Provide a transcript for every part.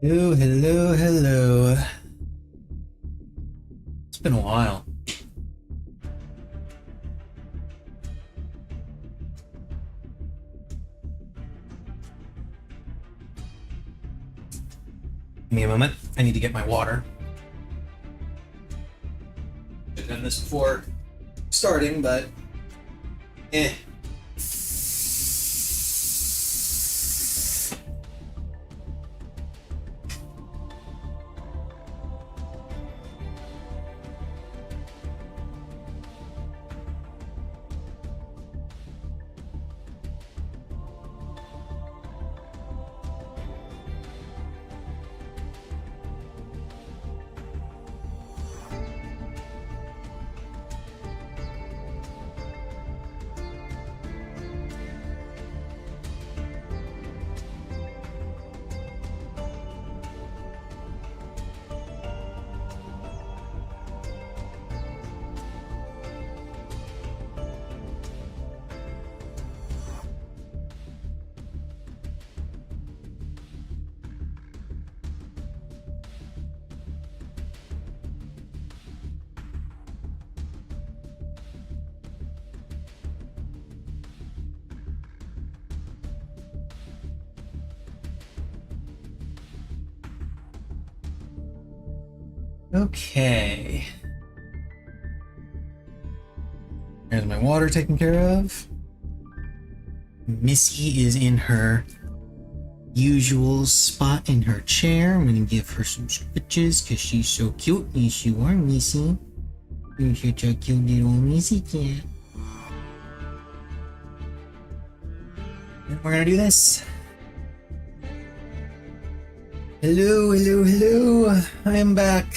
Hello, hello, hello. It's been a while. Give me a moment. I need to get my water. I've done this before starting, but eh. Okay. There's my water taken care of. Missy is in her usual spot in her chair. I'm gonna give her some scritches because she's so cute. Yes, you are, Missy. You're such a cute little Missy cat. And we're gonna do this. Hello, hello, hello. I am back.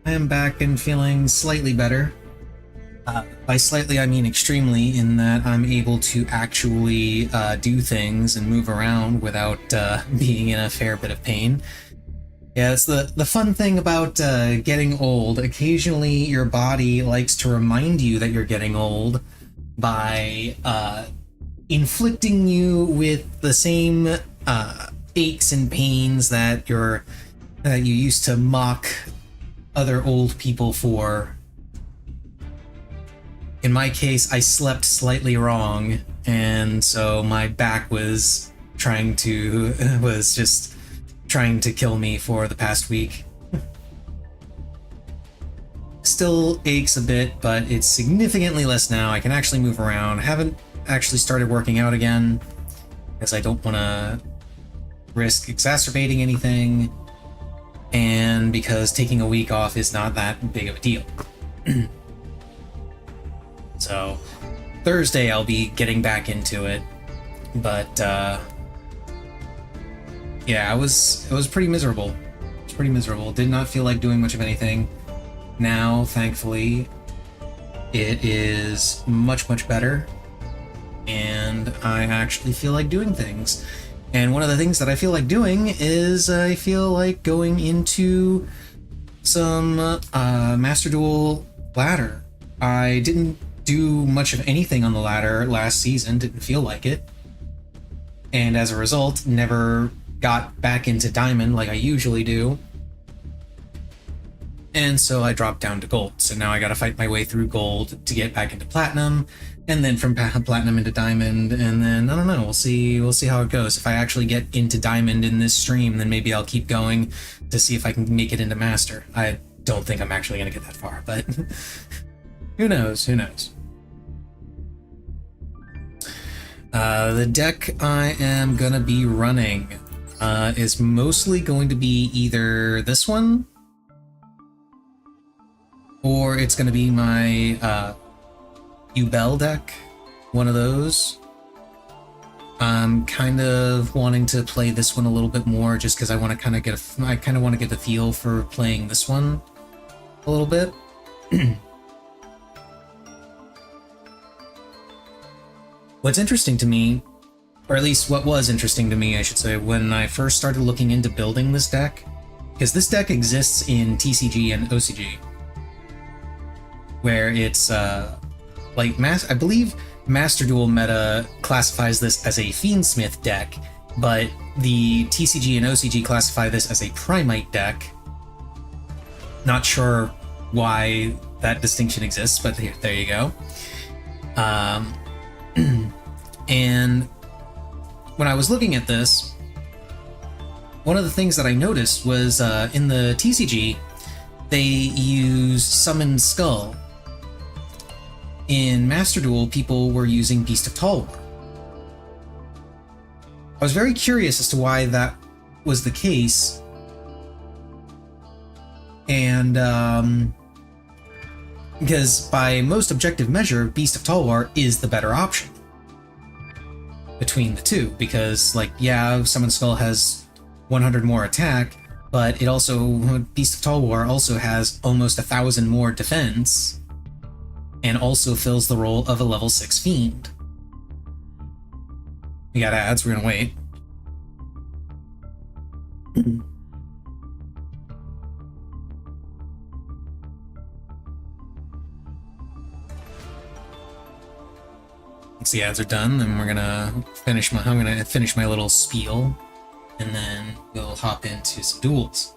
I am back and feeling slightly better. By slightly, I mean extremely, in that I'm able to actually do things and move around without being in a fair bit of pain. Yeah, it's the fun thing about getting old. Occasionally, your body likes to remind you that you're getting old by inflicting you with the same aches and pains that you used to mock other old people for. In my case, I slept slightly wrong, and so my back was just trying to kill me for the past week. Still aches a bit, but it's significantly less now. I can actually move around. I haven't actually started working out again, because I don't want to risk exacerbating anything, and because taking a week off is not that big of a deal. So Thursday I'll be getting back into it, but yeah, it was pretty miserable. It's pretty miserable. Did not feel like doing much of anything. Now, thankfully, it is much better, and I actually feel like doing things. And one of the things that I feel like doing is I feel like going into some Master Duel ladder. I didn't do much of anything on the ladder last season, didn't feel like it, and as a result never got back into Diamond like I usually do, and so I dropped down to Gold. So now I gotta fight my way through Gold to get back into Platinum, and then from Platinum into Diamond, and then I don't know, we'll see how it goes. If I actually get into Diamond in this stream, then maybe I'll keep going to see if I can make it into Master. I don't think I'm actually gonna get that far, but who knows. The deck I am gonna be running is mostly going to be either this one, or it's gonna be my Duel deck, one of those. I'm kind of wanting to play this one a little bit more, just because I want to kind of get the feel for playing this one a little bit. What's interesting to me, or at least what was interesting to me, I should say, when I first started looking into building this deck, because this deck exists in TCG and OCG, where it's I believe Master Duel meta classifies this as a Fiendsmith deck, but the TCG and OCG classify this as a Primite deck. Not sure why that distinction exists, but there you go. And when I was looking at this, one of the things that I noticed was in the TCG, they use Summon Skull. In Master Duel, people were using Beast of Talwar. I was very curious as to why that was the case, and because by most objective measure, Beast of Talwar is the better option between the two, because, like, yeah, Summon Skull has 100 more attack, but it also, Beast of Talwar also has almost 1,000 more defense, and also fills the role of a level 6 Fiend. We got ads, we're gonna wait. Once the ads are done, then I'm gonna finish my little spiel, and then we'll hop into some duels.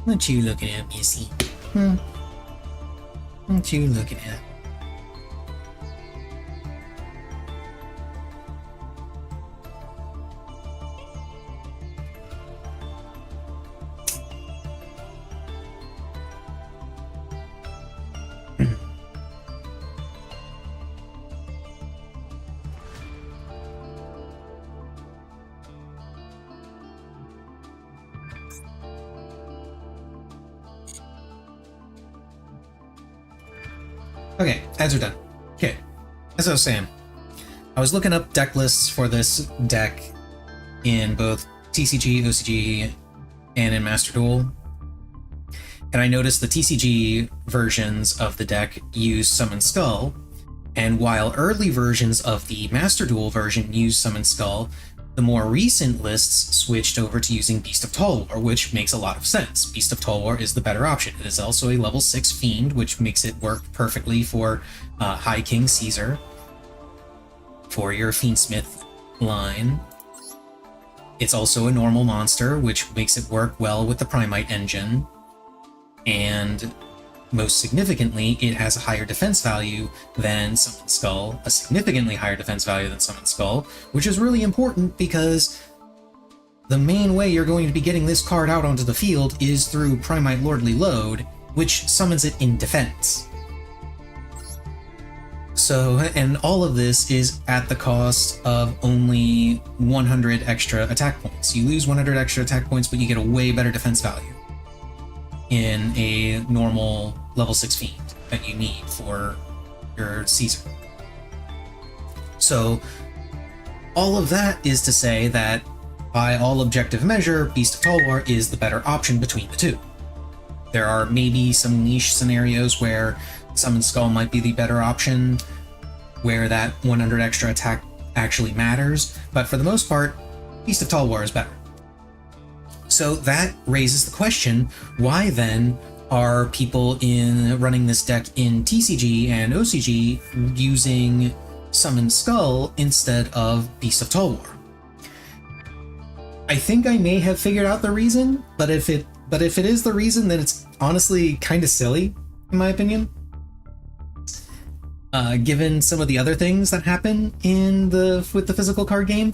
What you looking at, Missy? What you looking at? Okay, ads are done. Okay, as I was saying, I was looking up deck lists for this deck in both TCG, OCG, and in Master Duel, and I noticed the TCG versions of the deck use Summon Skull, and while early versions of the Master Duel version use Summon Skull, the more recent lists switched over to using Beast of Talwar, which makes a lot of sense. Beast of Talwar is the better option. It is also a level 6 Fiend, which makes it work perfectly for High King Caesar, for your Fiendsmith line. It's also a normal monster, which makes it work well with the Primite engine, and most significantly, it has a higher defense value than Summon Skull, a significantly higher defense value than Summon Skull, which is really important because the main way you're going to be getting this card out onto the field is through Primite Lordly Load, which summons it in defense. So, and all of this is at the cost of only 100 extra attack points. You lose 100 extra attack points, but you get a way better defense value in a normal level 6 Fiend that you need for your Caesar. So all of that is to say that by all objective measure, Beast of Talwar is the better option between the two. There are maybe some niche scenarios where Summon Skull might be the better option, where that 100 extra attack actually matters, but for the most part, Beast of Talwar is better. So that raises the question, why then are people running this deck in TCG and OCG using Summon Skull instead of Beast of Talwar? I think I may have figured out the reason, but if it is the reason, then it's honestly kind of silly, in my opinion. Given some of the other things that happen with the physical card game,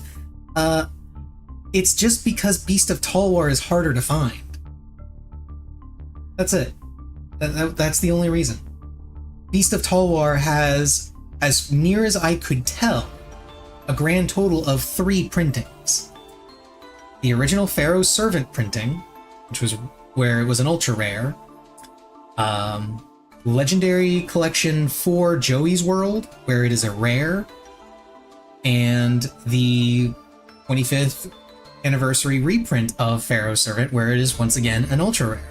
it's just because Beast of Talwar is harder to find. That's it. That's the only reason. Beast of Talwar has, as near as I could tell, a grand total of 3 printings. The original Pharaoh's Servant printing, which was where it was an ultra rare. Legendary Collection 4 Joey's World, where it is a rare. And the 25th anniversary reprint of Pharaoh's Servant, where it is once again an ultra rare.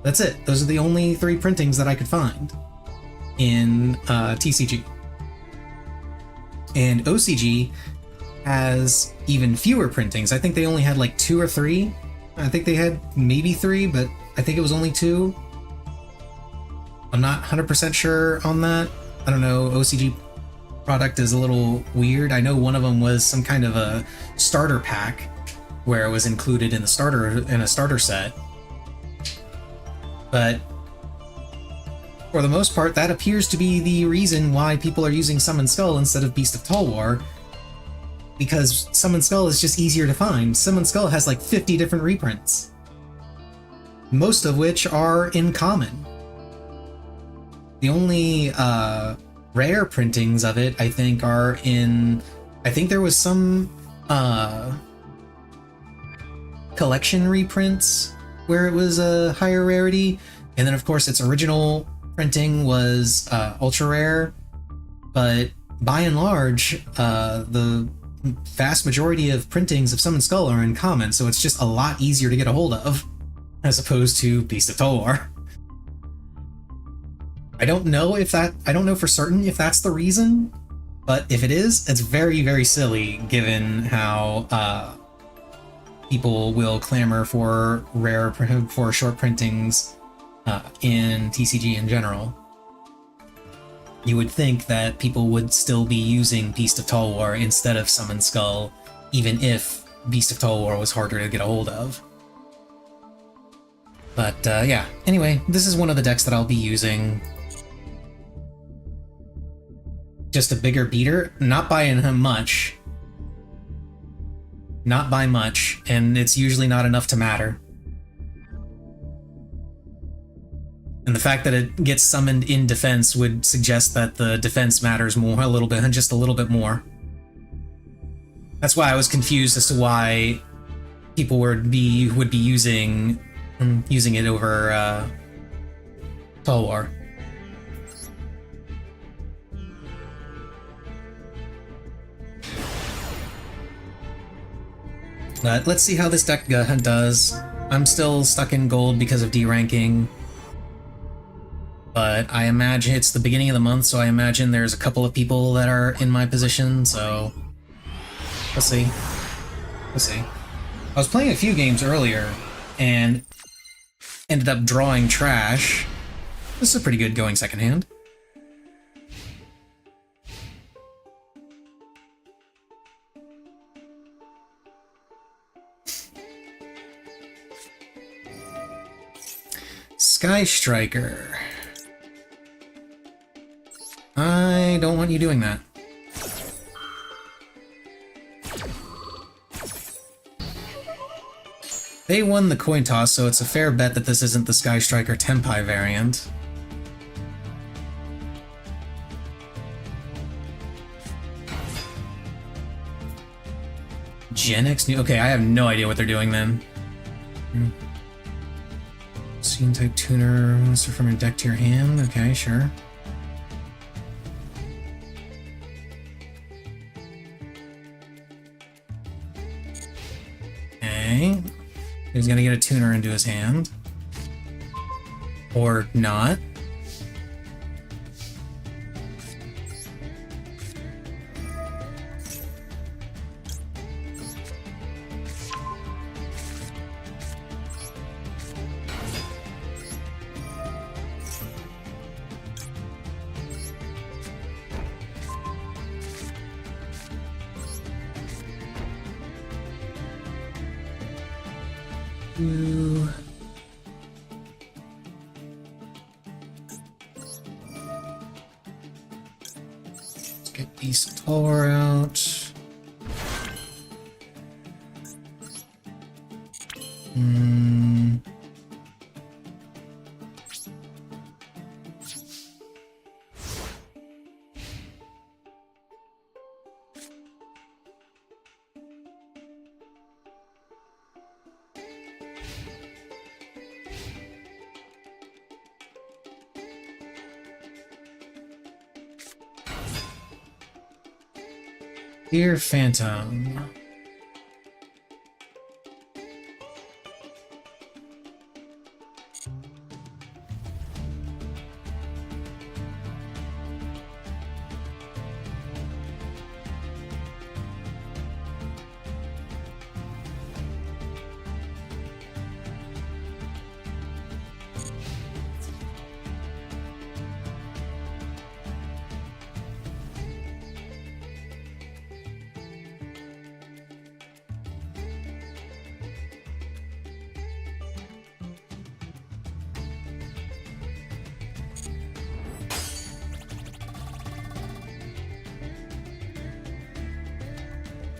That's it. Those are the only 3 printings that I could find in TCG. And OCG has even fewer printings. I think they only had like 2 or 3. I think they had maybe 3, but I think it was only 2. I'm not 100% sure on that. I don't know. OCG product is a little weird. I know one of them was some kind of a starter pack where it was included in a starter set. But for the most part, that appears to be the reason why people are using Summon Skull instead of Beast of Tolwar, because Summon Skull is just easier to find. Summon Skull has like 50 different reprints, most of which are in common. The only rare printings of it, I think, are in... I think there was some collection reprints where it was a higher rarity, and then of course its original printing was ultra rare, but by and large, the vast majority of printings of Summon Skull are in common, so it's just a lot easier to get a hold of, as opposed to Beast of Tolwar. I don't know for certain if that's the reason, but if it is, it's very, very silly given how people will clamor for short printings in TCG in general. You would think that people would still be using Beast of Tolwar instead of Summon Skull, even if Beast of Tolwar was harder to get a hold of. But yeah, anyway, this is one of the decks that I'll be using. Just a bigger beater, not by much. Not by much, and it's usually not enough to matter. And the fact that it gets summoned in defense would suggest that the defense matters more, just a little bit more. That's why I was confused as to why people would be using it over Tolwar. But let's see how this deck does. I'm still stuck in gold because of D-ranking. But I imagine it's the beginning of the month, so I imagine there's a couple of people that are in my position, so... Let's see. Let's see. I was playing a few games earlier, and ended up drawing trash. This is a pretty good going second hand. Sky Striker. I don't want you doing that. They won the coin toss, so it's a fair bet that this isn't the Sky Striker Tenpai variant. Gen X new. Okay, I have no idea what they're doing then. Scene type tuner monster from your deck to your hand. Okay, sure. Okay. He's gonna get a tuner into his hand. Or not. Let's get Beast Tolwar out. Dear Phantom.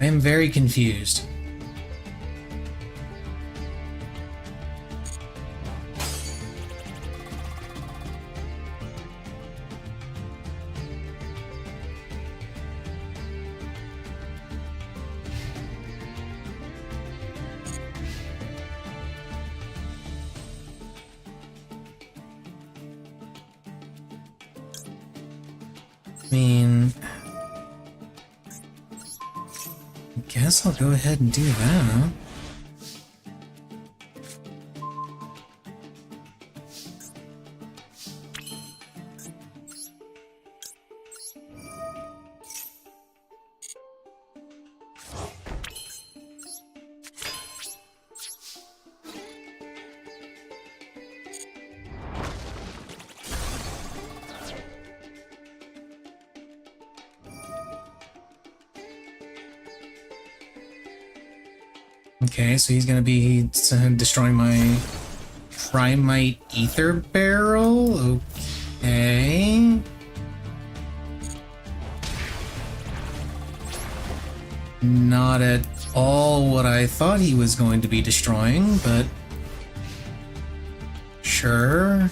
I am very confused. I mean, I guess I'll go ahead and do that. Okay, so he's gonna be destroying my Primite Ether Barrel? Okay. Not at all what I thought he was going to be destroying, but sure.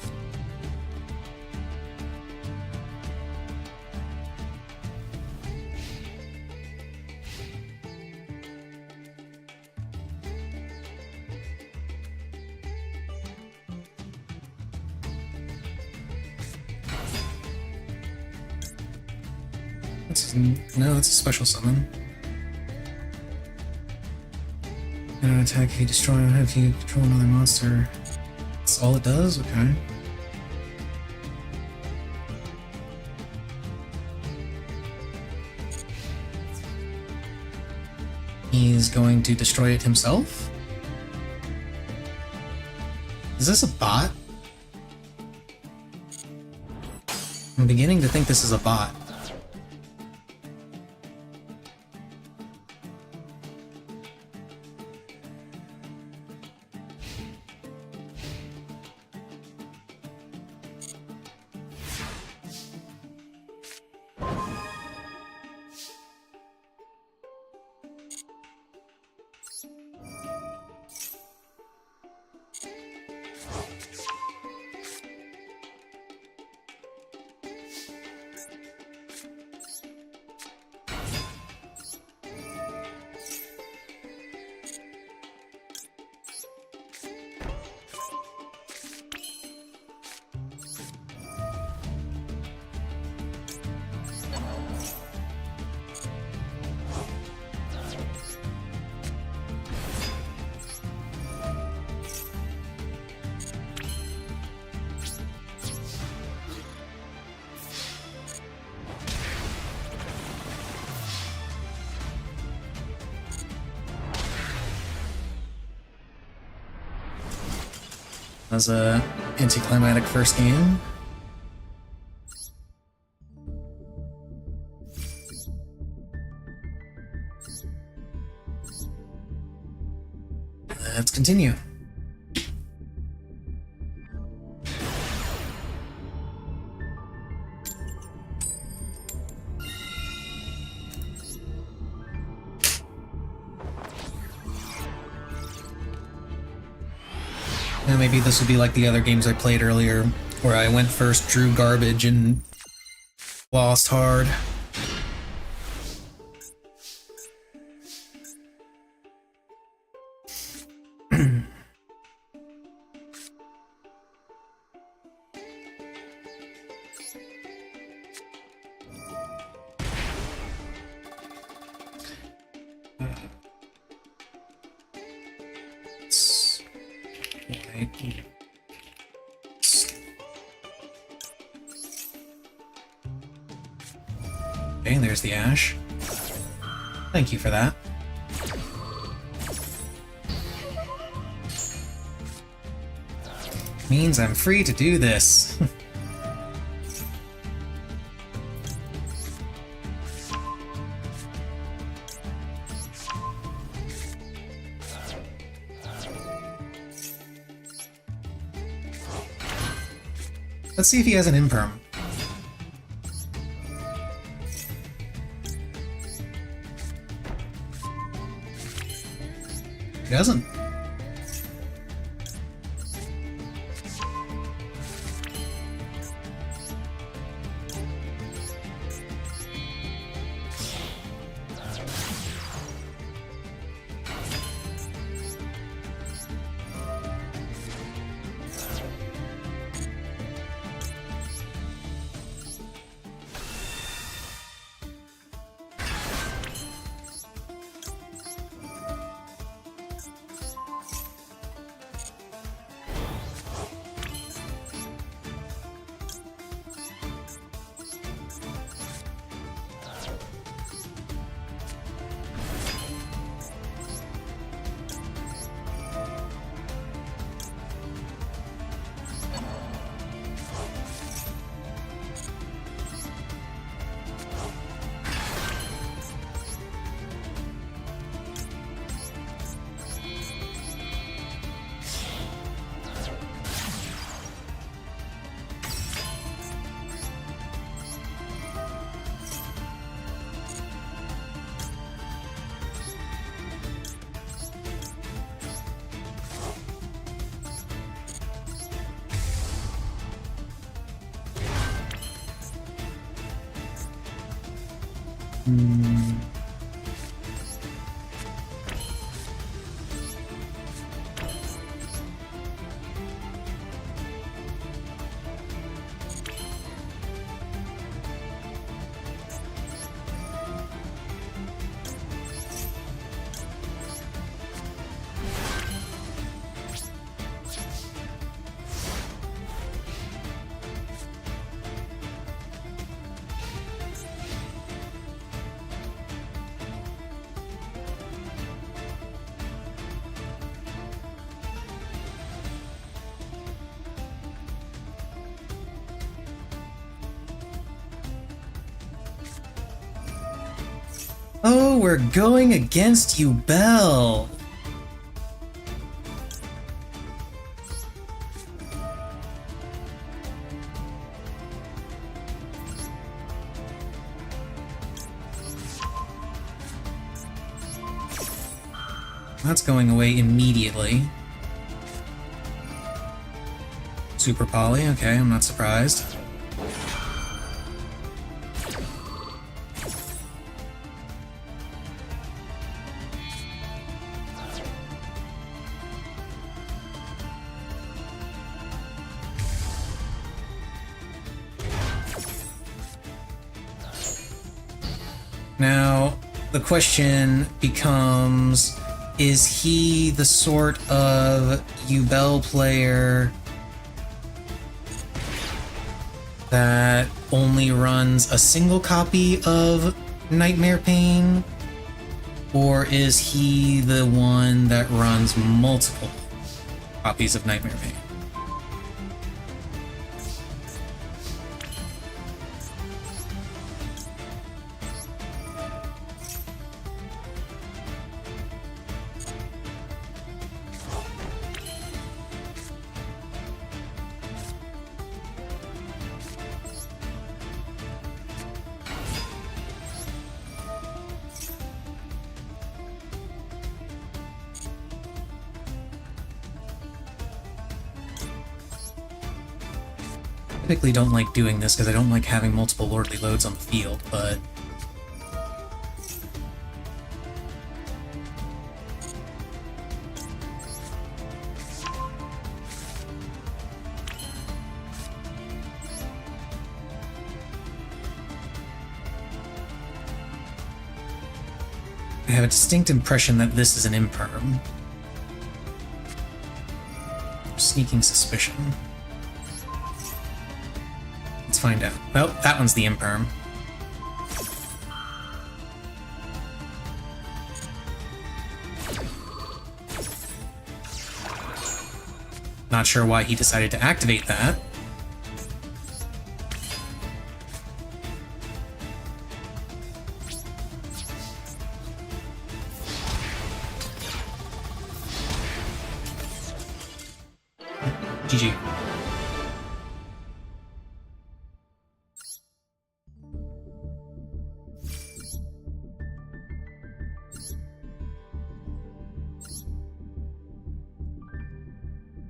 No, that's a special summon. An attack if you destroy or if you control another monster. That's all it does? Okay. He's going to destroy it himself? Is this a bot? I'm beginning to think this is a bot. As a anticlimactic first game. Let's continue. And maybe this will be like the other games I played earlier, where I went first, drew garbage, and lost hard. Okay, there's the ash. Thank you for that. Means I'm free to do this. Let's see if he has an imperm. He doesn't. Oh, we're going against you, Belle. That's going away immediately. Super Poly, okay, I'm not surprised. Now, the question becomes, is he the sort of Yubel player that only runs a single copy of Nightmare Pain? Or is he the one that runs multiple copies of Nightmare Pain? Typically don't like doing this because I don't like having multiple lordly loads on the field, but I have a distinct impression that this is an imperm. Sneaking suspicion. Let's find out. Oh, that one's the imperm. Not sure why he decided to activate that. GG.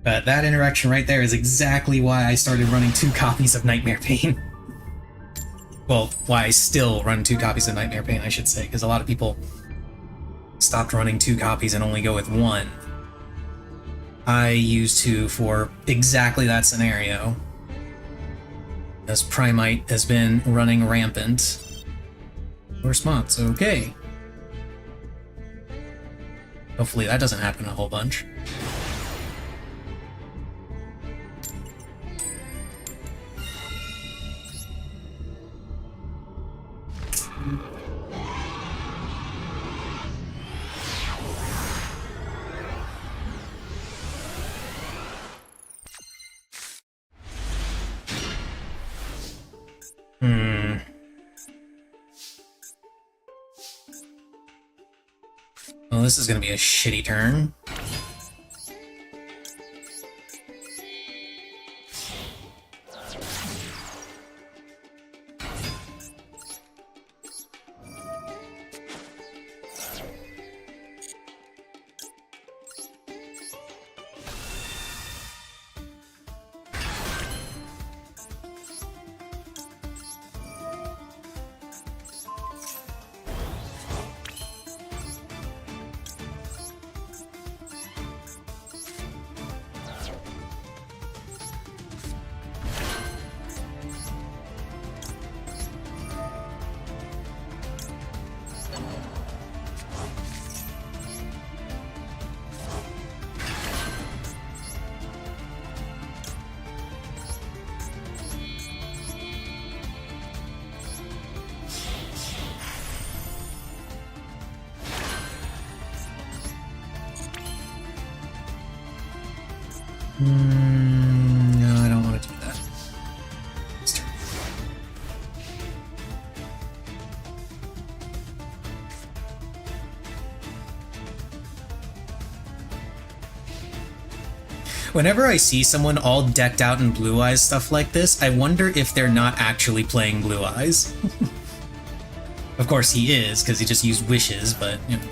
But that interaction right there is exactly why I started running 2 copies of Nightmare Pain. Well, why I still run 2 copies of Nightmare Pain, I should say, because a lot of people stopped running 2 copies and only go with 1. I use 2 for exactly that scenario, as Primite has been running rampant. Response, okay. Hopefully that doesn't happen a whole bunch. Well, this is gonna be a shitty turn. No, I don't want to do that. This turn. Whenever I see someone all decked out in Blue Eyes stuff like this, I wonder if they're not actually playing Blue Eyes. Of course he is, because he just used wishes, but, you know.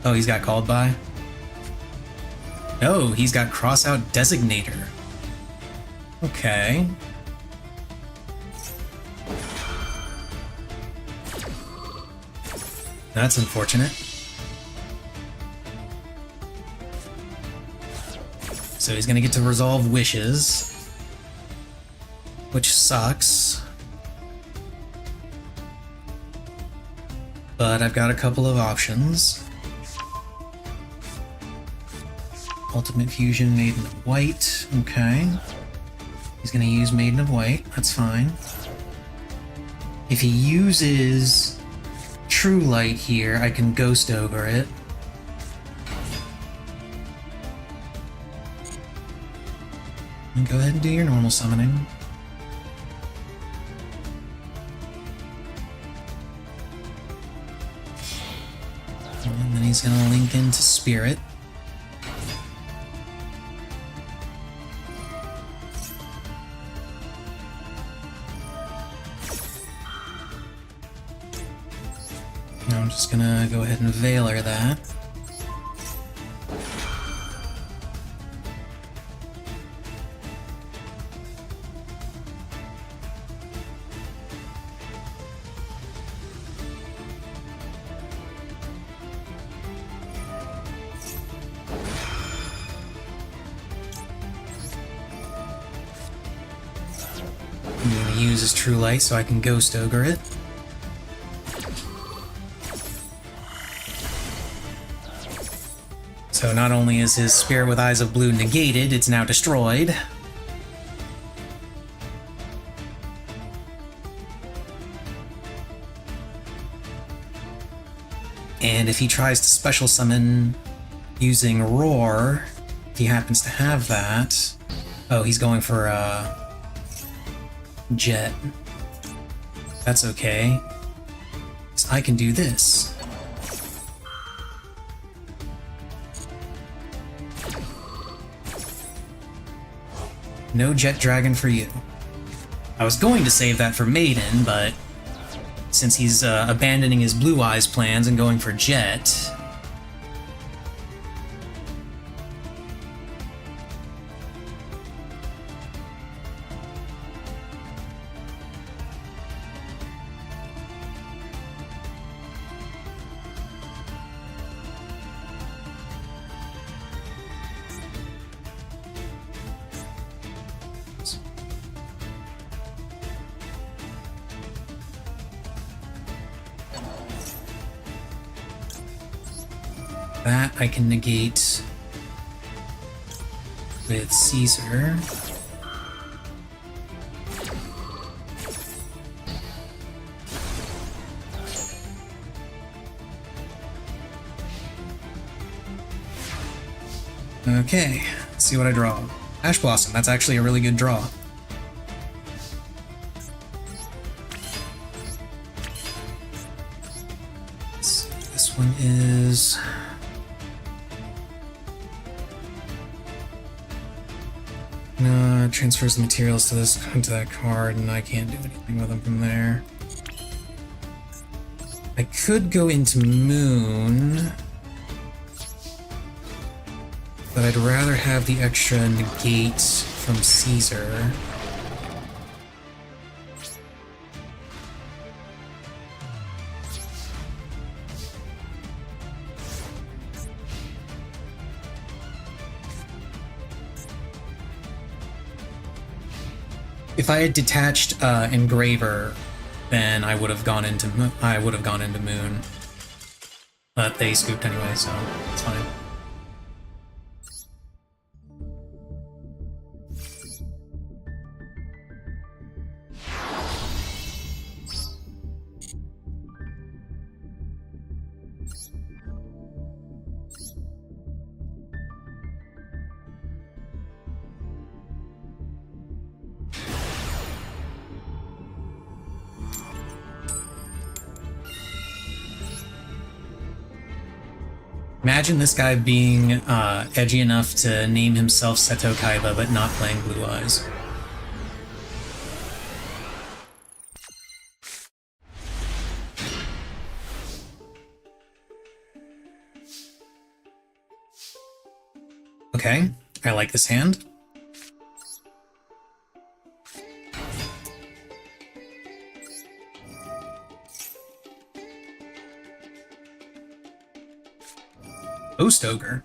Oh, he's got called by? No, he's got cross out Designator. Okay. That's unfortunate. So he's gonna get to resolve wishes, which sucks. But I've got a couple of options. Ultimate Fusion, Maiden of White. Okay. He's gonna use Maiden of White. That's fine. If he uses True Light here, I can Ghost Ogre it. And go ahead and do your normal summoning. And then he's gonna link into Spirit. I'm just gonna go ahead and Veiler that. I'm gonna use his True Light so I can Ghost Ogre it. So not only is his Spirit with Eyes of Blue negated, it's now destroyed. And if he tries to special summon using Roar, if he happens to have that... Oh, he's going for Jet. That's okay. So I can do this. No Jet Dragon for you. I was going to save that for Maiden, but since he's abandoning his Blue Eyes plans and going for Jet. That I can negate with Caesar. Okay, let's see what I draw. Ash Blossom, that's actually a really good draw. This one is... No, it transfers the materials to that card, and I can't do anything with them from there. I could go into Moon, but I'd rather have the extra negate from Caesar. If I had detached Engraver, then I would have gone into Moon. But they scooped anyway, so it's fine. Imagine this guy being edgy enough to name himself Seto Kaiba, but not playing Blue Eyes. Okay, I like this hand. Ghost Ogre.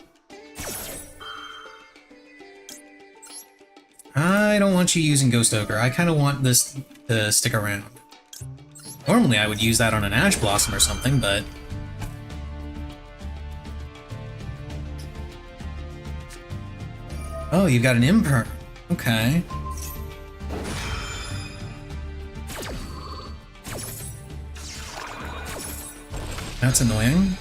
I don't want you using Ghost Ogre. I kind of want this to stick around. Normally I would use that on an Ash Blossom or something, but... Oh, you've got an Imperm. Okay. That's annoying.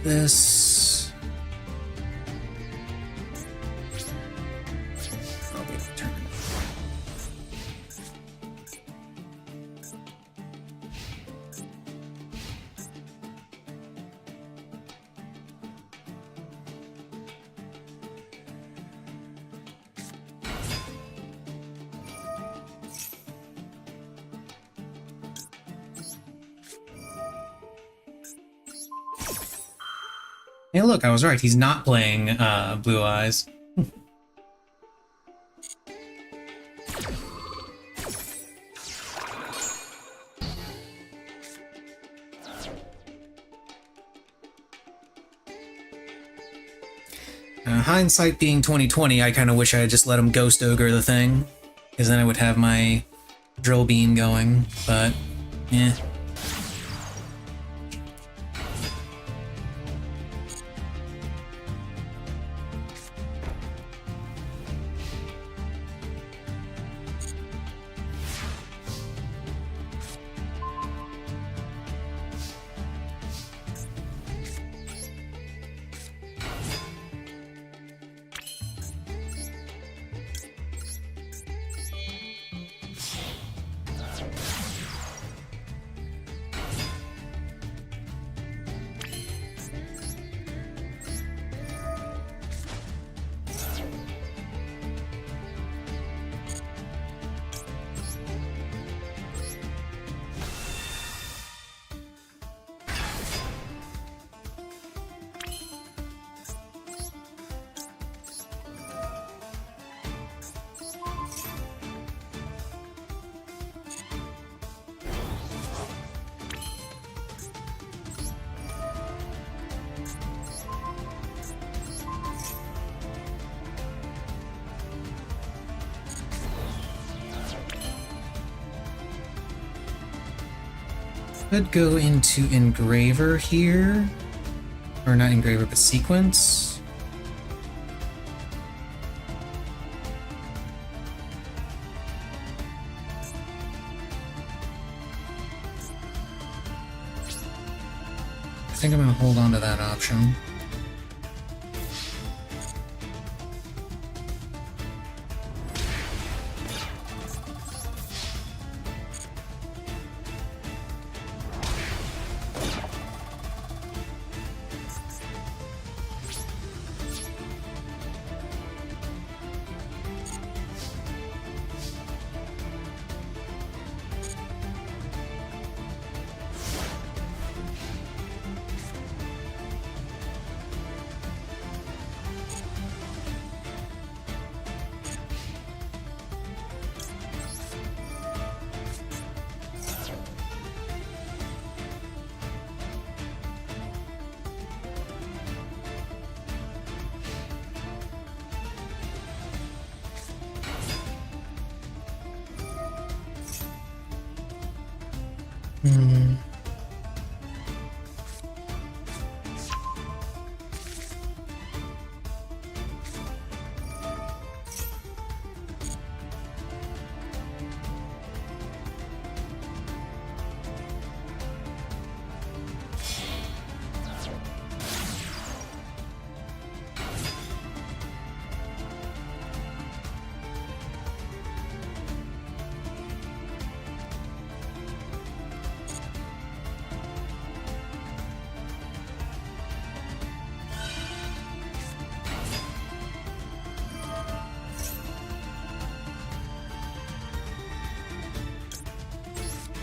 This. I'll be able to turn it. Hey, look, I was right. He's not playing Blue Eyes. Hindsight being 2020, I kind of wish I had just let him Ghost Ogre the thing, because then I would have my drill beam going, but, eh. Could go into Engraver here. Or not Engraver, but Sequence. I think I'm gonna hold on to that option.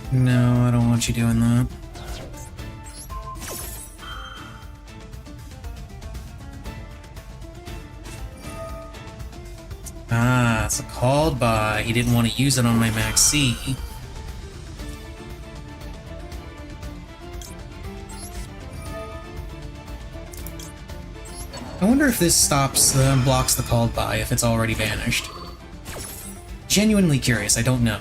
No, I don't want you doing that. Ah, it's a called by. He didn't want to use it on my Max C. I wonder if this stops, blocks the called by if it's already vanished. Genuinely curious, I don't know.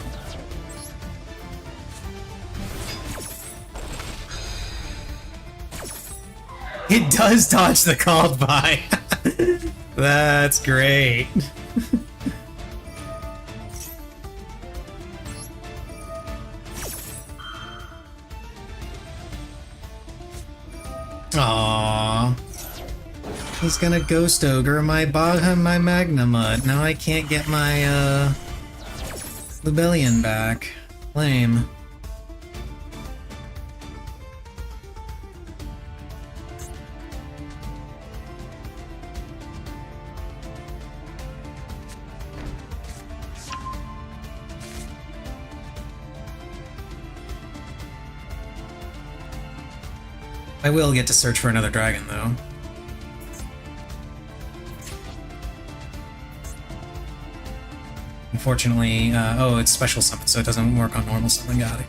It does dodge the called by. That's great. Aww. He's gonna Ghost Ogre my Magnamut. Now I can't get my, Lubellion back. Lame. I will get to search for another dragon, though. Unfortunately, oh, it's special summon, so it doesn't work on normal summon. Got it.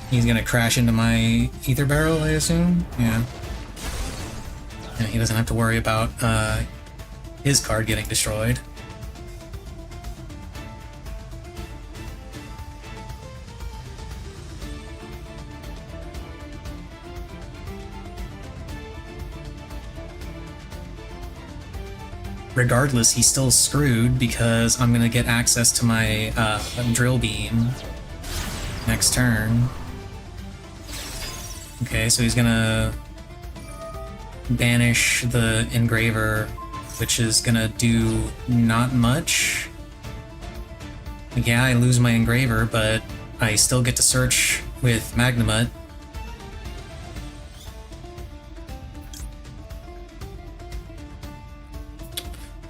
He's gonna crash into my ether barrel, I assume? Yeah. Yeah, he doesn't have to worry about, his card getting destroyed. Regardless, he's still screwed because I'm gonna get access to my drill beam next turn. Okay, so he's gonna banish the Engraver, which is gonna do not much. Yeah, I lose my Engraver, but I still get to search with Magnamut.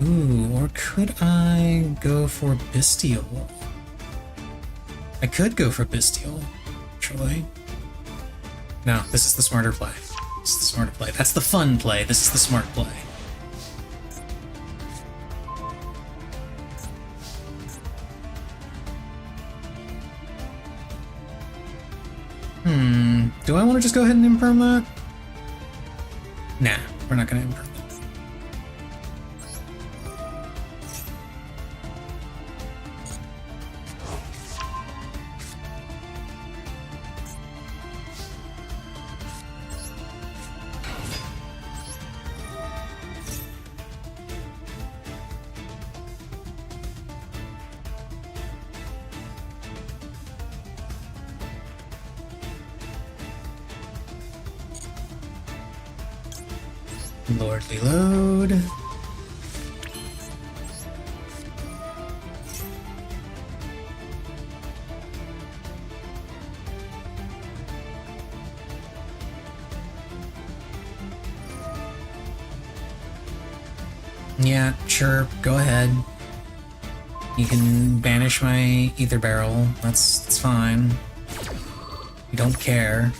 Ooh, or could I go for Bestial? I could go for Bestial, actually. No, this is the smarter play. This is the smarter play. That's the fun play. This is the smart play. Do I want to just go ahead and imperm that? Nah, we're not going to imperm that. Lordly load. Yeah, sure, go ahead. You can banish my ether barrel. That's fine. You don't care.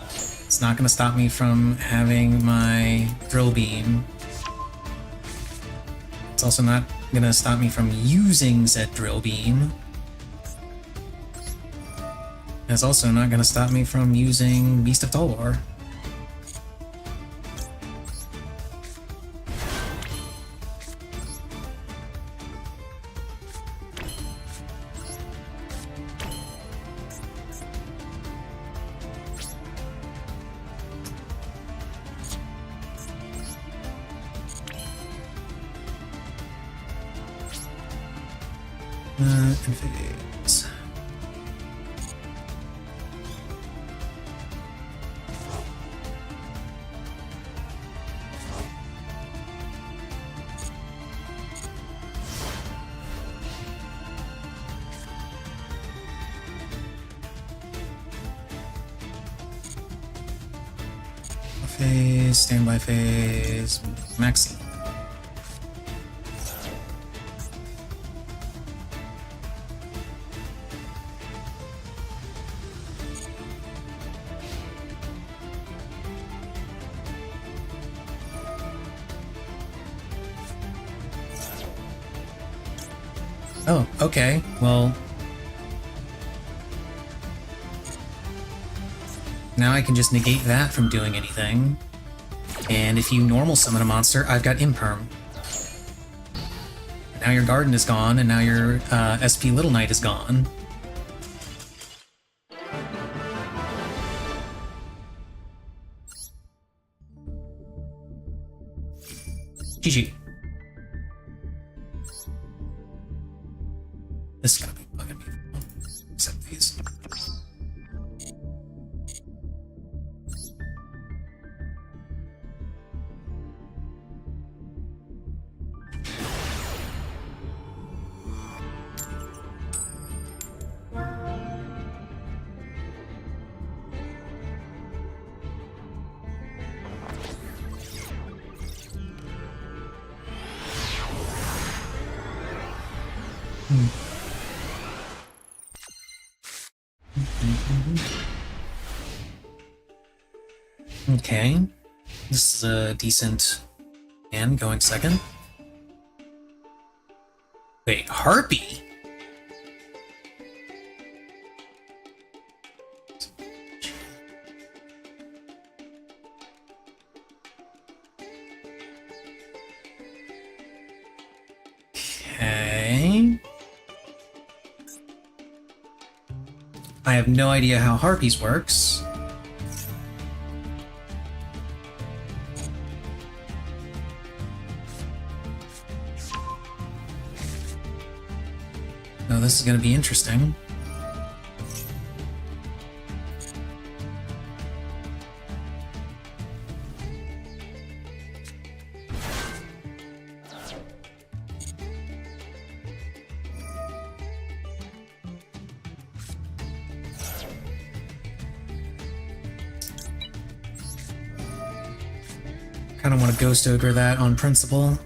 It's not gonna stop me from having my drill beam. It's also not gonna stop me from using said drill beam. And it's also not gonna stop me from using Beast of Talwar. Phase. Phase, standby phase, maxi. Oh, okay, well... now I can just negate that from doing anything. And if you normal summon a monster, I've got Imperm. Now your Garden is gone, and now your SP Little Knight is gone. GG. This is gonna be bugging me. Except these. Okay, this is a decent hand going second. Wait, Harpy? Okay. I have no idea how Harpies works. No, this is going to be interesting. Kind of want to Ghost Ogre that on principle.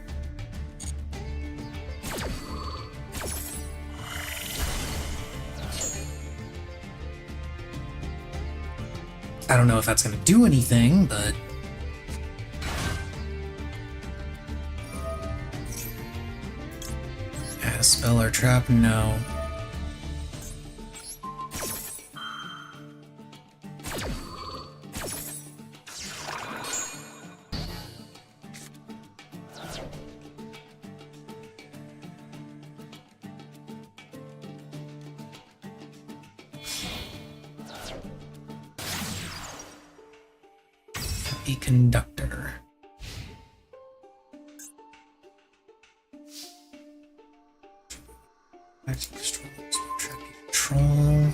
I don't know if that's going to do anything, but... add a spell or trap? No. A conductor. Control.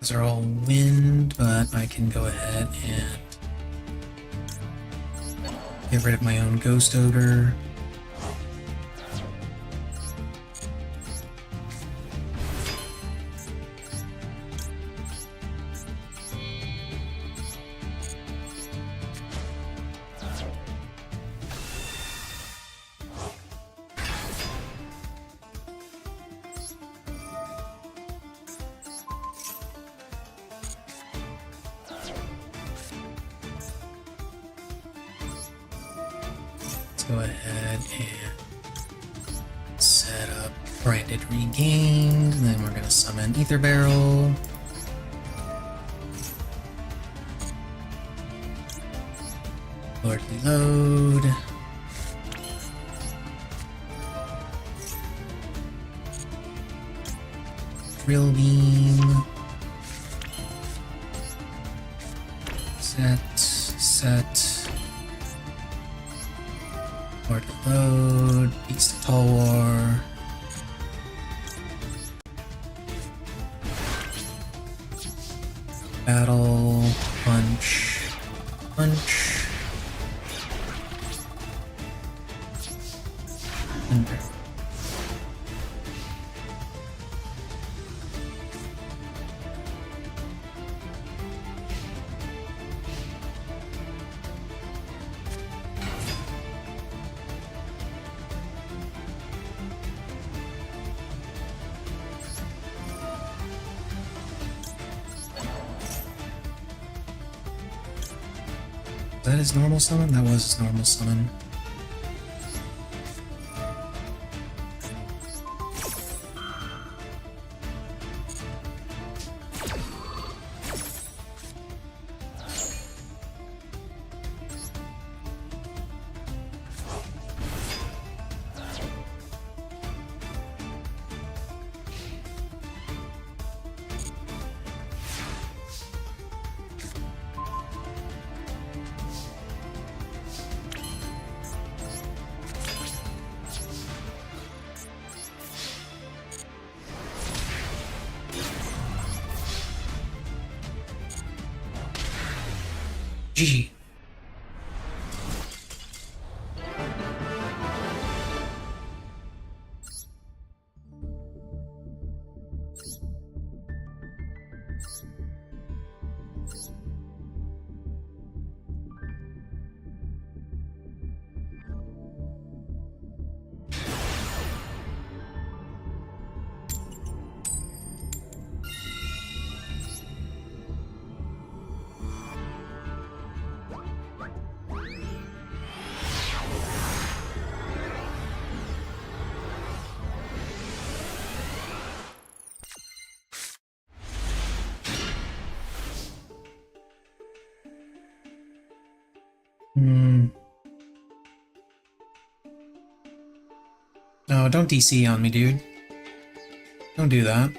Those are all wind, but I can go ahead and get rid of my own ghost odor. Go ahead and set up Branded Regained, and then we're going to summon Ether Barrel. Lordly Load. Drill Beam. Set. Lord to Load, Beast of Tall War. Battle, punch. Thunder. Is that his normal summon? That was his normal summon. GG. No, don't DC on me, dude. Don't do that.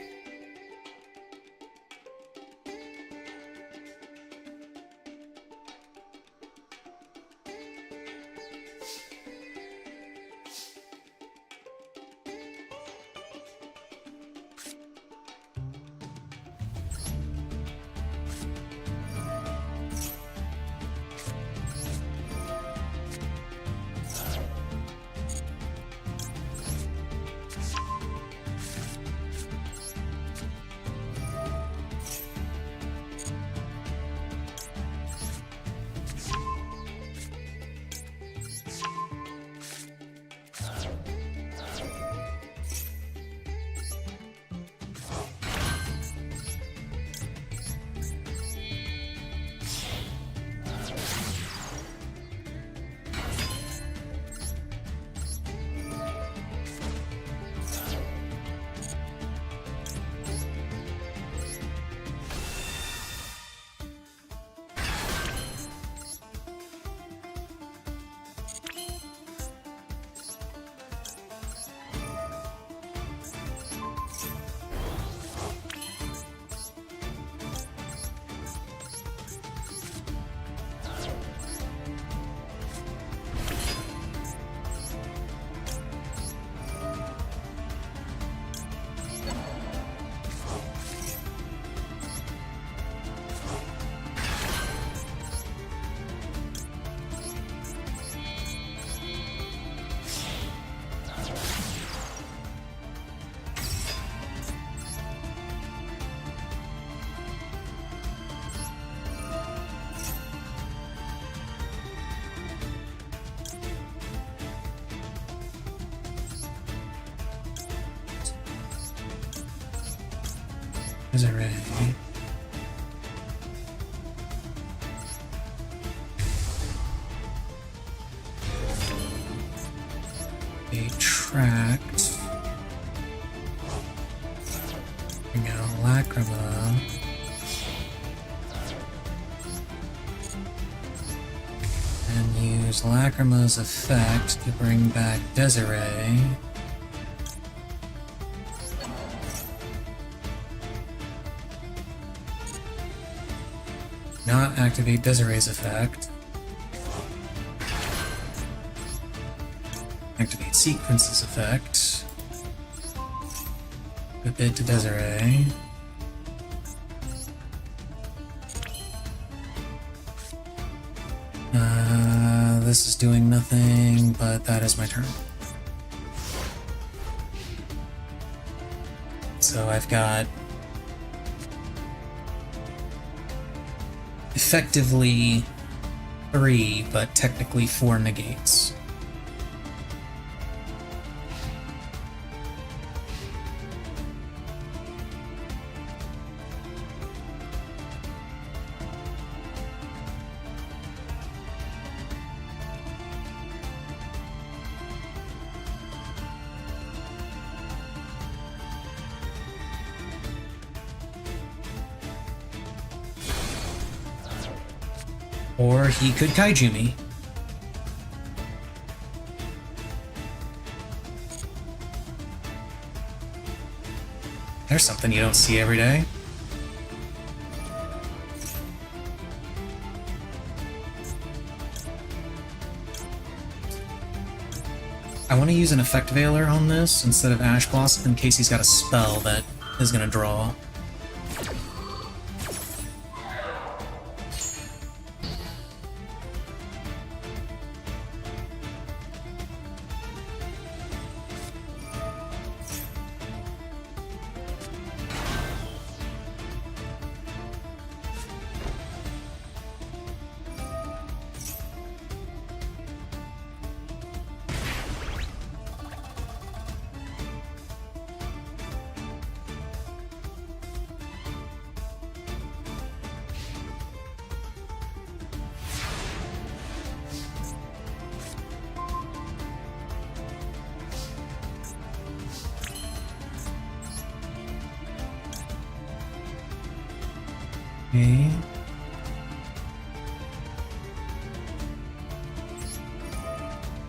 Desiree. Tract. Bring out Lacrima. And use Lacrima's effect to bring back Desiree. Not activate Desiree's effect. Activate Sequence's effect. A bit to Desiree. This is doing nothing, but that is my turn. So I've got effectively 3, but technically 4 negates. Or he could kaiju me. There's something you don't see every day. I want to use an Effect Veiler on this instead of Ash Blossom in case he's got a spell that is going to draw. Okay.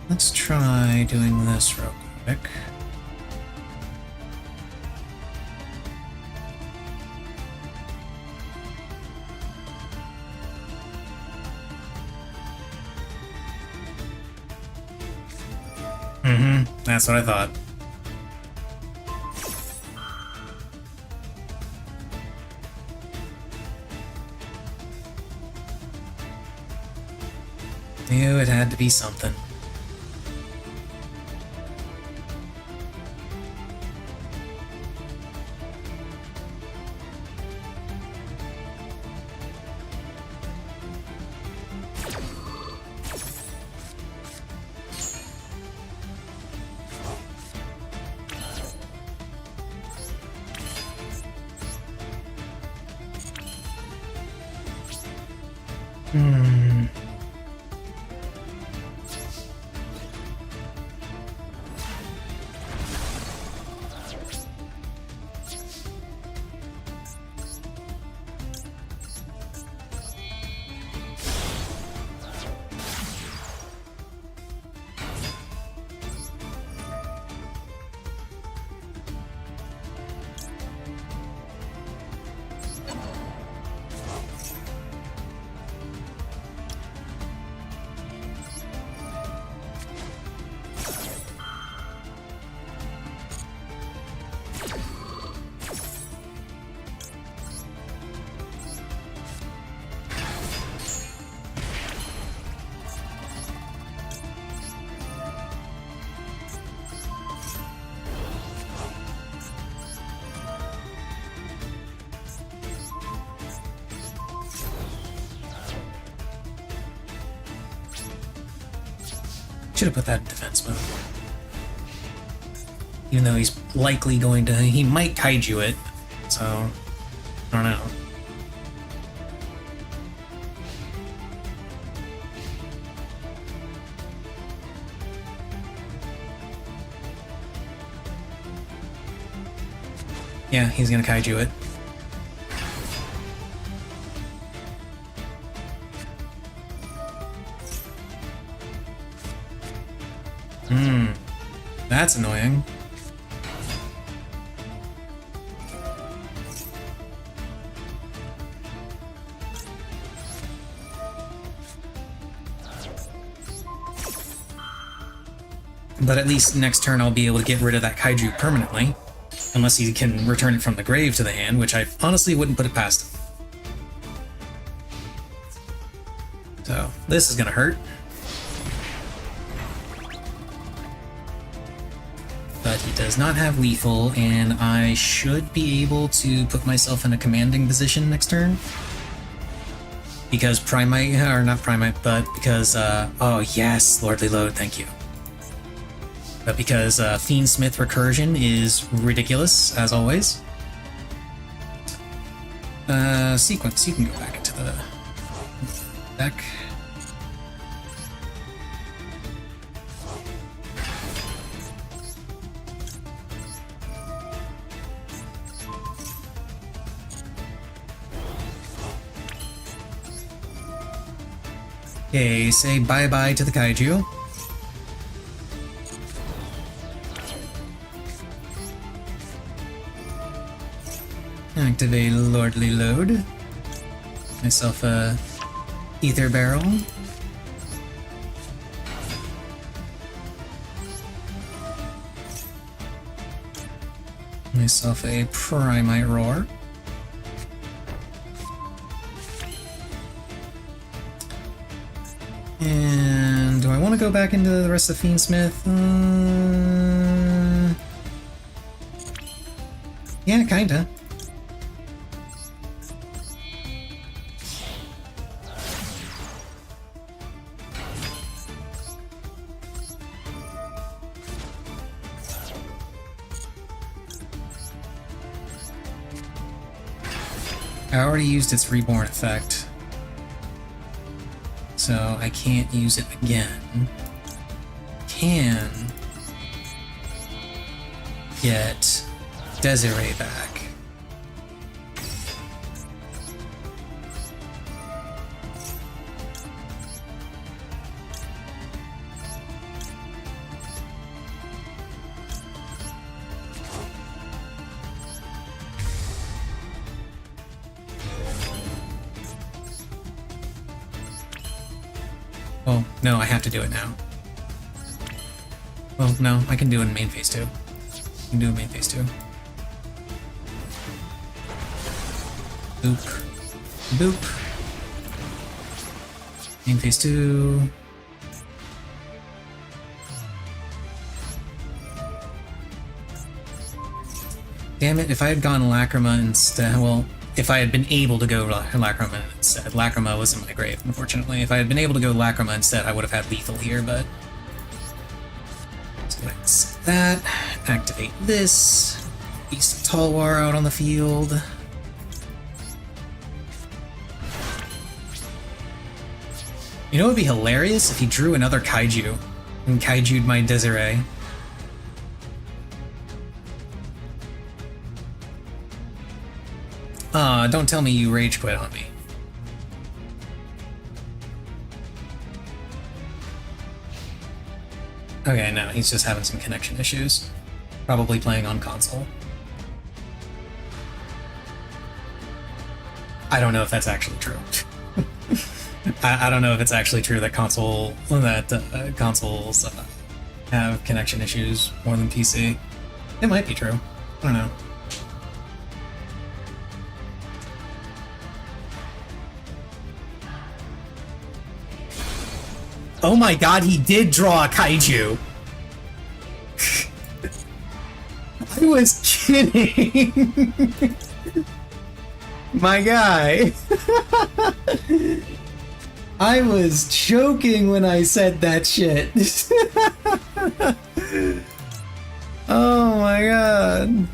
Let's try doing this real quick. That's what I thought. Knew it had to be something. Should have put that in defense mode. Even though he's likely going to, he might kaiju it, so I don't know. Yeah, he's gonna kaiju it. That's annoying. But at least next turn I'll be able to get rid of that kaiju permanently. Unless he can return it from the grave to the hand, which I honestly wouldn't put it past him. So, this is gonna hurt. But he does not have lethal, and I should be able to put myself in a commanding position next turn. Because Primite, or not Primite, but because, oh yes, Lordly Load, thank you. But because Fiendsmith Recursion is ridiculous, as always. Sequence, you can go back into the deck. Okay, say bye-bye to the kaiju. Activate Lordly Load. Myself a Ether Barrel. Myself a Primite Roar. And do I want to go back into the rest of Fiendsmith? Yeah, kinda. I already used its Reborn effect, so I can't use it again. Can get Desiree back. Oh, no, I have to do it now. Well, no, I can do it in main phase 2. I can do it in main phase 2. Boop. Boop. Main phase 2. Damn it, if I had gone Lacrima instead, well, if I had been able to go Lacrima instead. Lacrima was in my grave, unfortunately. If I had been able to go Lacrima instead, I would have had lethal here, but... Let's go ahead and set that. Activate this. Beast of Talwar out on the field. You know what would be hilarious? If he drew another kaiju and kaiju'd my Desiree. Don't tell me you rage quit on me. Okay, no, he's just having some connection issues. Probably playing on console. I don't know if that's actually true. I don't know if it's actually true that consoles have connection issues more than PC. It might be true. I don't know. Oh my god, he did draw a kaiju! I was kidding! My guy! I was joking when I said that shit. Oh my god.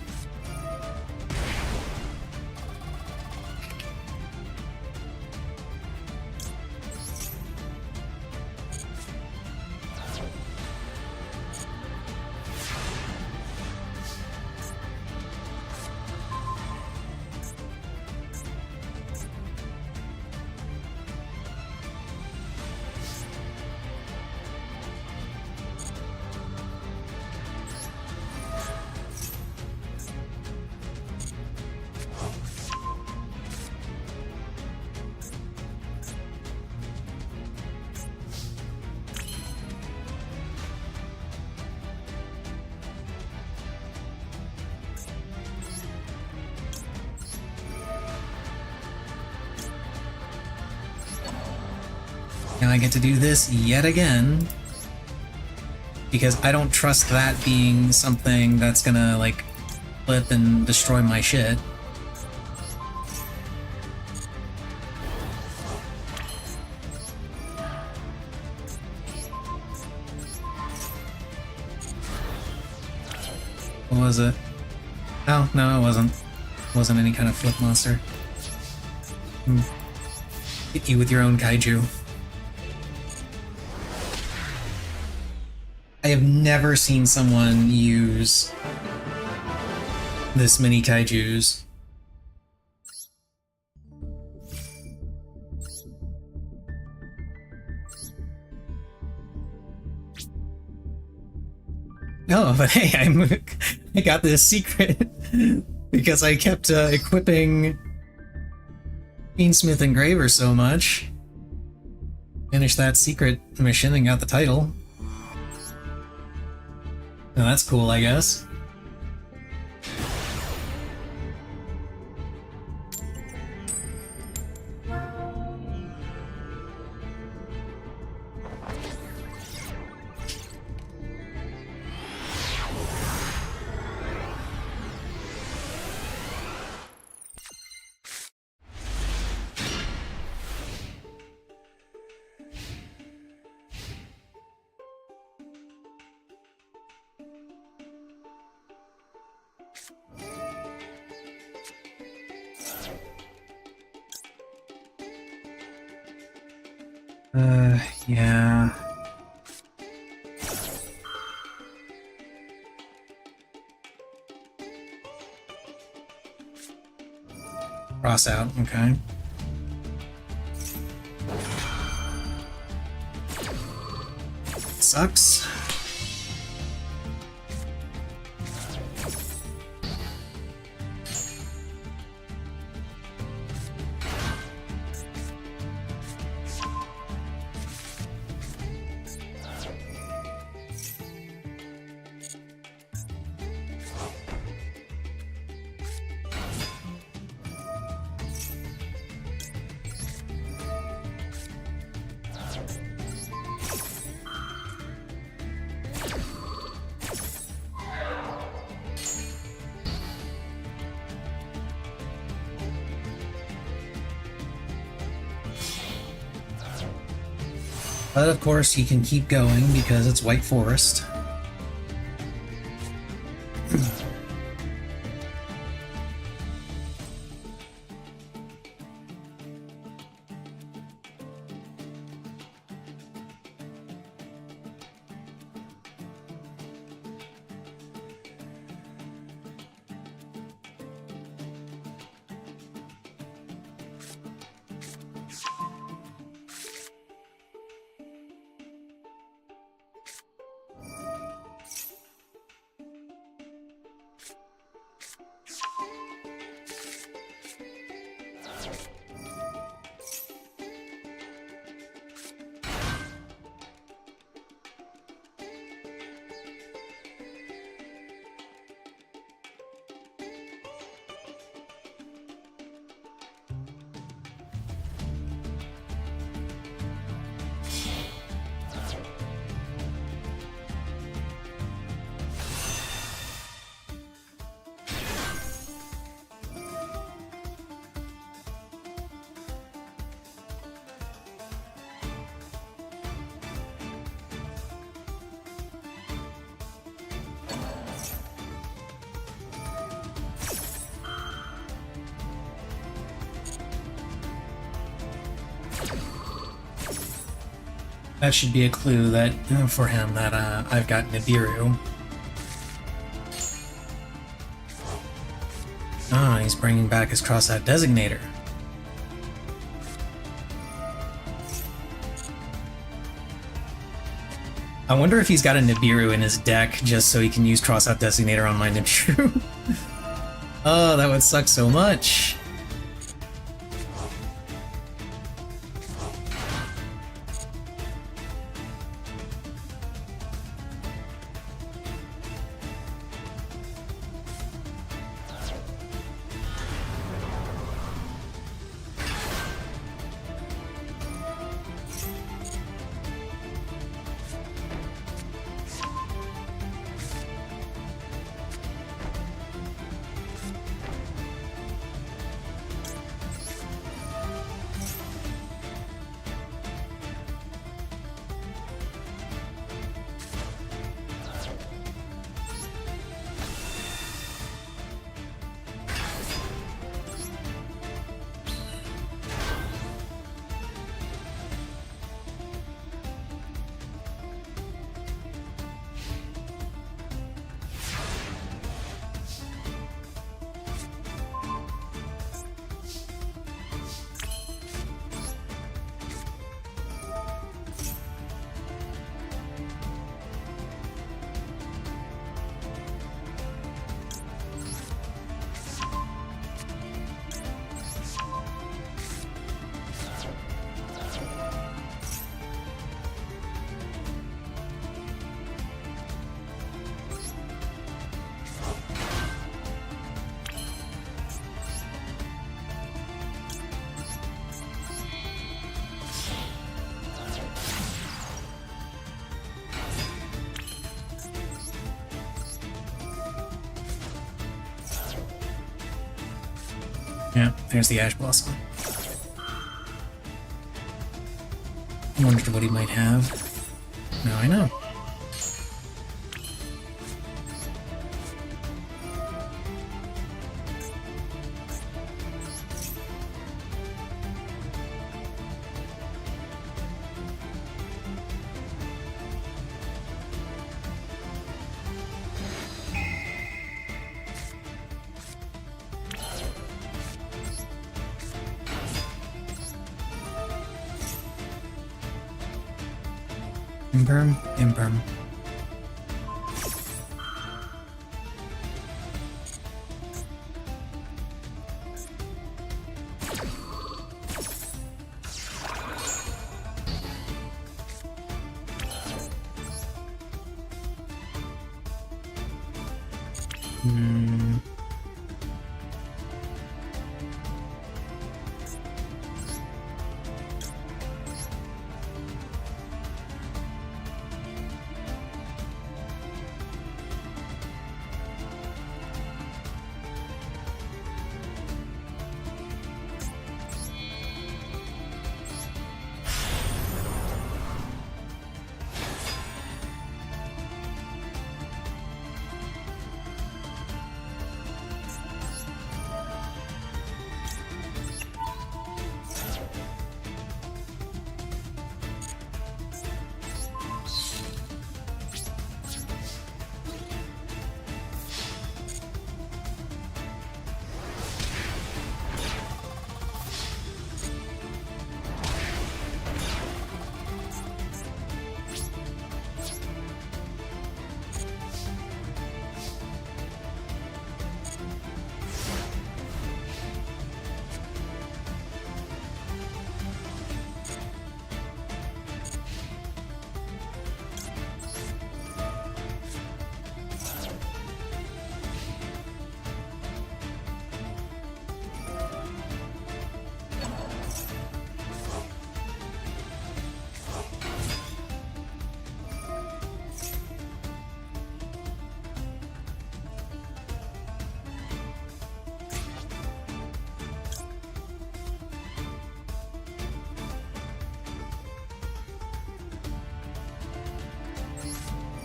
I get to do this yet again. Because I don't trust that being something that's gonna, like, flip and destroy my shit. What was it? Oh, no, it wasn't. It wasn't any kind of flip monster. Hit you with your own kaiju. I have never seen someone use this many kaijus. Oh, but hey, I got this secret because I kept equipping Fiendsmith Engraver so much. Finished that secret mission and got the title. Oh, that's cool, I guess. Yeah. Cross out, okay. Sucks. But of course he can keep going because it's White Forest. That should be a clue that for him that I've got Nibiru. Ah, he's bringing back his cross-out designator. I wonder if he's got a Nibiru in his deck just so he can use cross-out designator on my Nibiru. Oh, that would suck so much. Yeah, there's the Ash Blossom. I wondered what he might have. Now I know. Imperm, Imperm.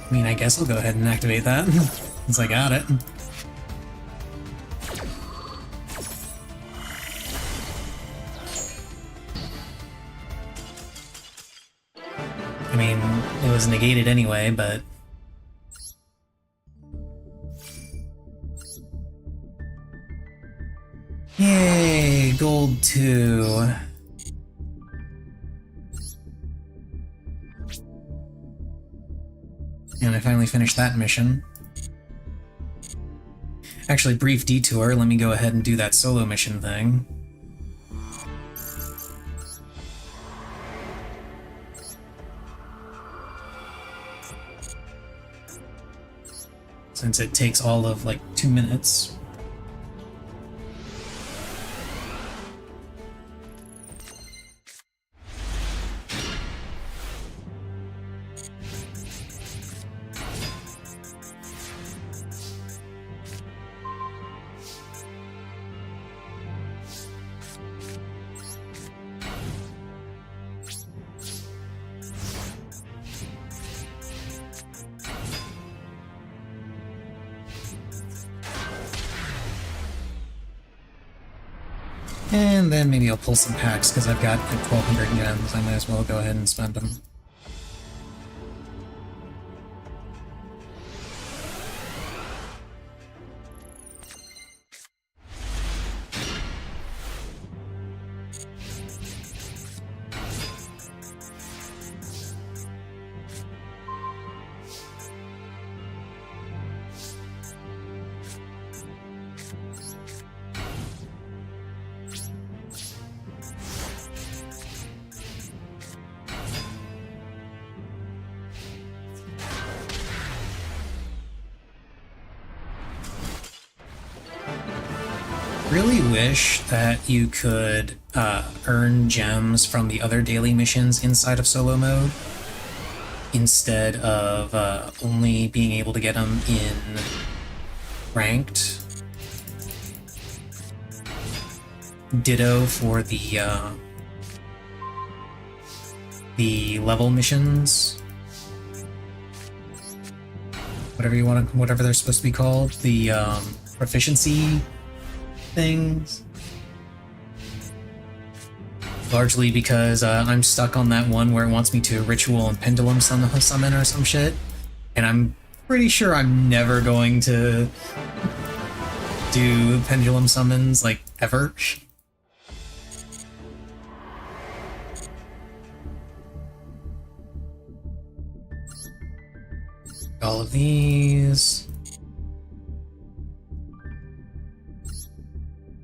I mean, I guess I'll go ahead and activate that, since I got it. I mean, it was negated anyway, but... Yay, gold 2. And I finally finished that mission. Actually, brief detour, let me go ahead and do that solo mission thing. Since it takes all of, like, 2 minutes. And then maybe I'll pull some packs, because I've got like 1,200 gems. I might as well go ahead and spend them. Really wish that you could earn gems from the other daily missions inside of solo mode instead of only being able to get them in ranked. ditto for the level missions. Whatever they're supposed to be called, the proficiency things. Largely because I'm stuck on that one where it wants me to ritual and pendulum summon or some shit, and I'm pretty sure I'm never going to do pendulum summons, like, ever. All of these.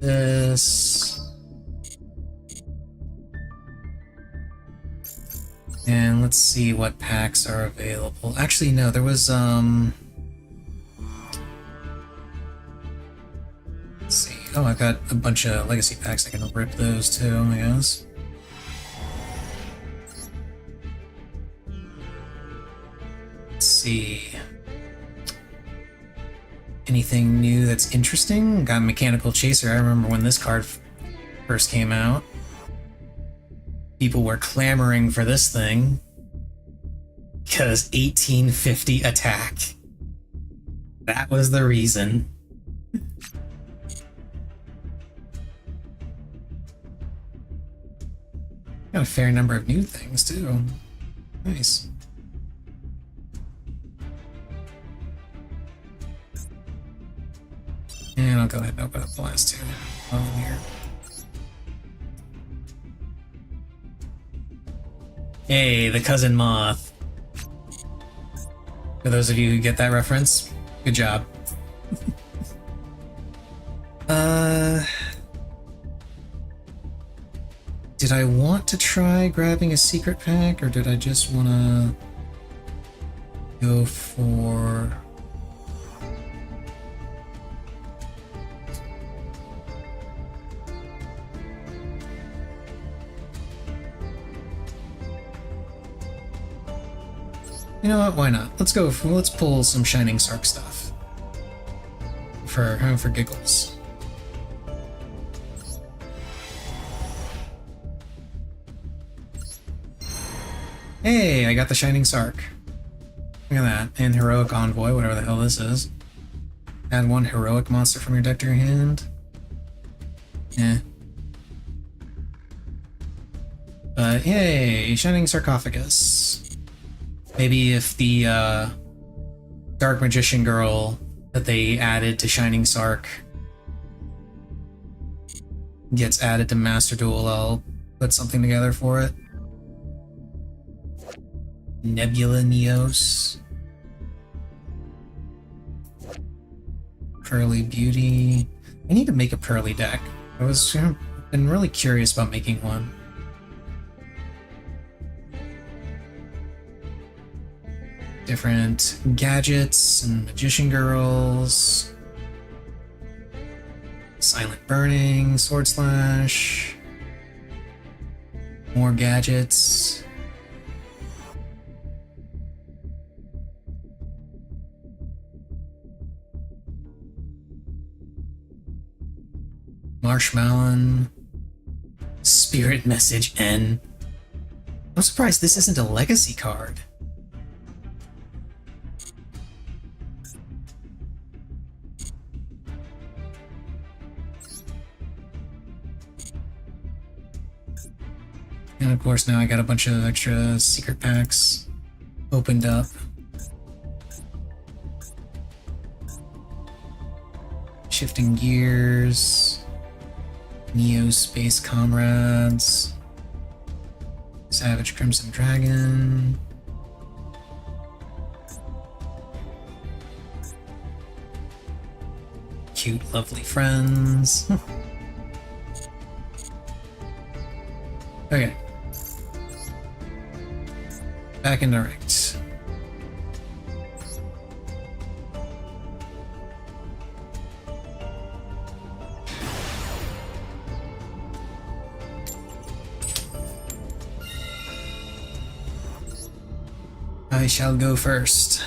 This. And let's see what packs are available. Actually, no, there was, let's see. Oh, I've got a bunch of legacy packs. I can rip those too, I guess. Let's see. Anything new that's interesting? Got Mechanical Chaser. I remember when this card first came out. People were clamoring for this thing because 1850 attack. That was the reason. Got a fair number of new things too. Nice. And I'll go ahead and open up the last two while I'm here. Hey, the cousin moth. For those of you who get that reference, good job. Did I want to try grabbing a secret pack, or did I just want to go for... You know what? Why not? Let's pull some Shining Sark stuff for giggles. Hey, I got the Shining Sark. Look at that. And Heroic Envoy, whatever the hell this is. Add one heroic monster from your deck to your hand. Eh. But yay, Shining Sarcophagus. Maybe if the Dark Magician Girl that they added to Shining Sark gets added to Master Duel, I'll put something together for it. Nebula Neos. Pearly Beauty. I need to make a Pearly deck. Been really curious about making one. Different gadgets and Magician Girls. Silent Burning, Sword Slash. More gadgets. Marshmallow. Spirit Message N. I'm surprised this isn't a legacy card. And of course now I got a bunch of extra secret packs opened up. Shifting Gears. Neo Space Comrades. Savage Crimson Dragon. Cute Lovely Friends. Okay. Back in direct. I shall go first.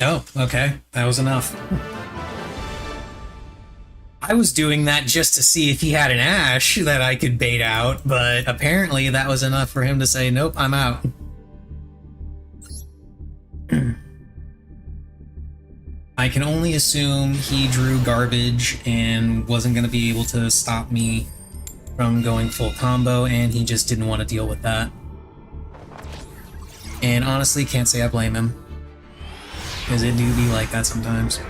Oh, okay. That was enough. I was doing that just to see if he had an Ash that I could bait out, but apparently that was enough for him to say, nope, I'm out. I can only assume he drew garbage and wasn't going to be able to stop me from going full combo, and he just didn't want to deal with that. And honestly, can't say I blame him, because it do be like that sometimes.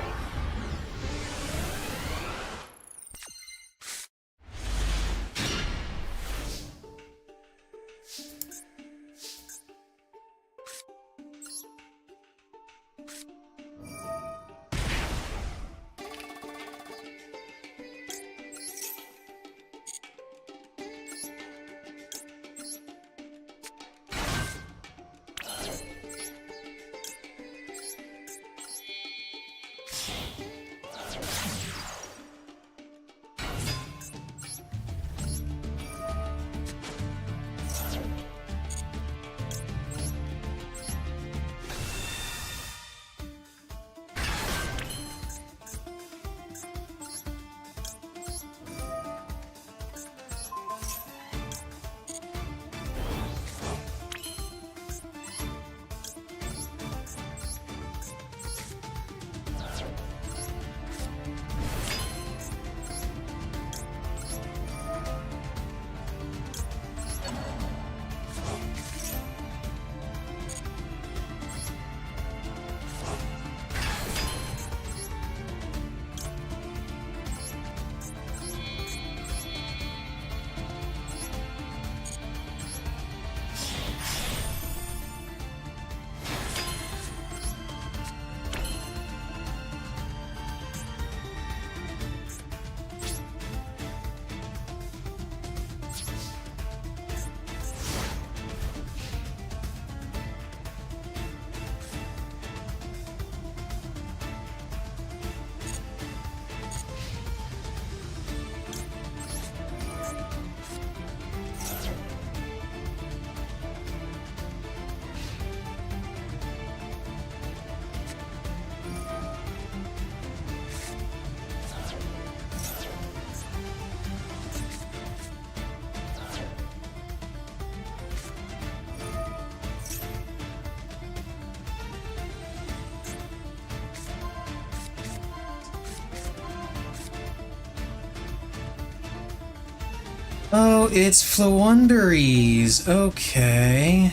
Oh, it's Flowonderies. Okay.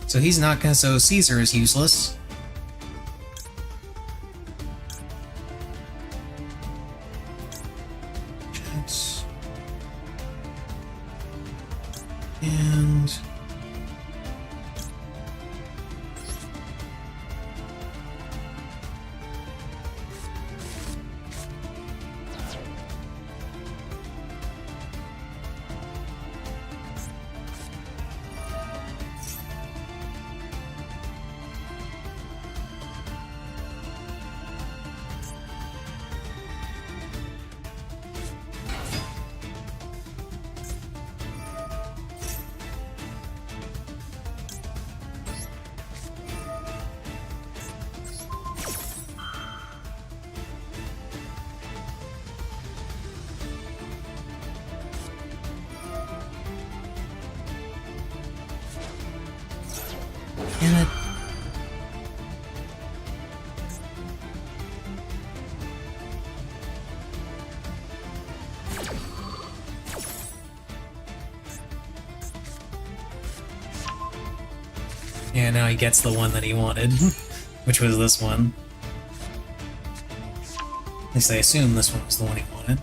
So he's not gonna. So Caesar is useless. And it. Yeah, now he gets the one that he wanted, which was this one. At least I assume this one was the one he wanted.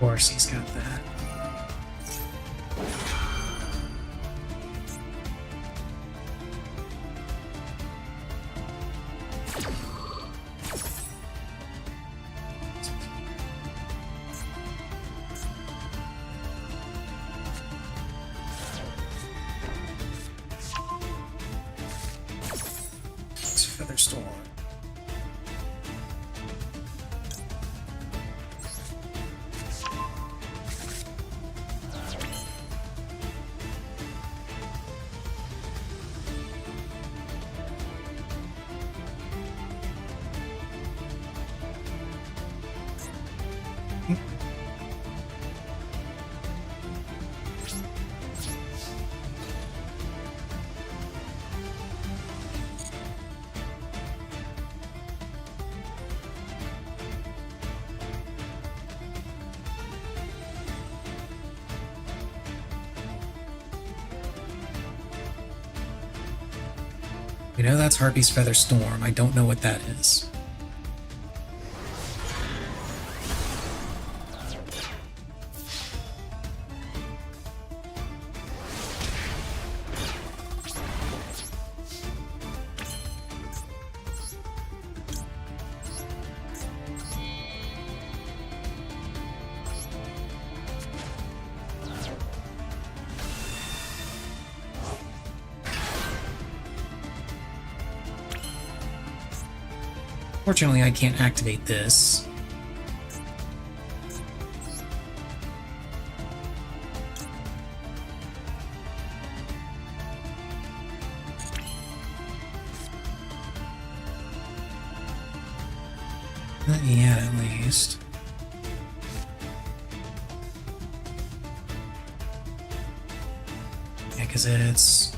course he's got that. It's Feather Storm. You know that's Harpy's Feather Storm. I don't know what that is. Fortunately, I can't activate this. Not yet, at least. Yeah, because it's...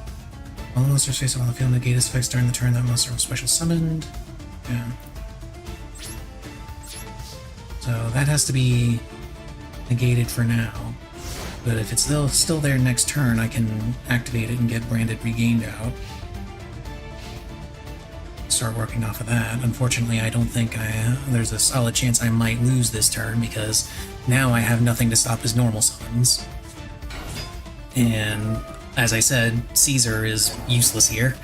all monsters face up on the field negate its effects during the turn that monster was special summoned. Yeah. So that has to be negated for now. But if it's still there next turn, I can activate it and get Branded Regained out. Start working off of that. Unfortunately, I don't think there's a solid chance I might lose this turn because now I have nothing to stop his normal summons. And as I said, Caesar is useless here.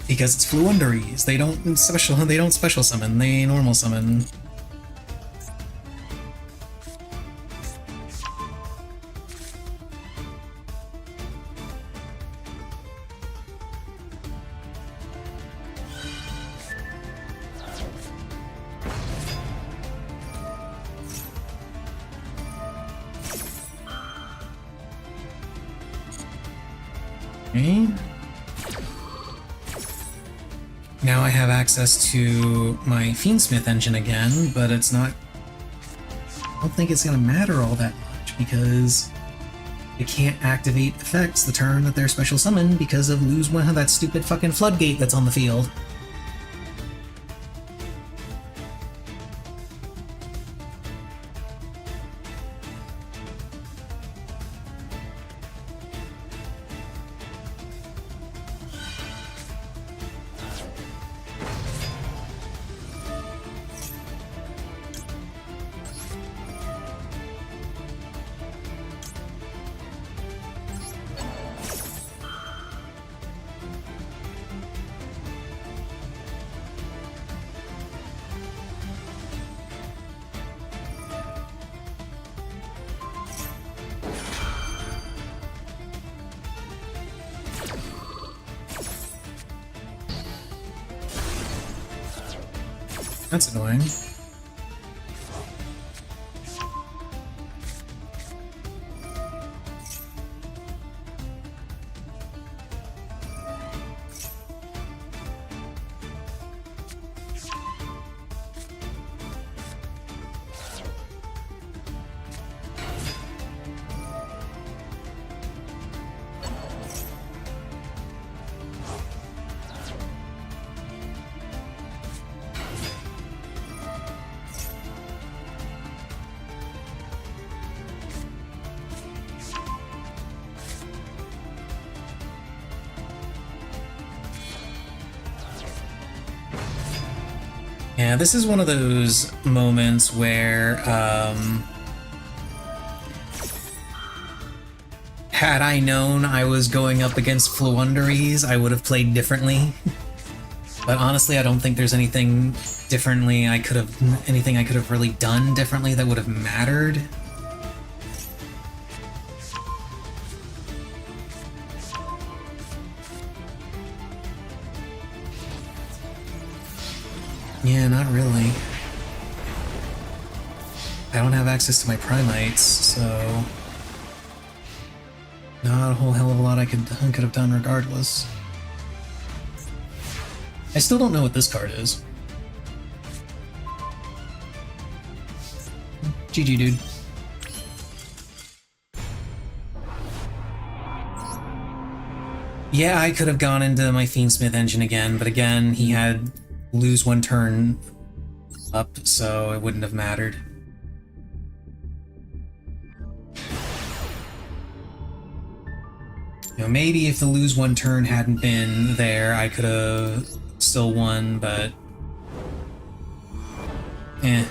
Because it's Fluundaries. They don't special summon, they normal summon. Okay. Now I have access to my Fiendsmith engine again, but it's not... I don't think it's going to matter all that much, because it can't activate effects the turn that they're special summoned because of lose one of that stupid fucking floodgate that's on the field. That's annoying. Yeah, this is one of those moments where, had I known I was going up against Floowandereeze, I would have played differently. But honestly, I don't think there's anything anything I could have really done differently that would have mattered. Yeah, not really. I don't have access to my Primites, so not a whole hell of a lot I could have done regardless. I still don't know what this card is. GG, dude. Yeah, I could have gone into my Fiendsmith engine again, but again, he had lose one turn up, so it wouldn't have mattered. You know, maybe if the lose one turn hadn't been there, I could have still won, but eh.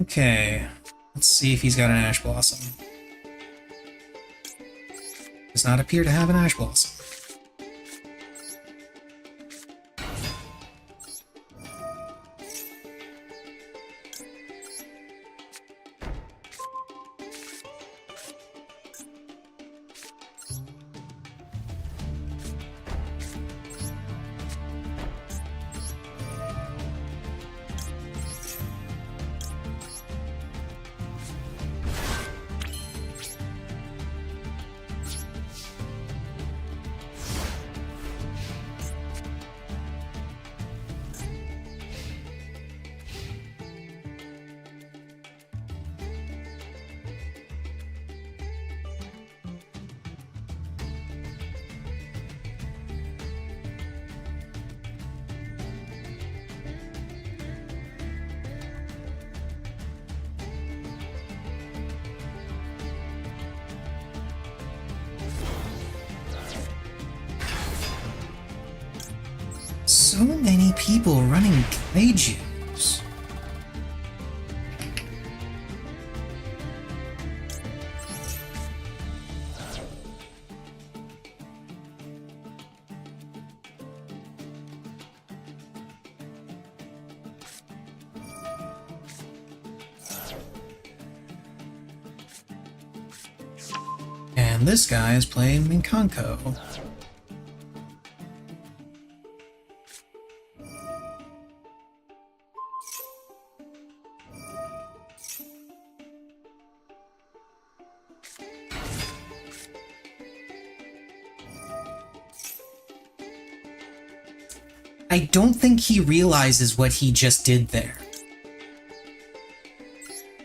Okay, let's see if he's got an Ash Blossom. Does not appear to have an Ash Blossom. So many people running kaijus. And this guy is playing Minkanko. I don't think he realizes what he just did there.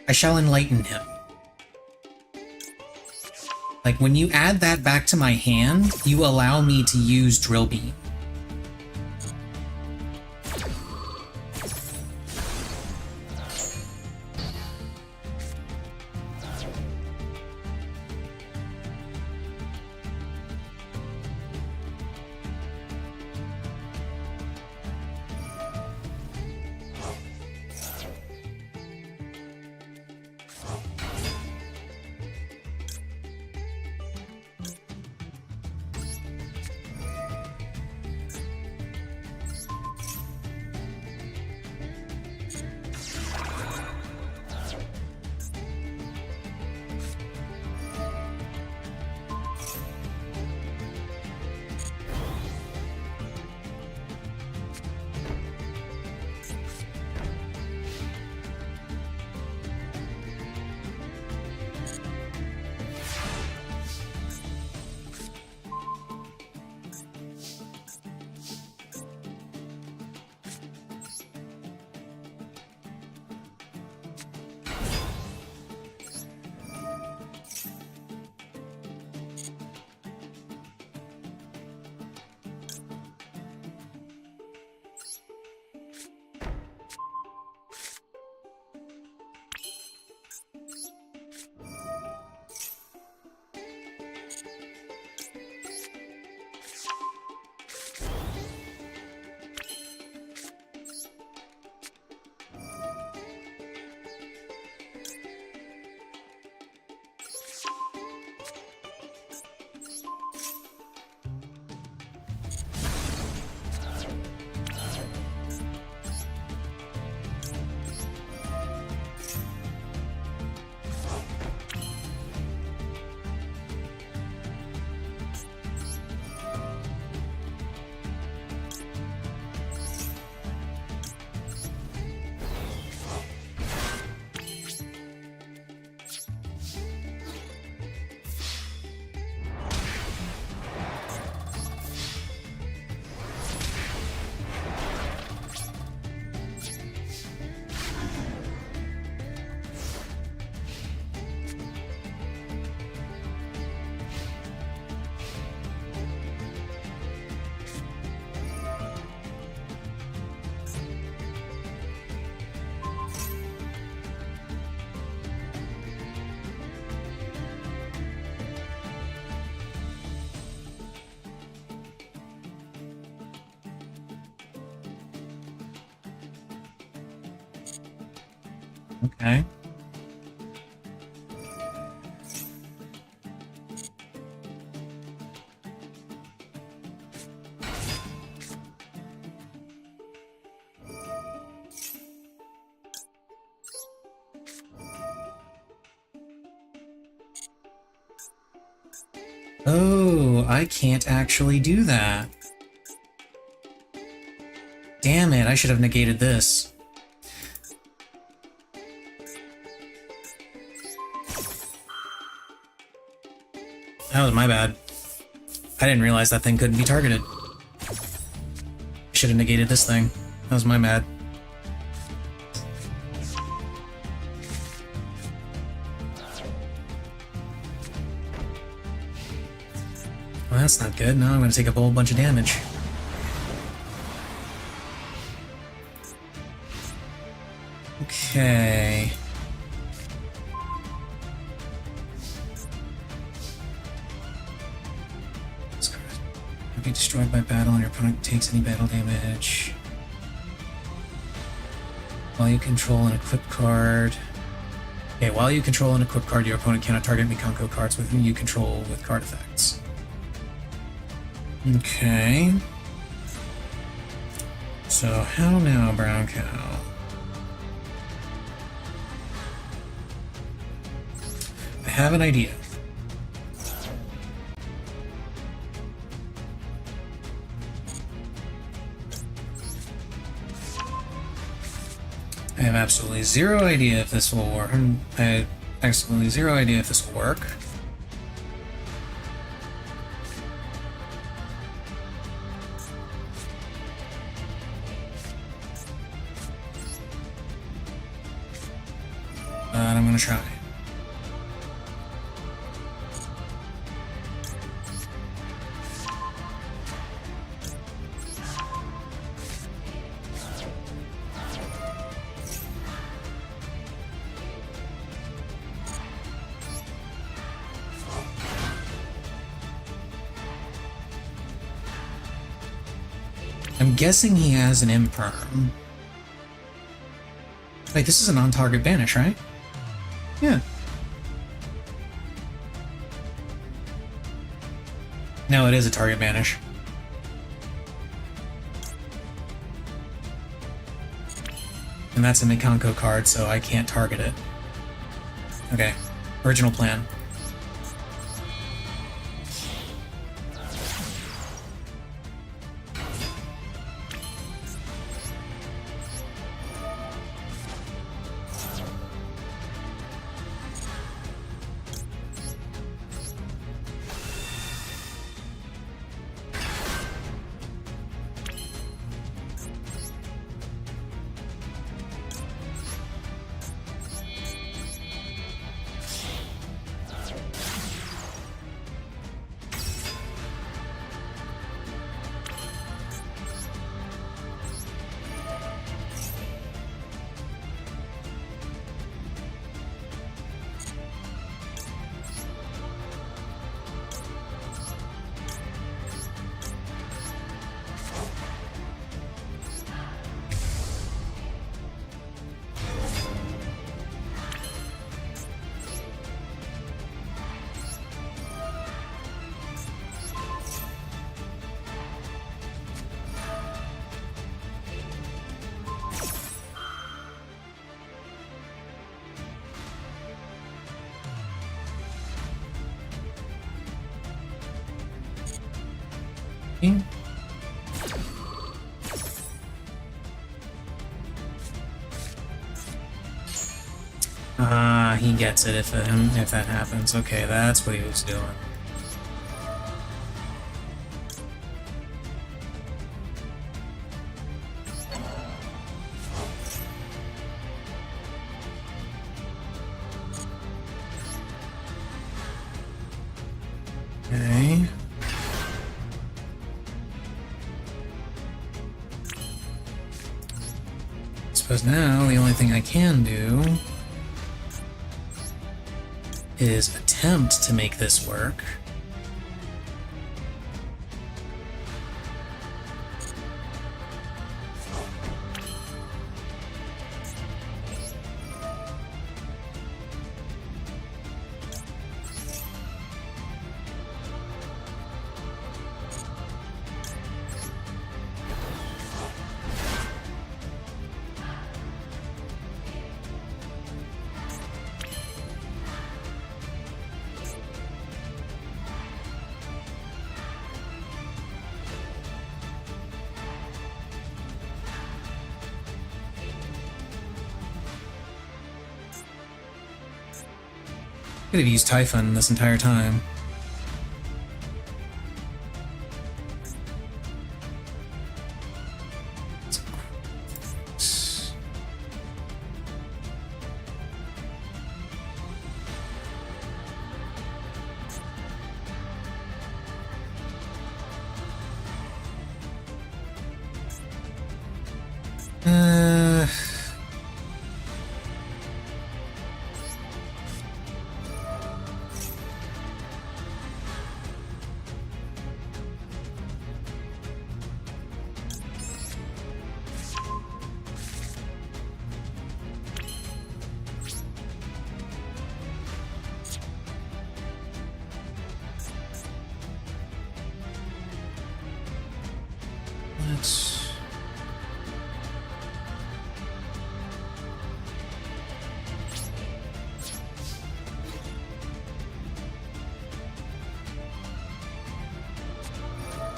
I shall enlighten him. Like, when you add that back to my hand, you allow me to use Drill Beam. Okay. Oh, I can't actually do that. Damn it, I should have negated this. That was my bad. I didn't realize that thing couldn't be targeted. I should have negated this thing. That was my bad. Well, that's not good. Now I'm going to take a whole bunch of damage. Okay. Be destroyed by battle and your opponent takes any battle damage. While you control an equipped card. Okay, while you control an equipped card, your opponent cannot target Mikanko cards with whom you control with card effects. Okay. So, how now, Brown Cow? I have an idea. I have absolutely zero idea if this will work. I have absolutely zero idea if this will work. But I'm gonna try. I'm guessing he has an imperm. Wait, this is a non-target banish, right? Yeah. No, it is a target banish. And that's a Mikanko card, so I can't target it. Okay, original plan. Ah, he gets it if that happens. Okay, that's what he was doing. Okay. I suppose now the only thing I can do is attempt to make this work. Could have used Typhon this entire time. Let's...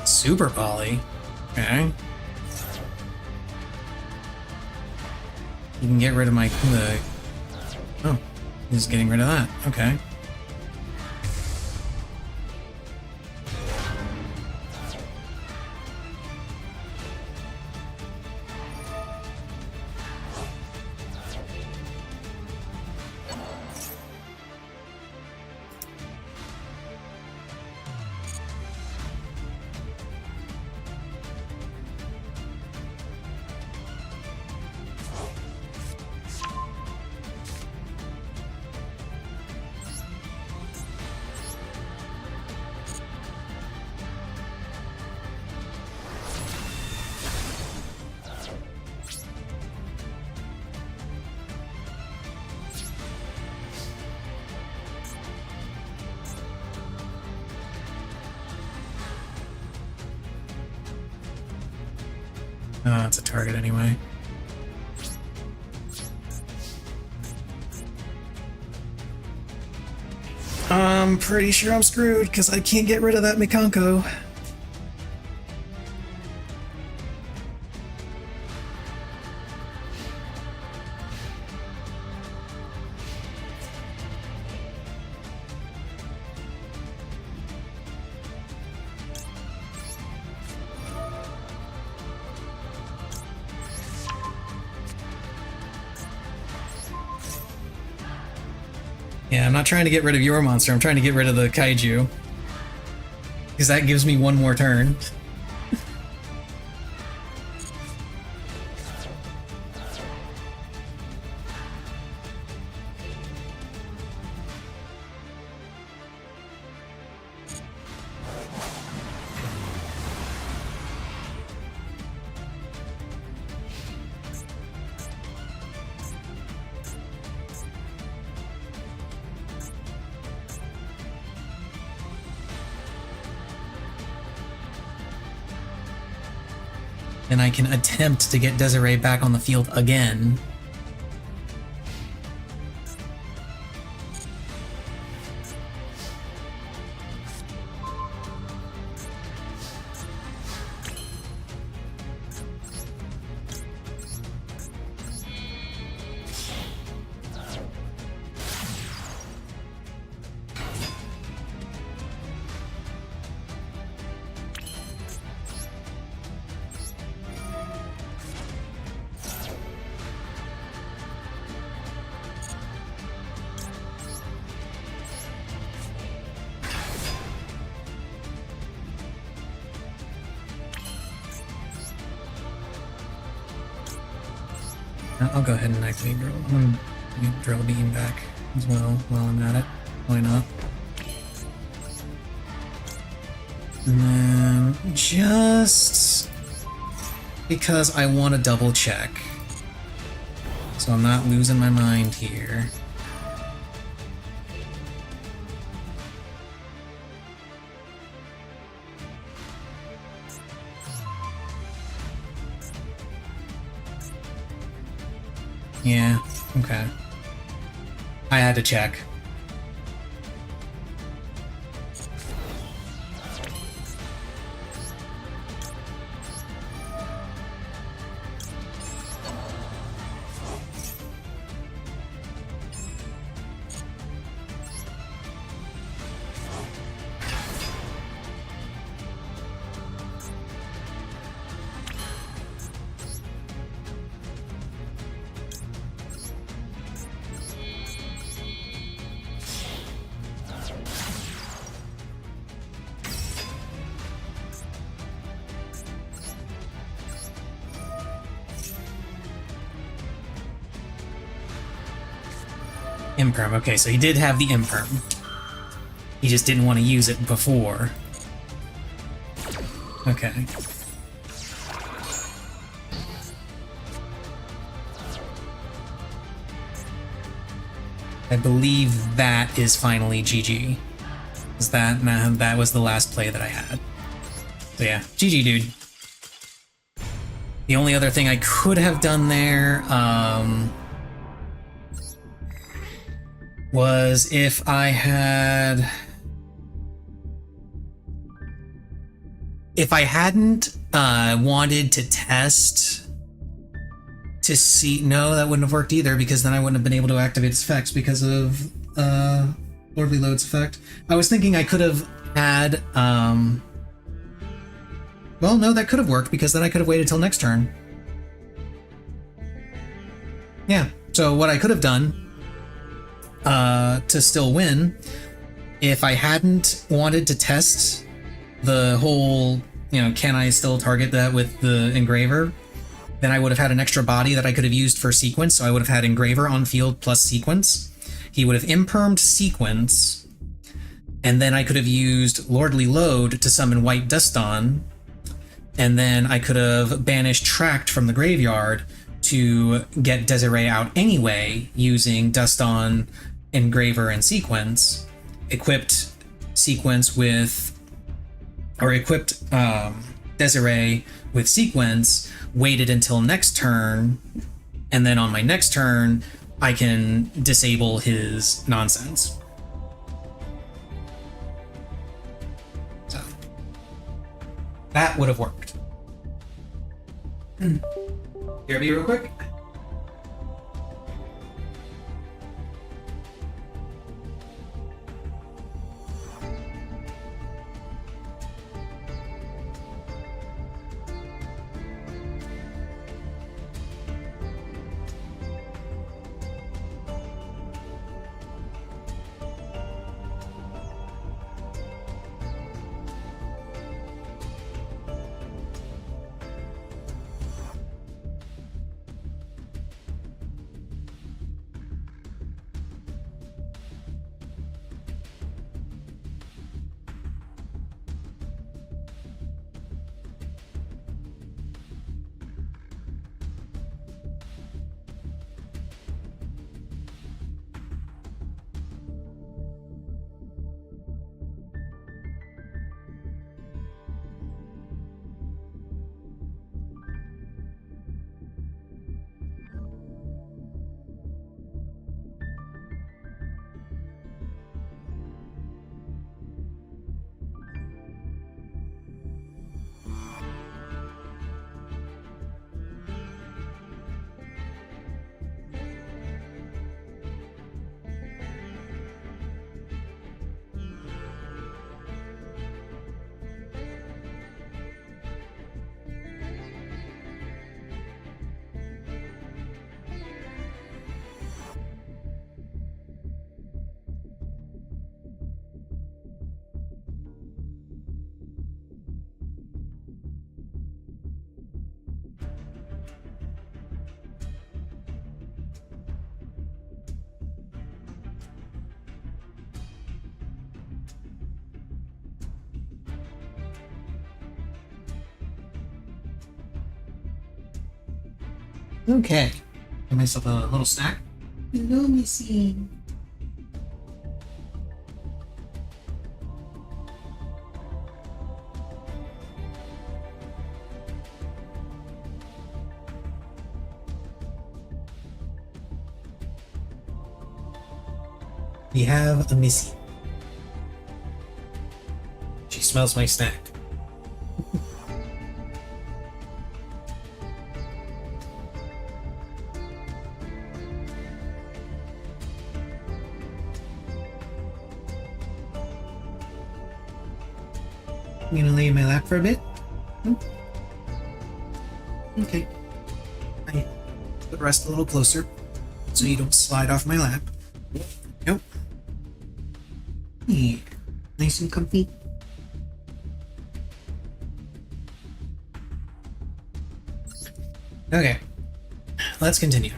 Super Poly. Okay. You can get rid of my... Oh, he's getting rid of that. Okay. Oh, it's a target anyway. I'm pretty sure I'm screwed because I can't get rid of that Mikanko. Yeah, I'm not trying to get rid of your monster, I'm trying to get rid of the kaiju. Because that gives me one more turn. And I can attempt to get Desiree back on the field again. I'll go ahead and activate Drill. I'm gonna get Drill Beam back as well while I'm at it. Why not? And then just because I want to double check. So I'm not losing my mind here. Yeah, okay. I had to check. Imperm. Okay, so he did have the Imperm. He just didn't want to use it before. Okay. I believe that is finally GG. That was the last play that I had. So yeah, GG, dude. The only other thing I could have done there was if I hadn't wanted to test to see. No, that wouldn't have worked either, because then I wouldn't have been able to activate its effects because of Lordly Load's effect. I was thinking I could have had well, no, that could have worked, because then I could have waited till next turn. Yeah, so what I could have done to still win, if I hadn't wanted to test the whole, can I still target that with the Engraver, then I would have had an extra body that I could have used for Sequence, so I would have had Engraver on field plus Sequence. He would have impermed Sequence, and then I could have used Lordly Load to summon White Duston, and then I could have banished Tract from the graveyard to get Desiree out anyway, using Duston, Engraver, and Sequence, equipped Sequence with, or equipped Desiree with Sequence, waited until next turn, and then on my next turn, I can disable his nonsense. So, that would have worked. Hear me real quick? Okay. Give myself a little snack. Hello, Missy. We have a Missy. She smells my snack. I'm gonna lay in my lap for a bit. Okay. I put rest a little closer so you don't slide off my lap. Nope. Yeah. Nice and comfy. Okay. Let's continue.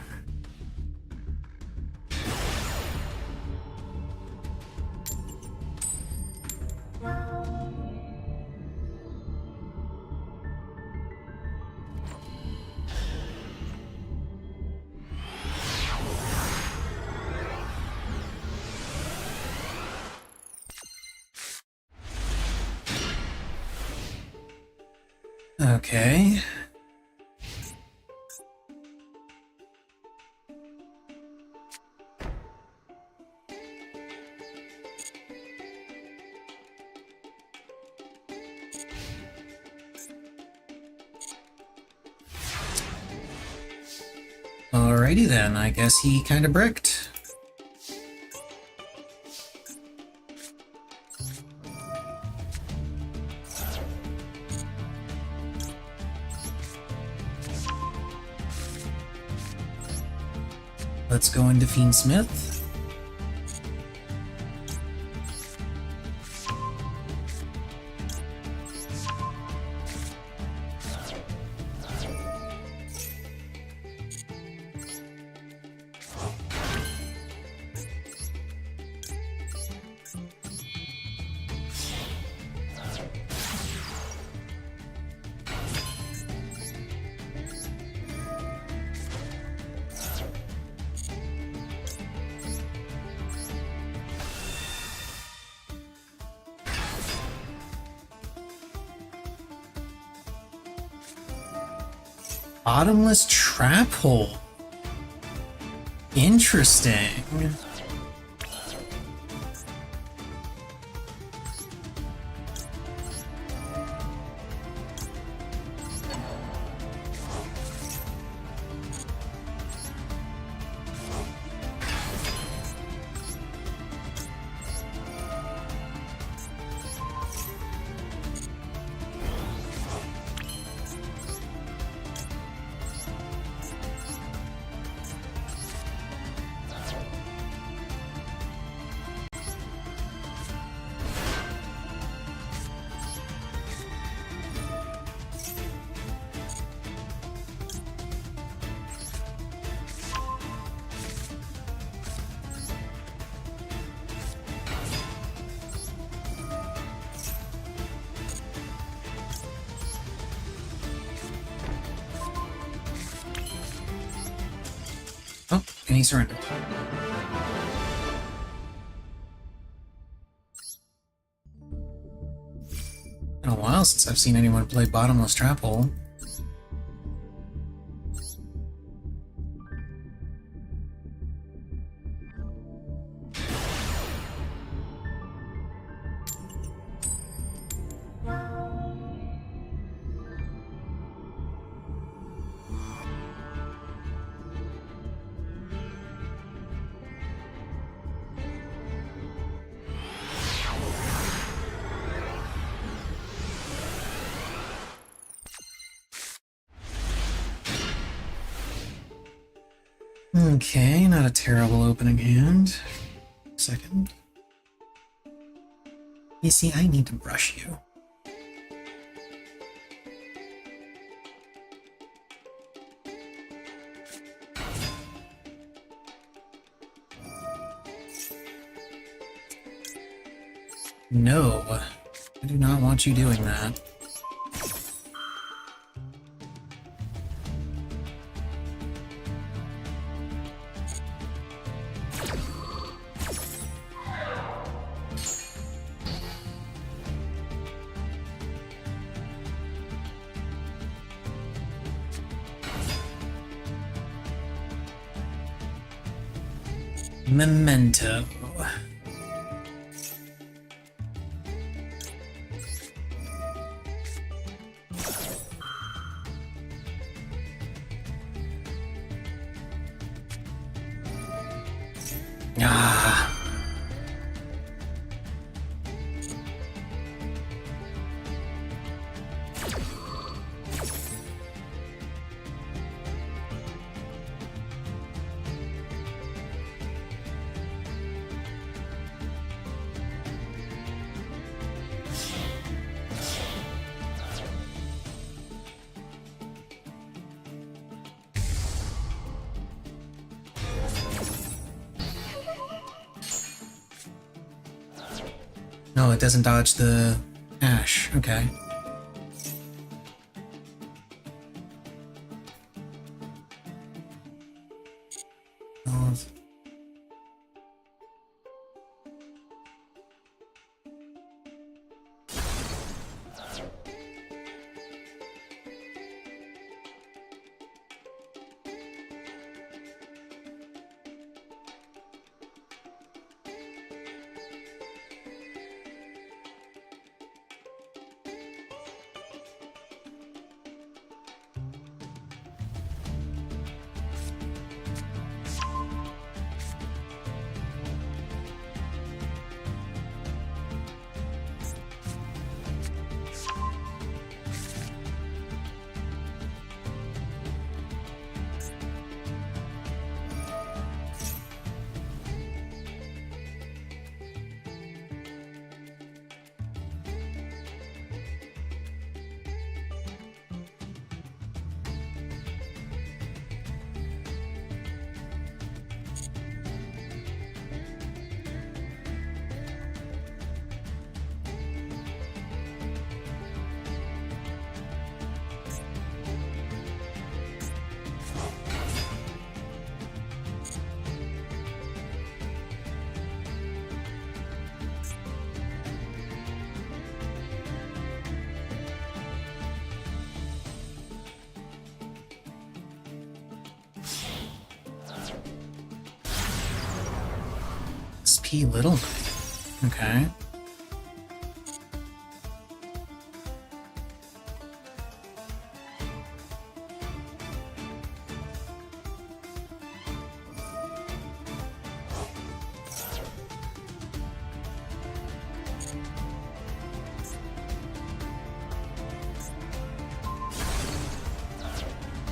Okay. Alrighty then, I guess he kinda bricked. Let's go into Fiendsmith. Bottomless trap hole. Interesting. Oh, and he surrendered. Been a while since I've seen anyone play Bottomless Trap Hole. Okay, not a terrible opening hand. Second. You see, I need to brush you. No, I do not want you doing that. Memento. Ah. No, it doesn't dodge the ash. Okay. Oh. SP Little Knight. Okay.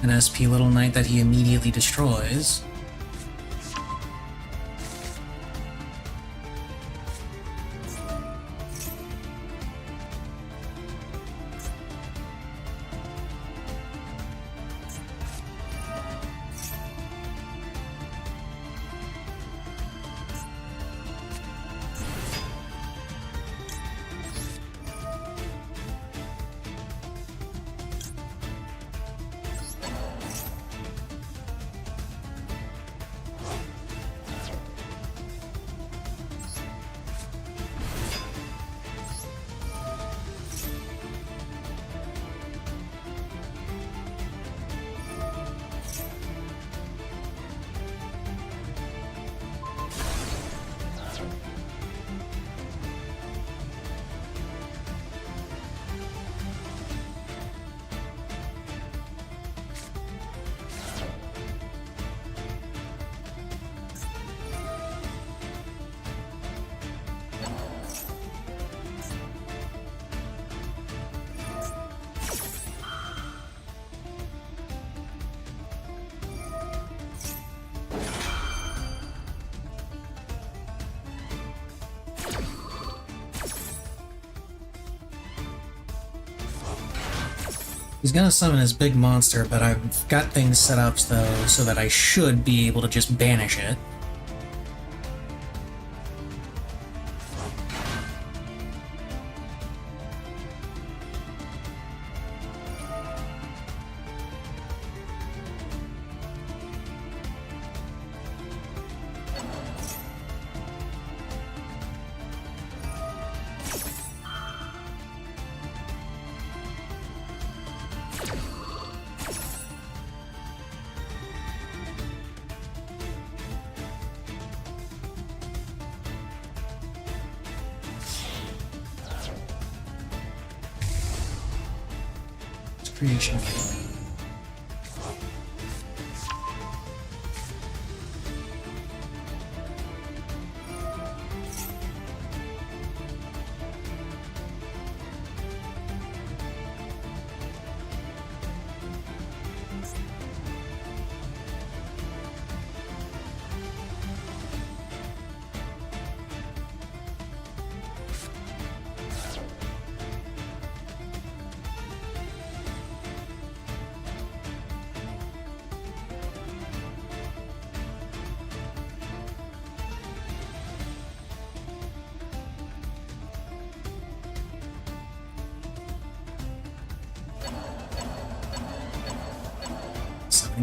An SP Little Knight that he immediately destroys. He's gonna summon his big monster, but I've got things set up though so that I should be able to just banish it. Creation.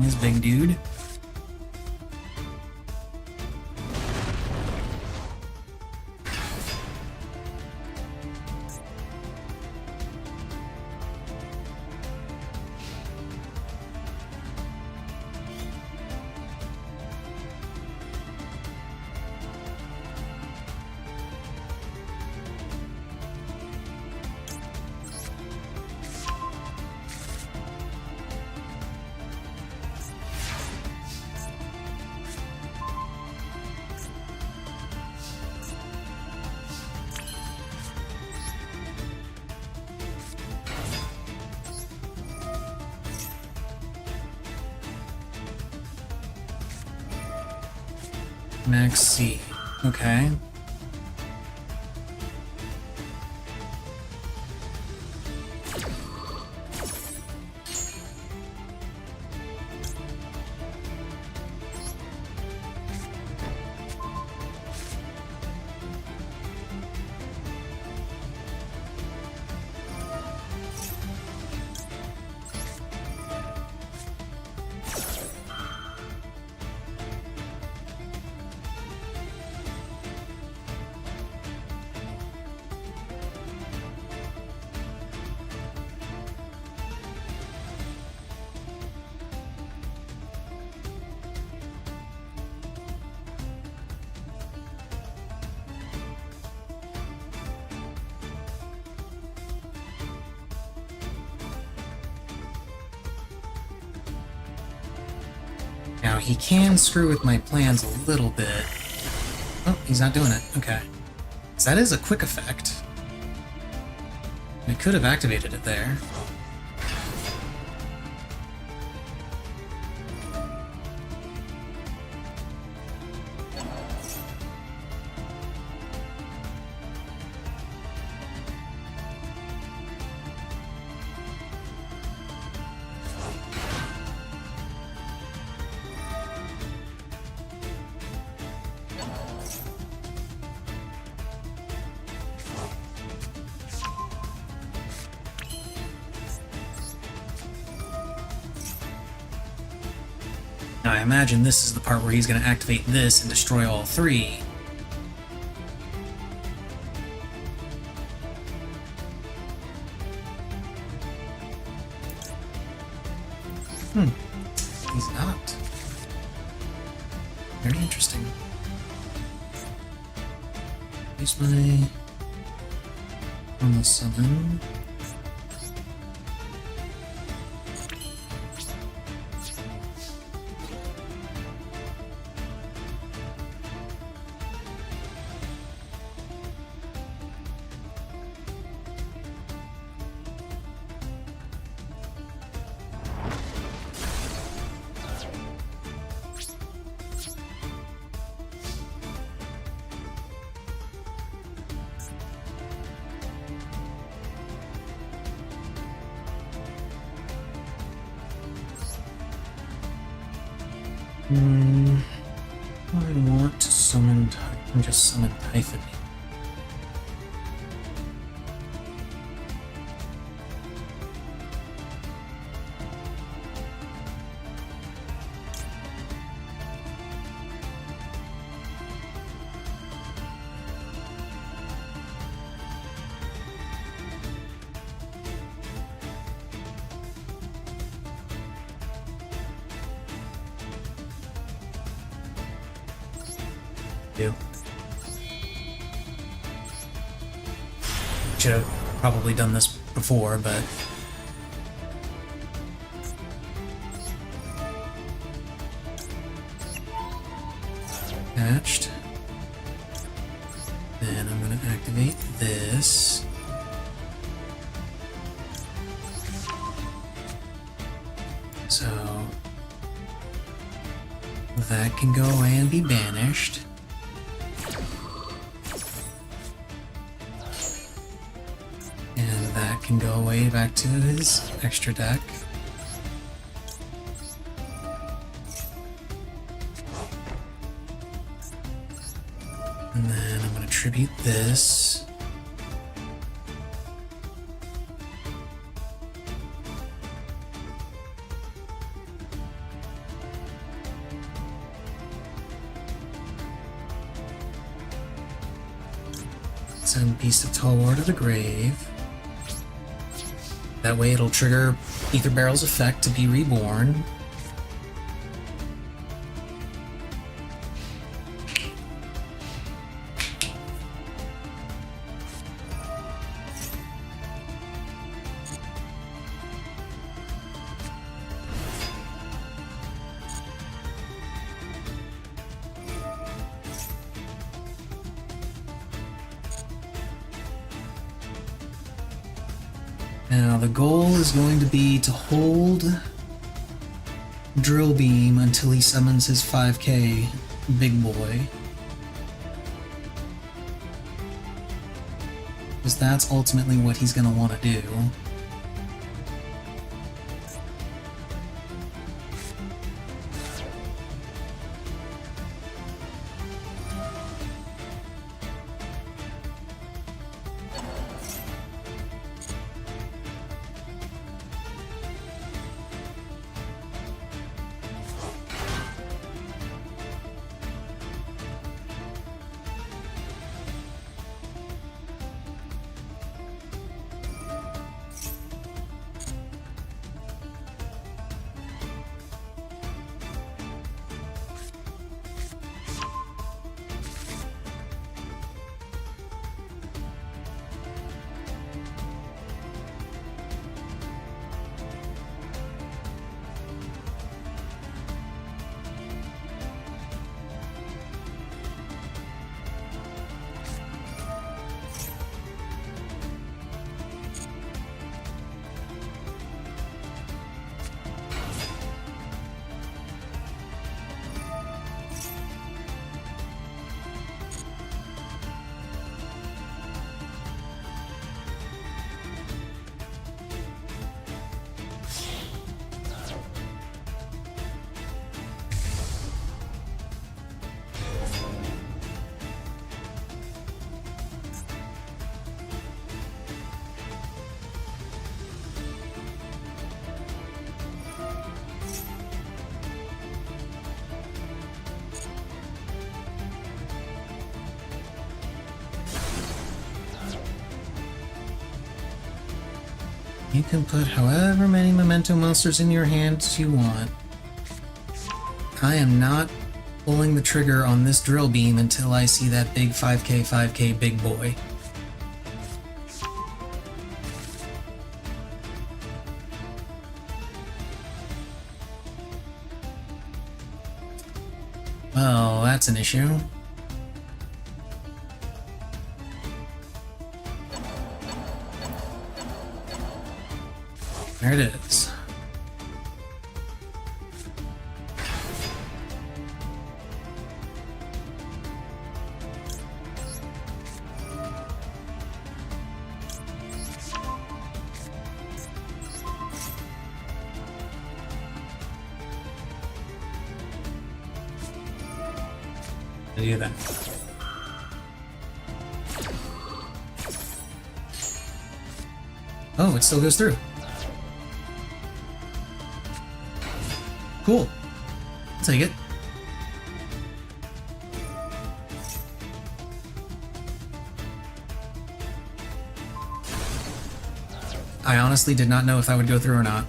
His big dude. Max C. Okay. Now, he can screw with my plans a little bit. Oh, he's not doing it. Okay. So that is a quick effect. I could have activated it there. Now, I imagine this is the part where he's going to activate this and destroy all three. He's not. Very interesting. Use my normal summon. I want to summon just summon Typhon. Should have probably done this before, but patched. Then I'm going to activate this. So that can go away and be banished. Can go away back to his extra deck. And then I'm going to tribute this. Send Beast of Tall War to the grave. That way it'll trigger Ether Barrel's effect to be reborn. Now, the goal is going to be to hold Drill Beam until he summons his 5k big boy. Because that's ultimately what he's going to want to do. You can put however many memento monsters in your hands you want. I am not pulling the trigger on this drill beam until I see that big 5k big boy. Well, that's an issue. There it is. Do that. Oh, it still goes through. Cool. I'll take it. I honestly did not know if that would go through or not.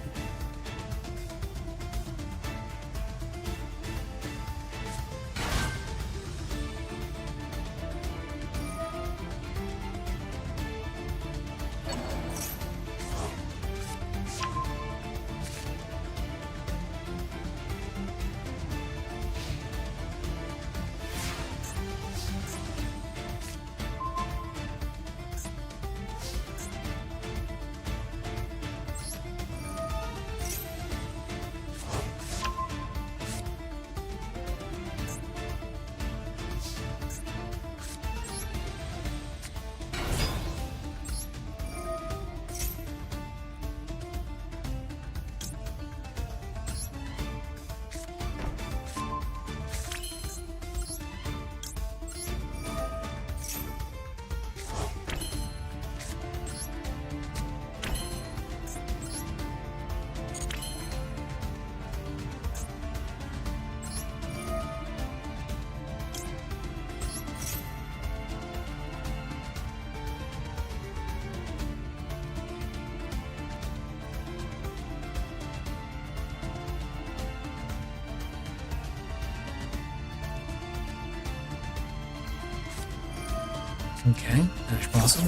Okay, Ash Blossom.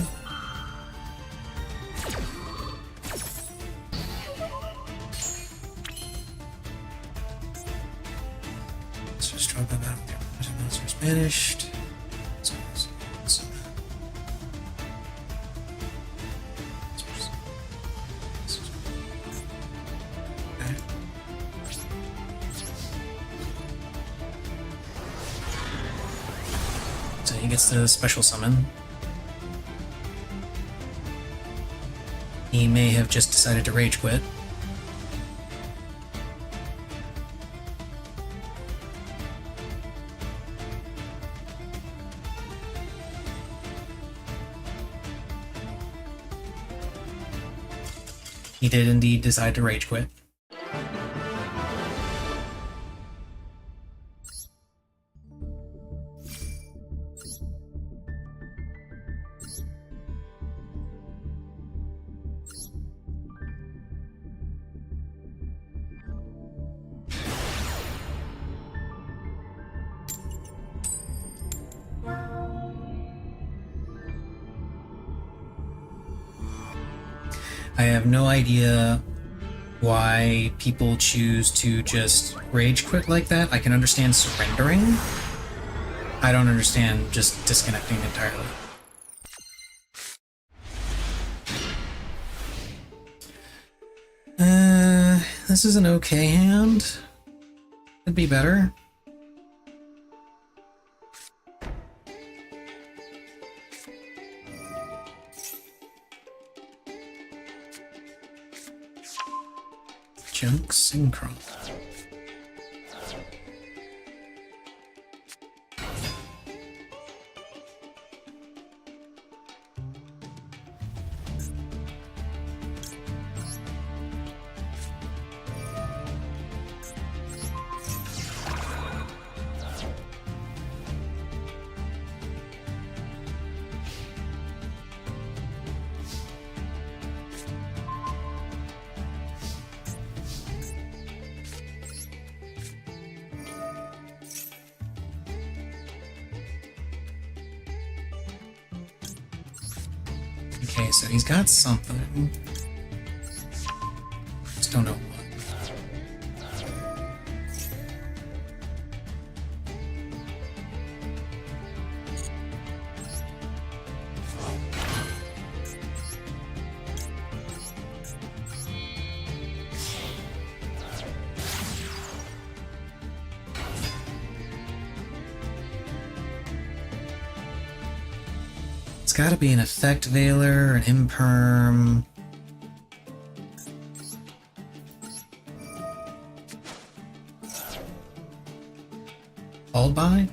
Let's just drop that out there. Monsters banished. He gets the special summon. He may have just decided to rage quit. He did indeed decide to rage quit. I have no idea why people choose to just rage quit like that. I can understand surrendering. I don't understand just disconnecting entirely. This is an okay hand. Could be better. Junk Synchron. Okay, so he's got something. Just don't know what. It's gotta be an effect veiler, an imperm. Followed by?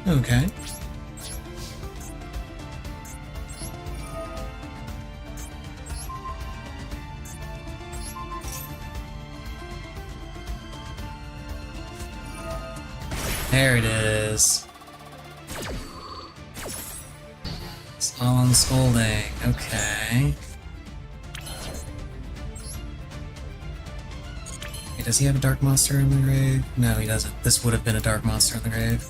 Okay. There it is. It's all on scolding. Okay. Hey, does he have a dark monster in the grave? No, he doesn't. This would have been a dark monster in the grave.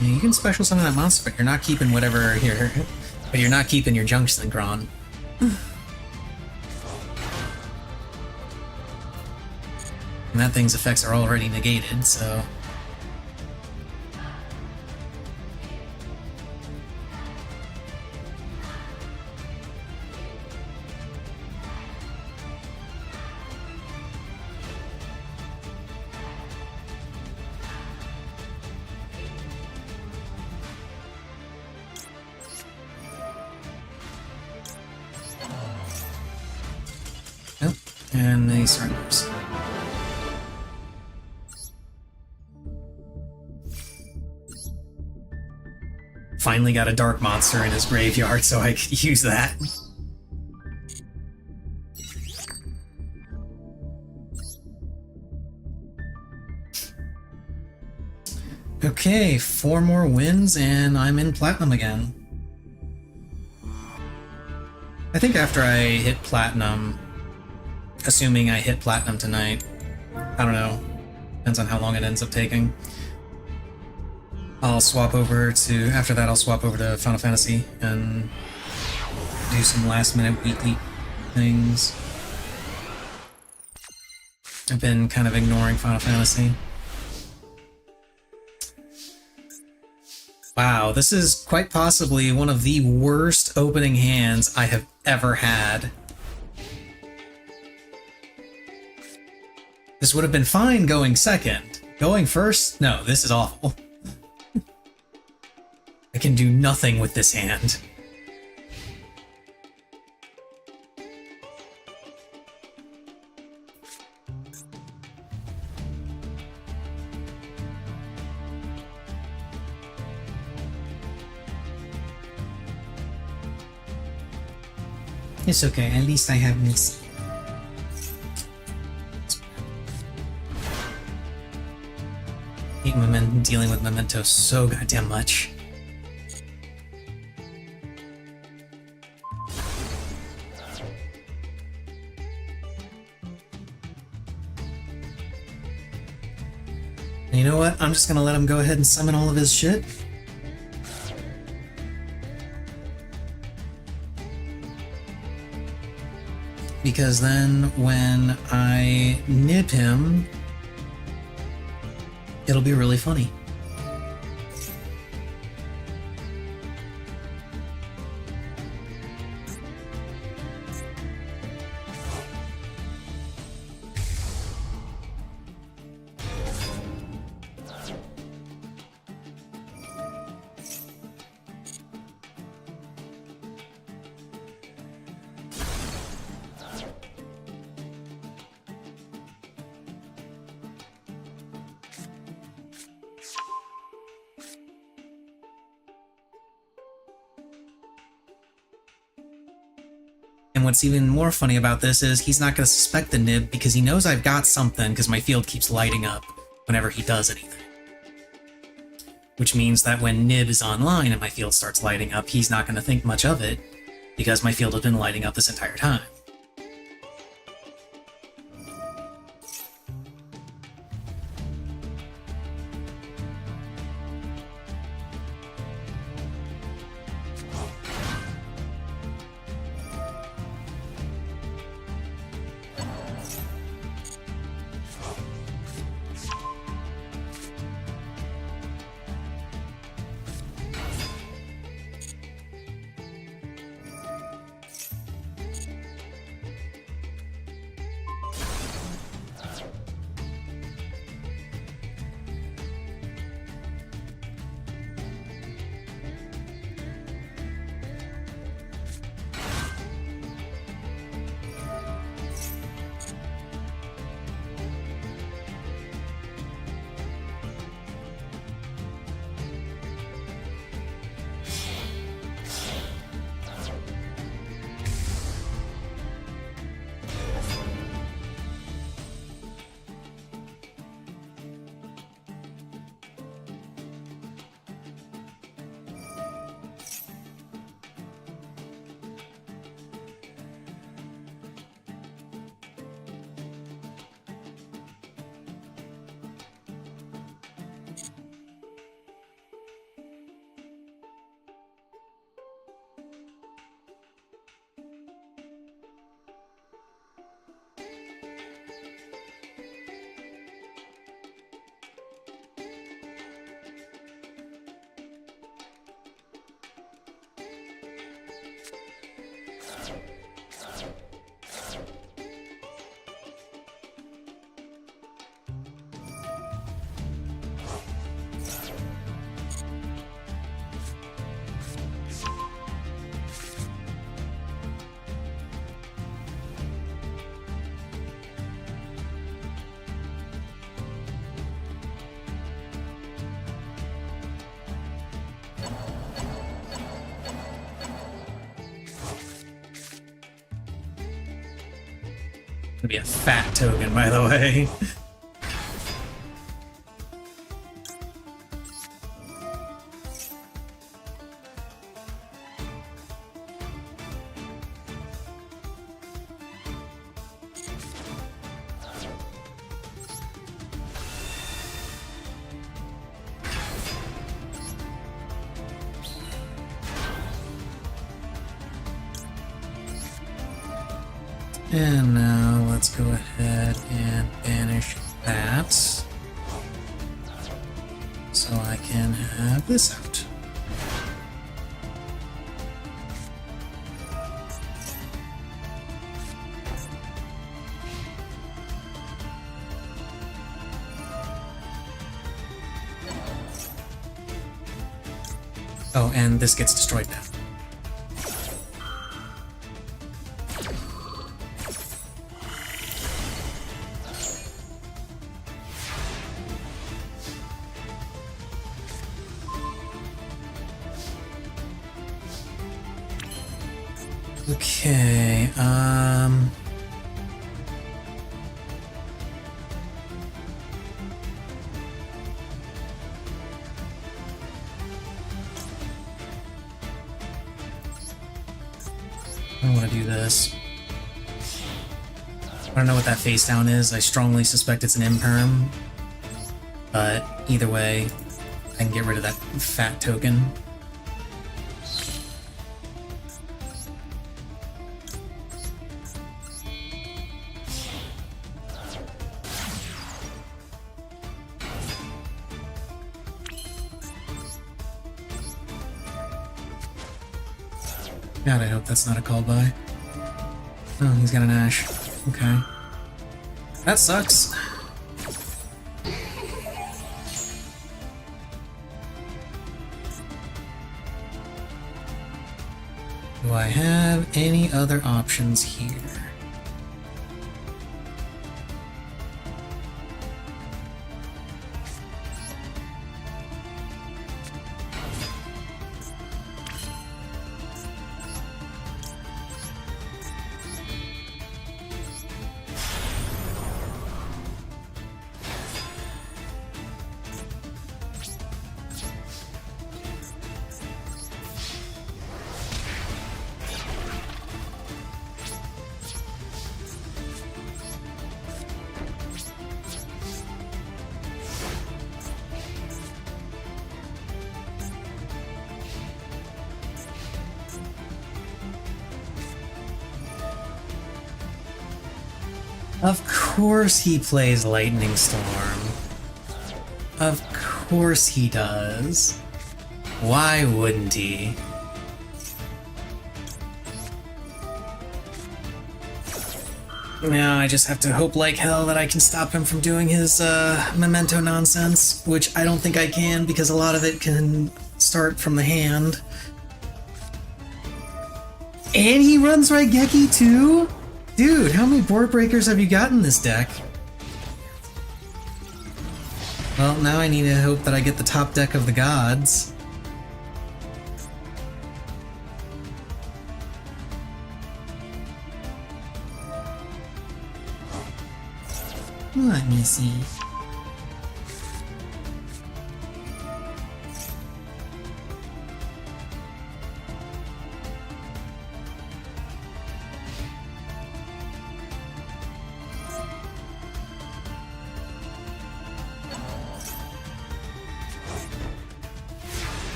Yeah, you can special summon that monster, but you're not keeping whatever here. But you're not keeping your junk synchron. And that thing's effects are already negated, so. Nope. And he surrenders. Finally got a dark monster in his graveyard, so I could use that. Okay, 4 more wins and I'm in Platinum again. I think after I hit Platinum, assuming I hit Platinum tonight, I don't know, depends on how long it ends up taking. I'll swap over to, after that I'll swap over to Final Fantasy and do some last minute weekly things. I've been kind of ignoring Final Fantasy. Wow, this is quite possibly one of the worst opening hands I have ever had. This would have been fine going second. Going first? No, this is awful. I can do nothing with this hand. It's okay, at least I have this. I hate dealing with mementos so goddamn much. And you know what? I'm just gonna let him go ahead and summon all of his shit. Because then when I nib him, it'll be really funny. And what's even more funny about this is he's not going to suspect the nib because he knows I've got something because my field keeps lighting up whenever he does anything. Which means that when nib is online and my field starts lighting up, he's not going to think much of it because my field has been lighting up this entire time. Gonna be a fat token, by the way. And now let's go ahead and banish that so I can have this out. Oh, and this gets destroyed now. Okay, I don't want to do this. I don't know what that face down is. I strongly suspect it's an imperm. But either way, I can get rid of that fat token. God, I hope that's not a call by. Oh, he's got an Ash. Okay. That sucks. Do I have any other options here? Of course he plays Lightning Storm. Of course he does. Why wouldn't he? Now I just have to hope like hell that I can stop him from doing his memento nonsense, which I don't think I can because a lot of it can start from the hand. And he runs Raigeki too? Dude, how many board breakers have you got in this deck? Well, now I need to hope that I get the top deck of the gods. Let me see.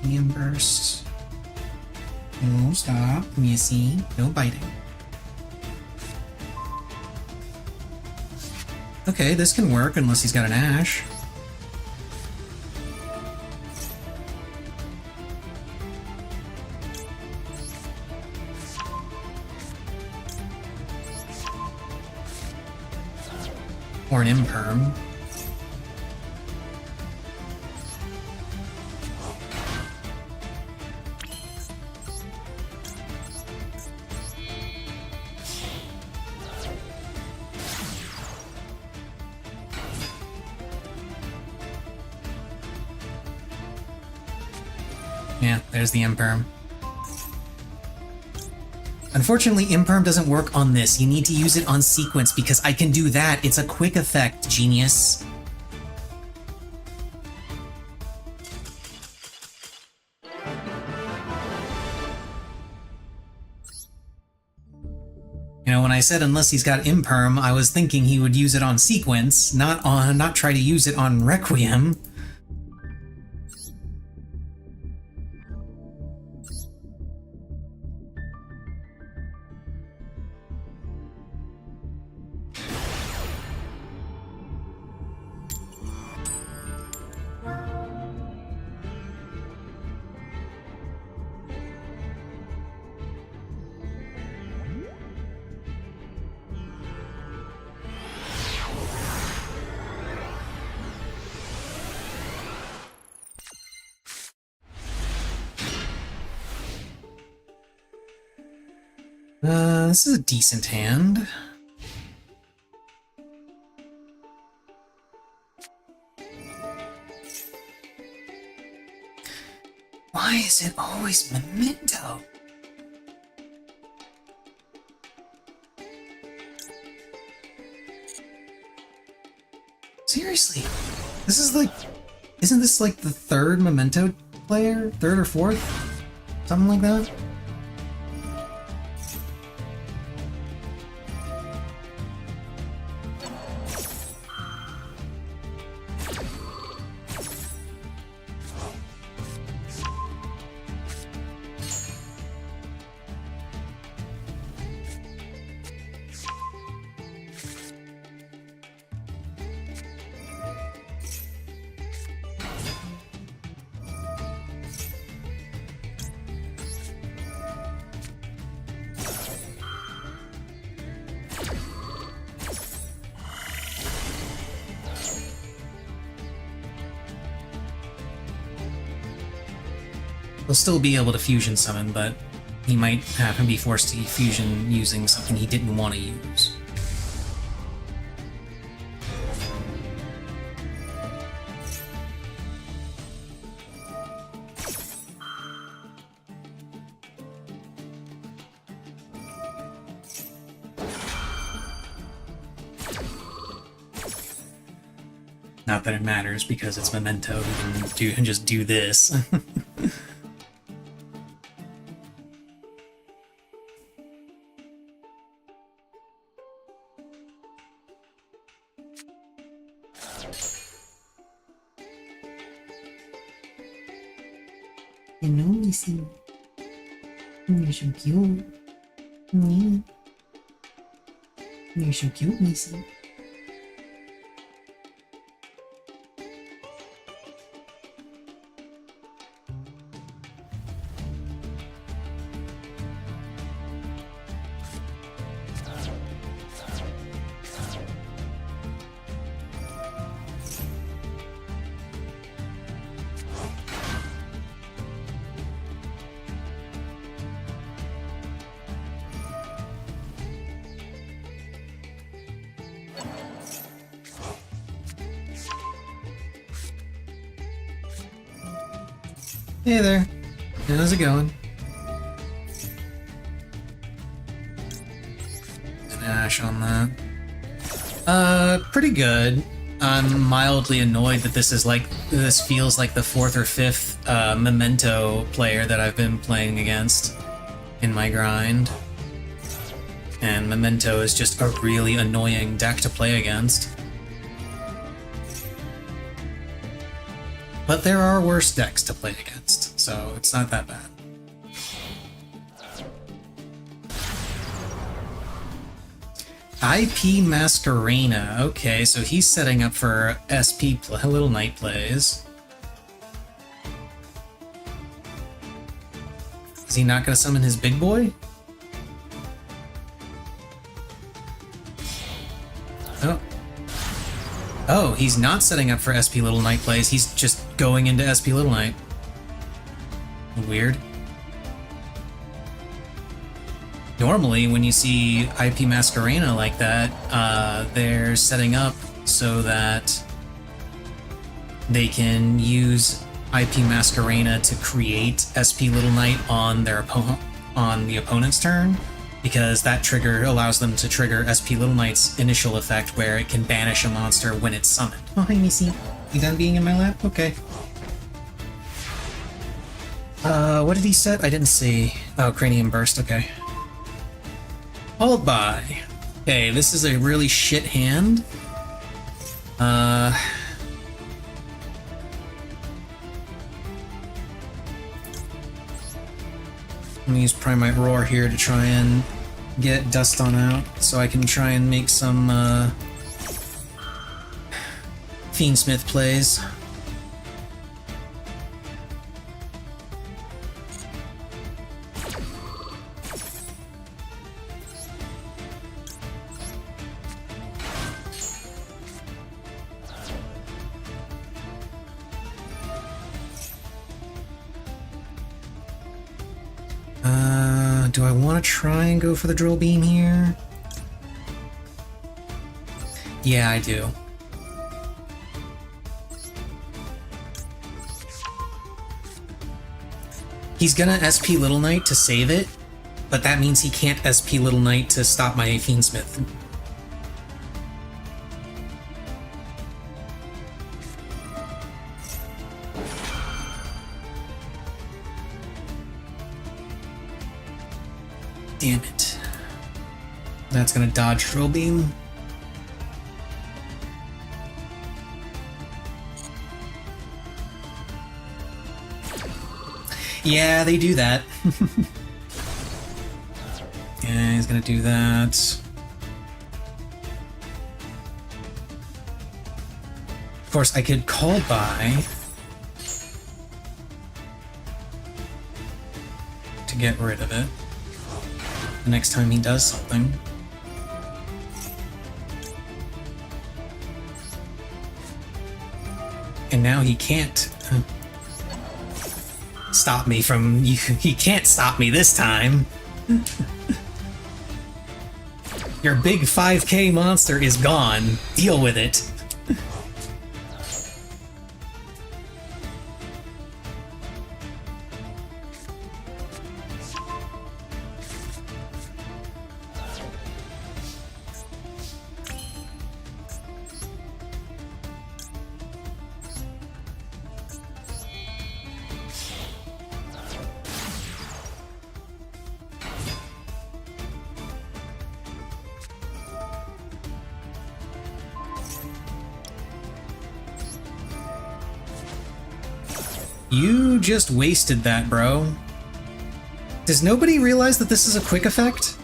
Medium burst. No, stop. Missy. No biting. Okay, this can work unless he's got an Ash. Or an Imperm. Yeah, there's the Imperm. Unfortunately, Imperm doesn't work on this. You need to use it on sequence because I can do that. It's a quick effect, genius. You know, when I said unless he's got Imperm, I was thinking he would use it on sequence, not try to use it on Requiem. This is a decent hand. Why is it always Memento? Seriously, this is like, isn't this like the third Memento player? Third or fourth? Something like that? He'll still be able to fusion summon, but he might have him be forced to fusion using something he didn't want to use. Not that it matters, because it's Memento, he can just do this. Hello, Missy. You're so cute. Yeah. You're so cute, Missy. Hey there. How's it going? An Ash on that. Pretty good. I'm mildly annoyed that this feels like the 4th or 5th Memento player that I've been playing against in my grind. And Memento is just a really annoying deck to play against. But there are worse decks to play against, so it's not that bad. IP Masquerena. Okay, so he's setting up for SP Little Knight plays. Is he not going to summon his big boy? Oh. Oh, he's not setting up for SP Little Knight plays, he's just going into SP Little Knight. Weird. Normally, when you see IP Masquerena like that, they're setting up so that they can use IP Masquerena to create SP Little Knight on the opponent's turn, because that trigger allows them to trigger SP Little Knight's initial effect where it can banish a monster when it's summoned. Oh, hi, Missy. You done being in my lap? Okay. What did he set? I didn't see. Oh, Cranium Burst, okay. Followed by... Okay, this is a really shit hand. I'm gonna use Primite Roar here to try and get Duston out, so I can try and make some, Fiendsmith plays. Do I want to try and go for the Drill Beam here? Yeah, I do. He's gonna SP Little Knight to save it, but that means he can't SP Little Knight to stop my Fiendsmith. Damn it. That's gonna dodge Drill Beam. Yeah, they do that. Yeah, he's gonna do that. Of course, I could call by to get rid of it the next time he does something. And now he can't. stop me from... He can't stop me this time. Your big 5k monster is gone. Deal with it. You just wasted that, bro. Does nobody realize that this is a quick effect?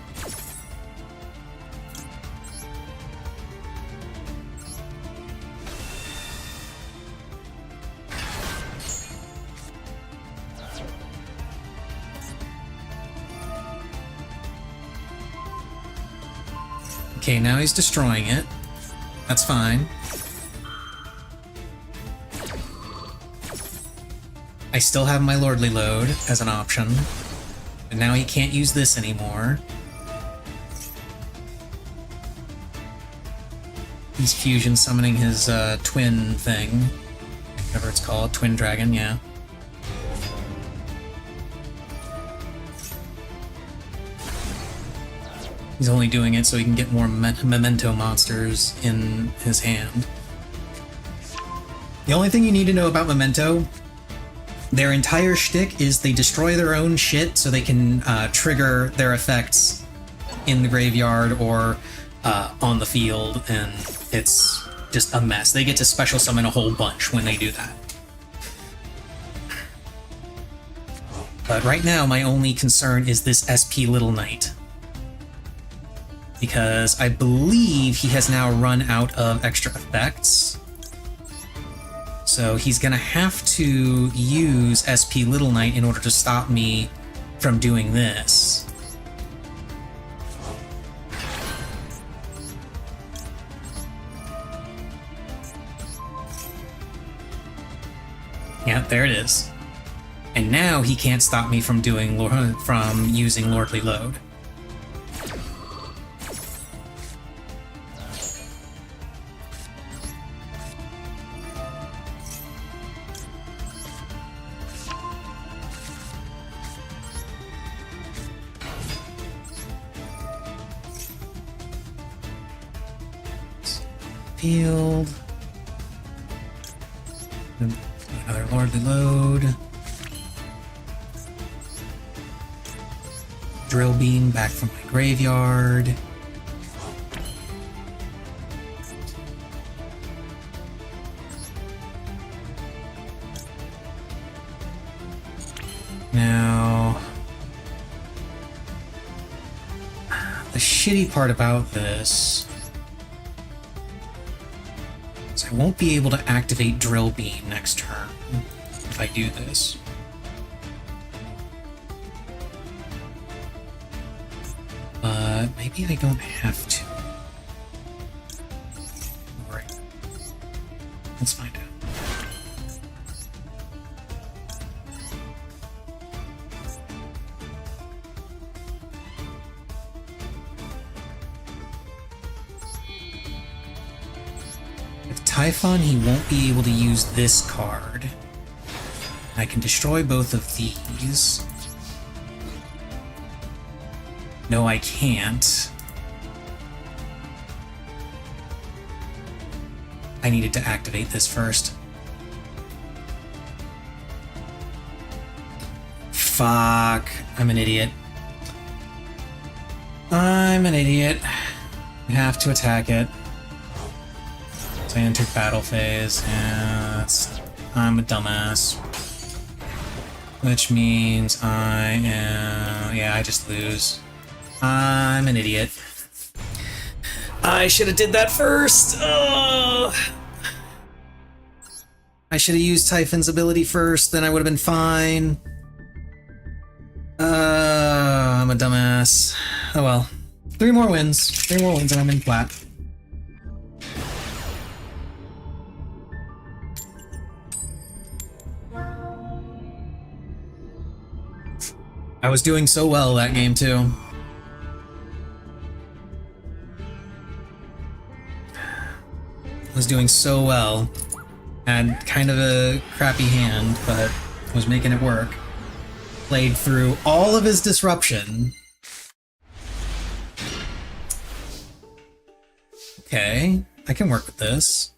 Okay, now he's destroying it. That's fine. I still have my Lordly Load as an option, but now he can't use this anymore. He's fusion summoning his twin thing, whatever it's called, Twin Dragon, yeah. He's only doing it so he can get more memento monsters in his hand. The only thing you need to know about Memento, their entire shtick is they destroy their own shit so they can trigger their effects in the graveyard or on the field, and it's just a mess. They get to special summon a whole bunch when they do that. But right now, my only concern is this SP Little Knight, because I believe he has now run out of extra effects. So he's gonna have to use SP Little Knight in order to stop me from doing this. Yeah, there it is. And now he can't stop me from using Lordly Load. Field. Another Lordly Load. Drill Beam back from my graveyard. Now, the shitty part about this is I won't be able to activate Drill Beam next turn if I do this. But maybe I don't have to. Alright. Let's find out. Typhon, he won't be able to use this card. I can destroy both of these. No, I can't. I needed to activate this first. Fuck. I'm an idiot. I'm an idiot. I have to attack it. I entered battle phase. Yeah, I'm a dumbass. Which means I am... Yeah, I just lose. I'm an idiot. I should have did that first! Oh. I should have used Typhon's ability first, then I would have been fine. I'm a dumbass. Oh well. 3 more wins. 3 more wins and I'm in flat. I was doing so well that game too. I was doing so well. Had kind of a crappy hand, but was making it work. Played through all of his disruption. Okay, I can work with this.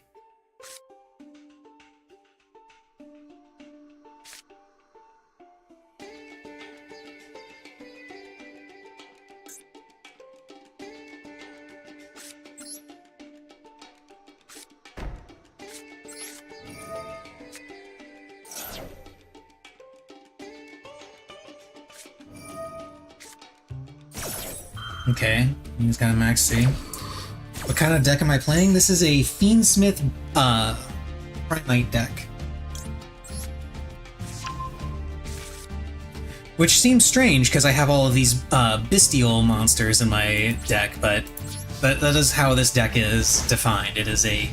Okay, he's got a max C. What kind of deck am I playing? This is a Fiendsmith Primite deck. Which seems strange because I have all of these bestial monsters in my deck, but that is how this deck is defined. It is a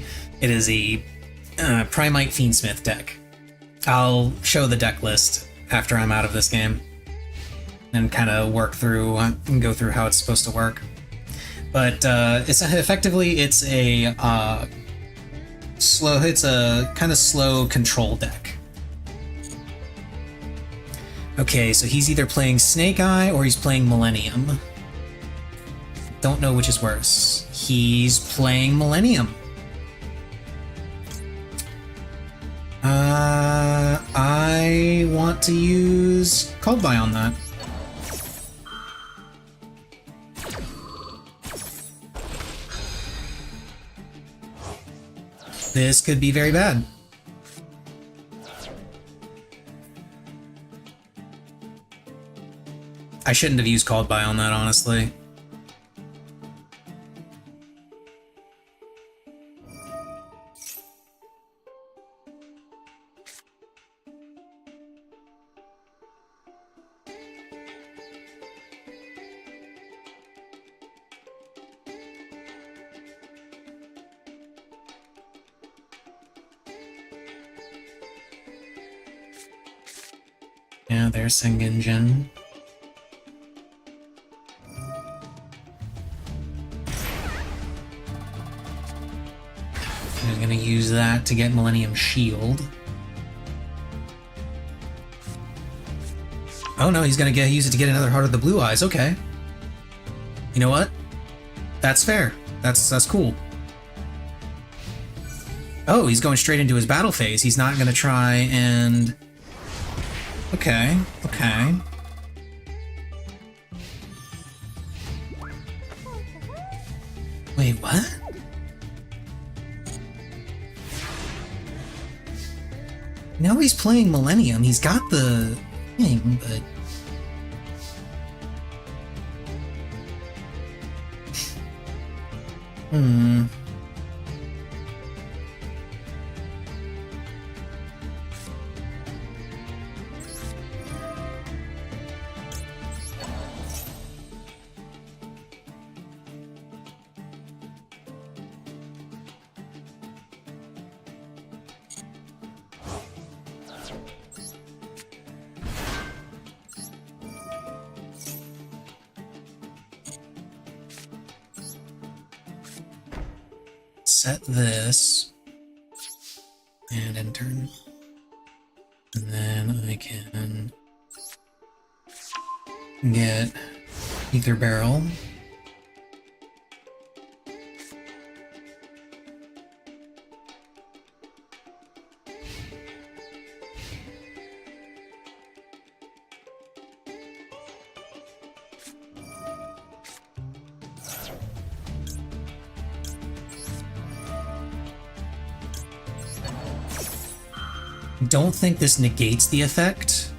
Primite Fiendsmith deck. I'll show the deck list after I'm out of this game and kind of work through and go through how it's supposed to work. But it's effectively a kind of slow control deck. Okay, so he's either playing Snake Eye or he's playing Millennium. Don't know which is worse. He's playing Millennium. I want to use Called By on that. This could be very bad. I shouldn't have used Called By on that, honestly. Yeah, there's Sengenjin. I'm gonna use that to get Millennium Shield. Oh no, he's gonna use it to get another Heart of the Blue Eyes. Okay. You know what? That's fair. That's cool. Oh, he's going straight into his battle phase. He's not gonna try and... Okay, okay. Wait, what? Now he's playing Millennium. He's got the thing, but... Set this and end turn, and then I can get Ether Barrel. Don't think this negates the effect,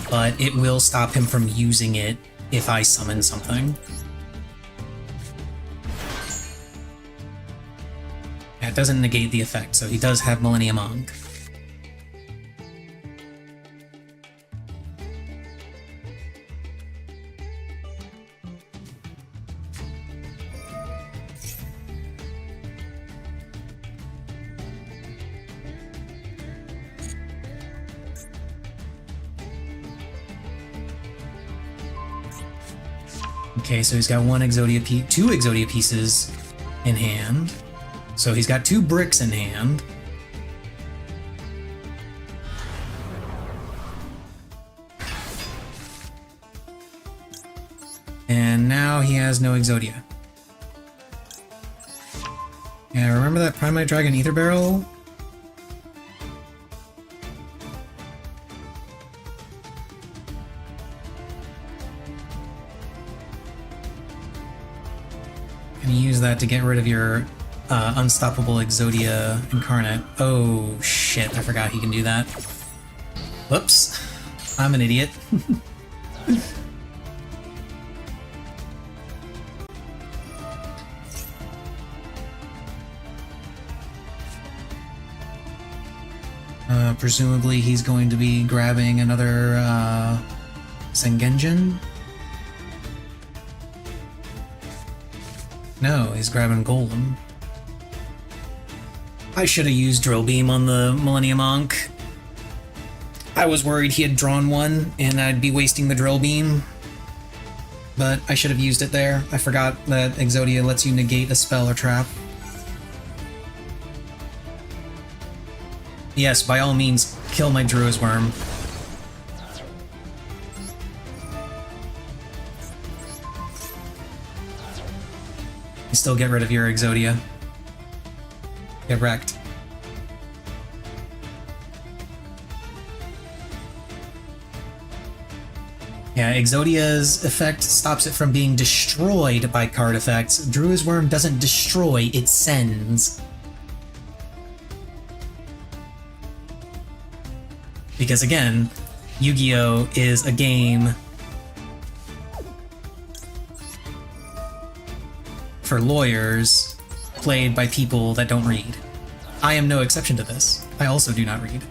but it will stop him from using it if I summon something. Yeah, it doesn't negate the effect, so he does have Millennium Ankh. Okay, so he's got one Exodia piece, two Exodia pieces in hand. So he's got 2 bricks in hand. And now he has no Exodia. Yeah, remember that Primite Dragon Ether Barrel? Can you use that to get rid of your unstoppable Exodia Incarnate? Oh shit, I forgot he can do that. Whoops. I'm an idiot. Presumably he's going to be grabbing another Sengenjin? No, he's grabbing Golem. I should have used Drill Beam on the Millennium Ankh. I was worried he had drawn one and I'd be wasting the Drill Beam. But I should have used it there. I forgot that Exodia lets you negate a spell or trap. Yes, by all means, kill my Druid's Worm. You still get rid of your Exodia. Get wrecked. Yeah, Exodia's effect stops it from being destroyed by card effects. Druid's Worm doesn't destroy, it sends. Because again, Yu-Gi-Oh! Is a game for lawyers played by people that don't read. I am no exception to this. I also do not read.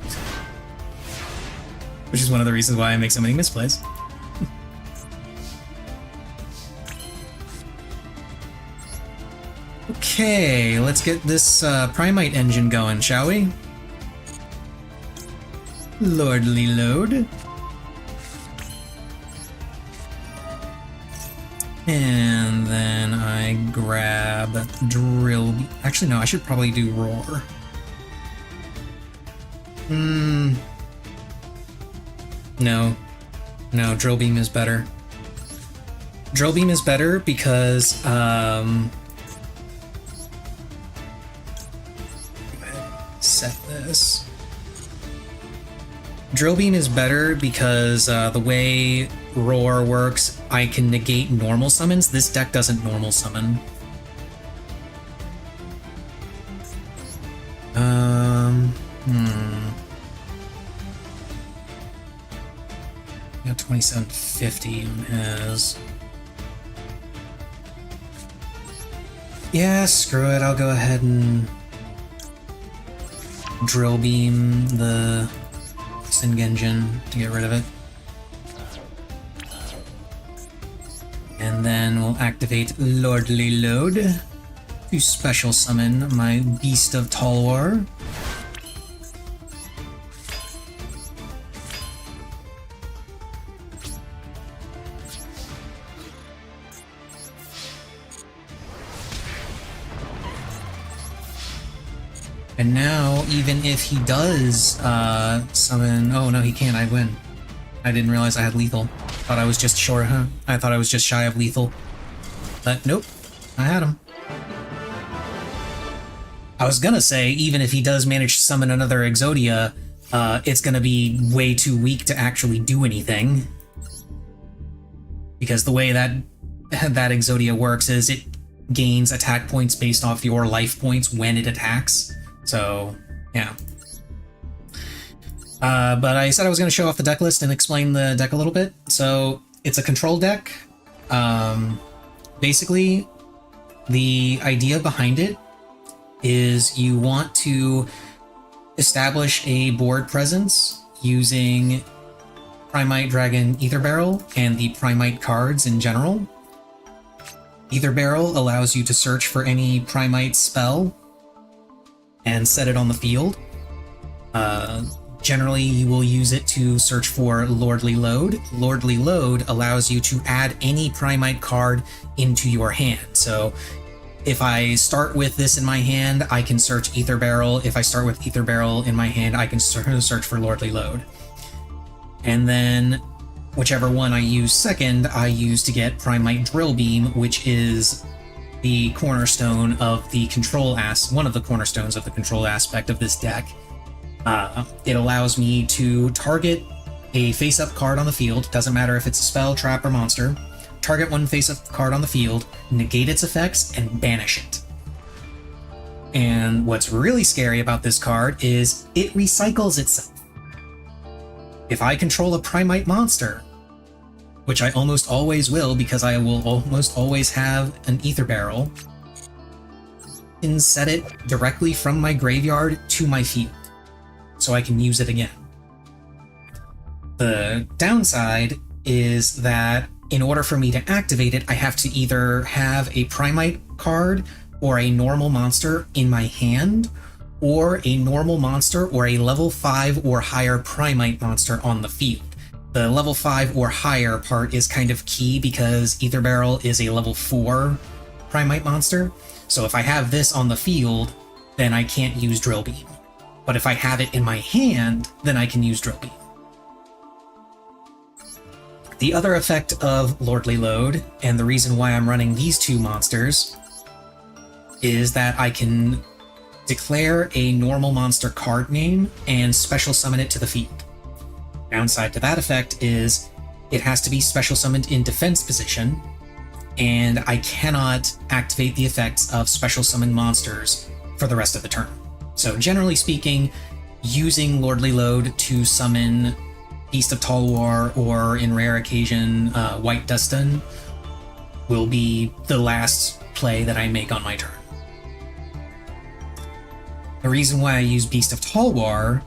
Which is one of the reasons why I make so many misplays. Okay, let's get this Primite engine going, shall we? Lordly load. And then I grab Drill. Actually, no, I should probably do Roar. No. No, Drill Beam is better. Drill Beam is better because, go ahead, set this. Drill Beam is better because the way Roar works, I can negate normal summons. This deck doesn't normal summon. Got 2750 on his. Yeah, screw it. I'll go ahead and Drill Beam the Sengenjin to get rid of it. And then we'll activate Lordly Load to special summon my Beast of Talwar. And now, even if he does summon... Oh, no, he can't. I win. I didn't realize I had lethal. Thought I was just short, huh? I thought I was just shy of lethal. But nope, I had him. I was gonna say, even if he does manage to summon another Exodia, it's gonna be way too weak to actually do anything. Because the way that Exodia works is it gains attack points based off your life points when it attacks. So, yeah. But I said I was going to show off the deck list and explain the deck a little bit. So, it's a control deck. Basically, the idea behind it is you want to establish a board presence using Primite Dragon Ether Barrel and the Primite cards in general. Ether Barrel allows you to search for any Primite spell and set it on the field. Generally, you will use it to search for Lordly Load. Lordly Load allows you to add any Primite card into your hand. So if I start with this in my hand, I can search Ether Barrel. If I start with Ether Barrel in my hand, I can search for Lordly Load. And then whichever one I use second, I use to get Primite Drill Beam, which is the cornerstone of the control one of the cornerstones of the control aspect of this deck. It allows me to target a face-up card on the field, doesn't matter if it's a spell, trap, or monster, target one face-up card on the field, negate its effects, and banish it. And what's really scary about this card is it recycles itself. If I control a Primite monster, which I almost always will because I will almost always have an Ether Barrel, I can set it directly from my graveyard to my field, so I can use it again. The downside is that in order for me to activate it, I have to either have a Primite card or a normal monster in my hand, or a normal monster or a level 5 or higher Primite monster on the field. The level 5 or higher part is kind of key because Ether Barrel is a level 4 Primite monster, so if I have this on the field, then I can't use Drill Beam. But if I have it in my hand, then I can use Drill Beam. The other effect of Lordly Load, and the reason why I'm running these two monsters, is that I can declare a normal monster card name and special summon it to the field. Downside to that effect is it has to be special summoned in defense position, and I cannot activate the effects of special summoned monsters for the rest of the turn. So generally speaking, using Lordly Load to summon Beast of Talwar or, in rare occasion, White Dustin will be the last play that I make on my turn. The reason why I use Beast of Talwar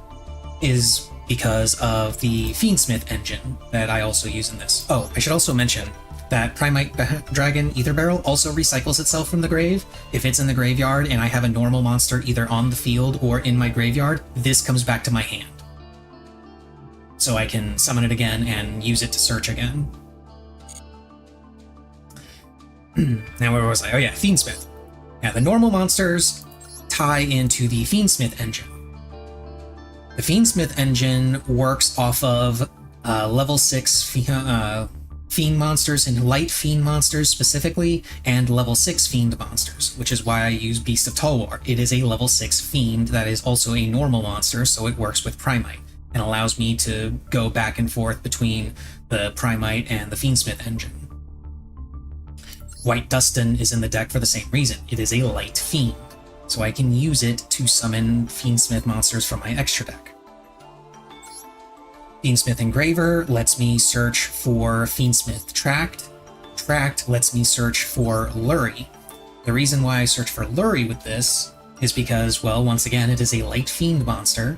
is because of the Fiendsmith engine that I also use in this. Oh, I should also mention that Primite Dragon Ether Barrel also recycles itself from the grave. If it's in the graveyard and I have a normal monster either on the field or in my graveyard, this comes back to my hand. So I can summon it again and use it to search again. Now where was I? Oh yeah, Fiendsmith. Now the normal monsters tie into the Fiendsmith engine. The Fiendsmith engine works off of level 6 Fiend monsters and light Fiend monsters specifically, and level 6 Fiend monsters, which is why I use Beast of Talwar. It is a level 6 Fiend that is also a normal monster, so it works with Primite, and allows me to go back and forth between the Primite and the Fiendsmith engine. White Dustin is in the deck for the same reason. It is a light Fiend, so I can use it to summon Fiendsmith monsters from my extra deck. Fiendsmith Engraver lets me search for Fiendsmith Tract. Tract lets me search for Lurie. The reason why I search for Lurie with this is because, well, once again, it is a light Fiend monster.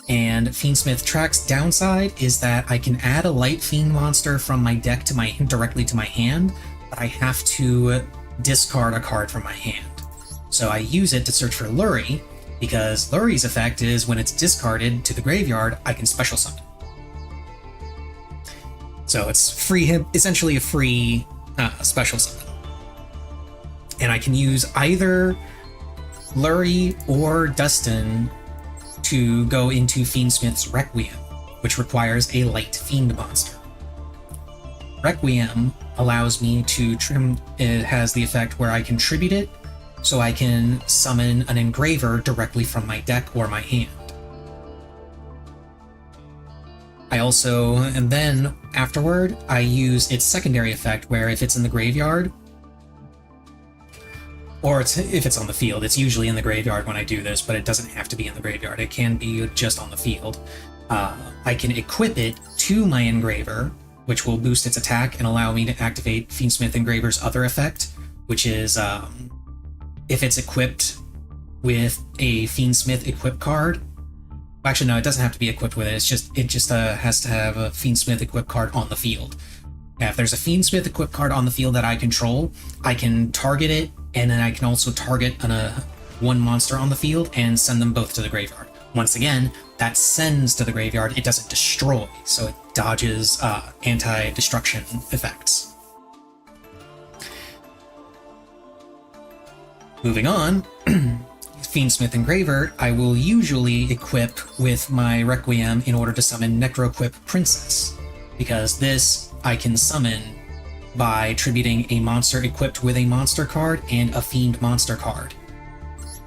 And Fiendsmith Tract's downside is that I can add a light Fiend monster from my deck to directly to my hand, but I have to discard a card from my hand. So I use it to search for Lurie, because Lurie's effect is when it's discarded to the graveyard, I can special summon. So it's essentially a free special summon. And I can use either Lurie or Dustin to go into Fiendsmith's Requiem, which requires a light Fiend monster. Requiem allows me to it has the effect where I can tribute it, so I can summon an Engraver directly from my deck or my hand. And then afterward, I use its secondary effect where if it's in the graveyard, or if it's on the field, it's usually in the graveyard when I do this, but it doesn't have to be in the graveyard, it can be just on the field. I can equip it to my Engraver, which will boost its attack and allow me to activate Fiendsmith Engraver's other effect, which is if it's equipped with a Fiendsmith equip card. Actually, no, it doesn't have to be equipped with it. It just has to have a Fiendsmith equip card on the field. Now, if there's a Fiendsmith equip card on the field that I control, I can target it, and then I can also target one monster on the field and send them both to the graveyard. Once again, that sends to the graveyard, it doesn't destroy, so it dodges anti-destruction effects. Moving on, Fiendsmith Engraver, I will usually equip with my Requiem in order to summon Necroequip Princess, because this I can summon by tributing a monster equipped with a monster card and a Fiend monster card.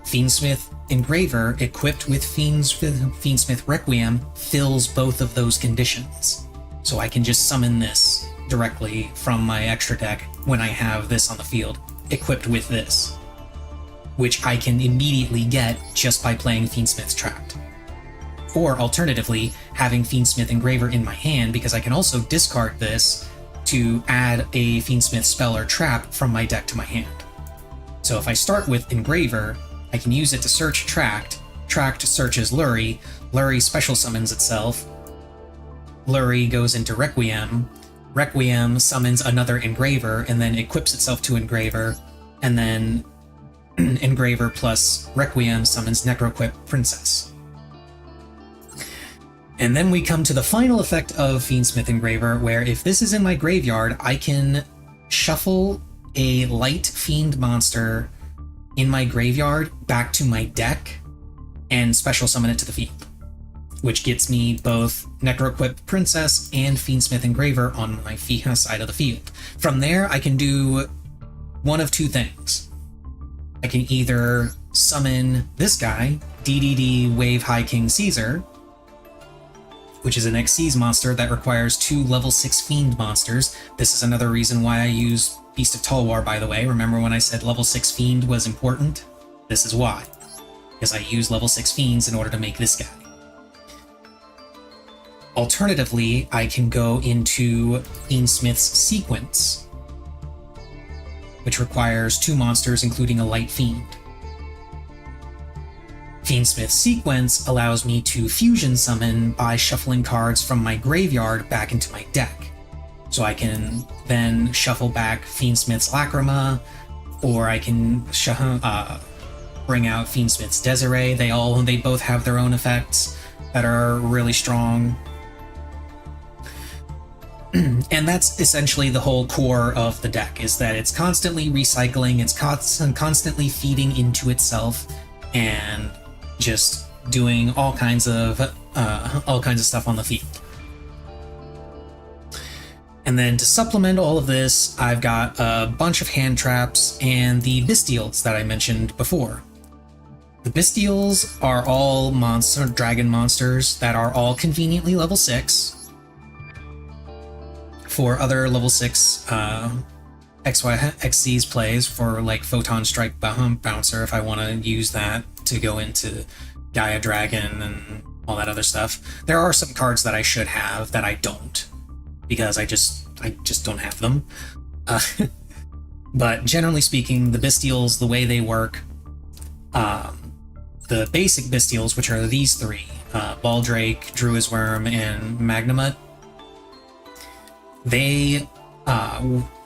Fiendsmith Engraver equipped with Fiendsmith Requiem fills both of those conditions, so I can just summon this directly from my extra deck when I have this on the field, equipped with this, which I can immediately get just by playing Fiendsmith's Trapped. Or alternatively, having Fiendsmith Engraver in my hand, because I can also discard this to add a Fiendsmith spell or trap from my deck to my hand. So if I start with Engraver, I can use it to search Tract. Tract searches Lurie. Lurie special summons itself. Lurie goes into Requiem. Requiem summons another Engraver and then equips itself to Engraver, and then Engraver plus Requiem summons Necroequip Princess. And then we come to the final effect of Fiendsmith Engraver, where if this is in my graveyard, I can shuffle a light fiend monster in my graveyard back to my deck and special summon it to the field, which gets me both Necroequip Princess and Fiendsmith Engraver on my side of the field. From there, I can do one of two things. I can either summon this guy, DDD Wave High King Caesar, which is an Xyz monster that requires 2 level 6 Fiend monsters. This is another reason why I use Beast of Talwar, by the way. Remember when I said level 6 Fiend was important? This is why. Because I use level 6 Fiends in order to make this guy. Alternatively, I can go into Fiendsmith's Sequence, which requires 2 monsters, including a light fiend. Fiendsmith's Sequence allows me to fusion summon by shuffling cards from my graveyard back into my deck. So I can then shuffle back Fiendsmith's Lacrima, or I can bring out Fiendsmith's Desiree. They both have their own effects that are really strong. And that's essentially the whole core of the deck, is that it's constantly recycling, it's constantly feeding into itself, and just doing all kinds of stuff on the field. And then to supplement all of this, I've got a bunch of hand traps and the Bystials that I mentioned before. The Bystials are all dragon monsters that are all conveniently level 6. For other level 6 XYXC's plays, for like Photon Strike Bouncer, if I want to use that to go into Gaia Dragon and all that other stuff. There are some cards that I should have that I don't, because I just don't have them. But generally speaking, the Bystials, the way they work, the basic Bystials, which are these 3, Baldrake, Druisworm, and Magnamut, they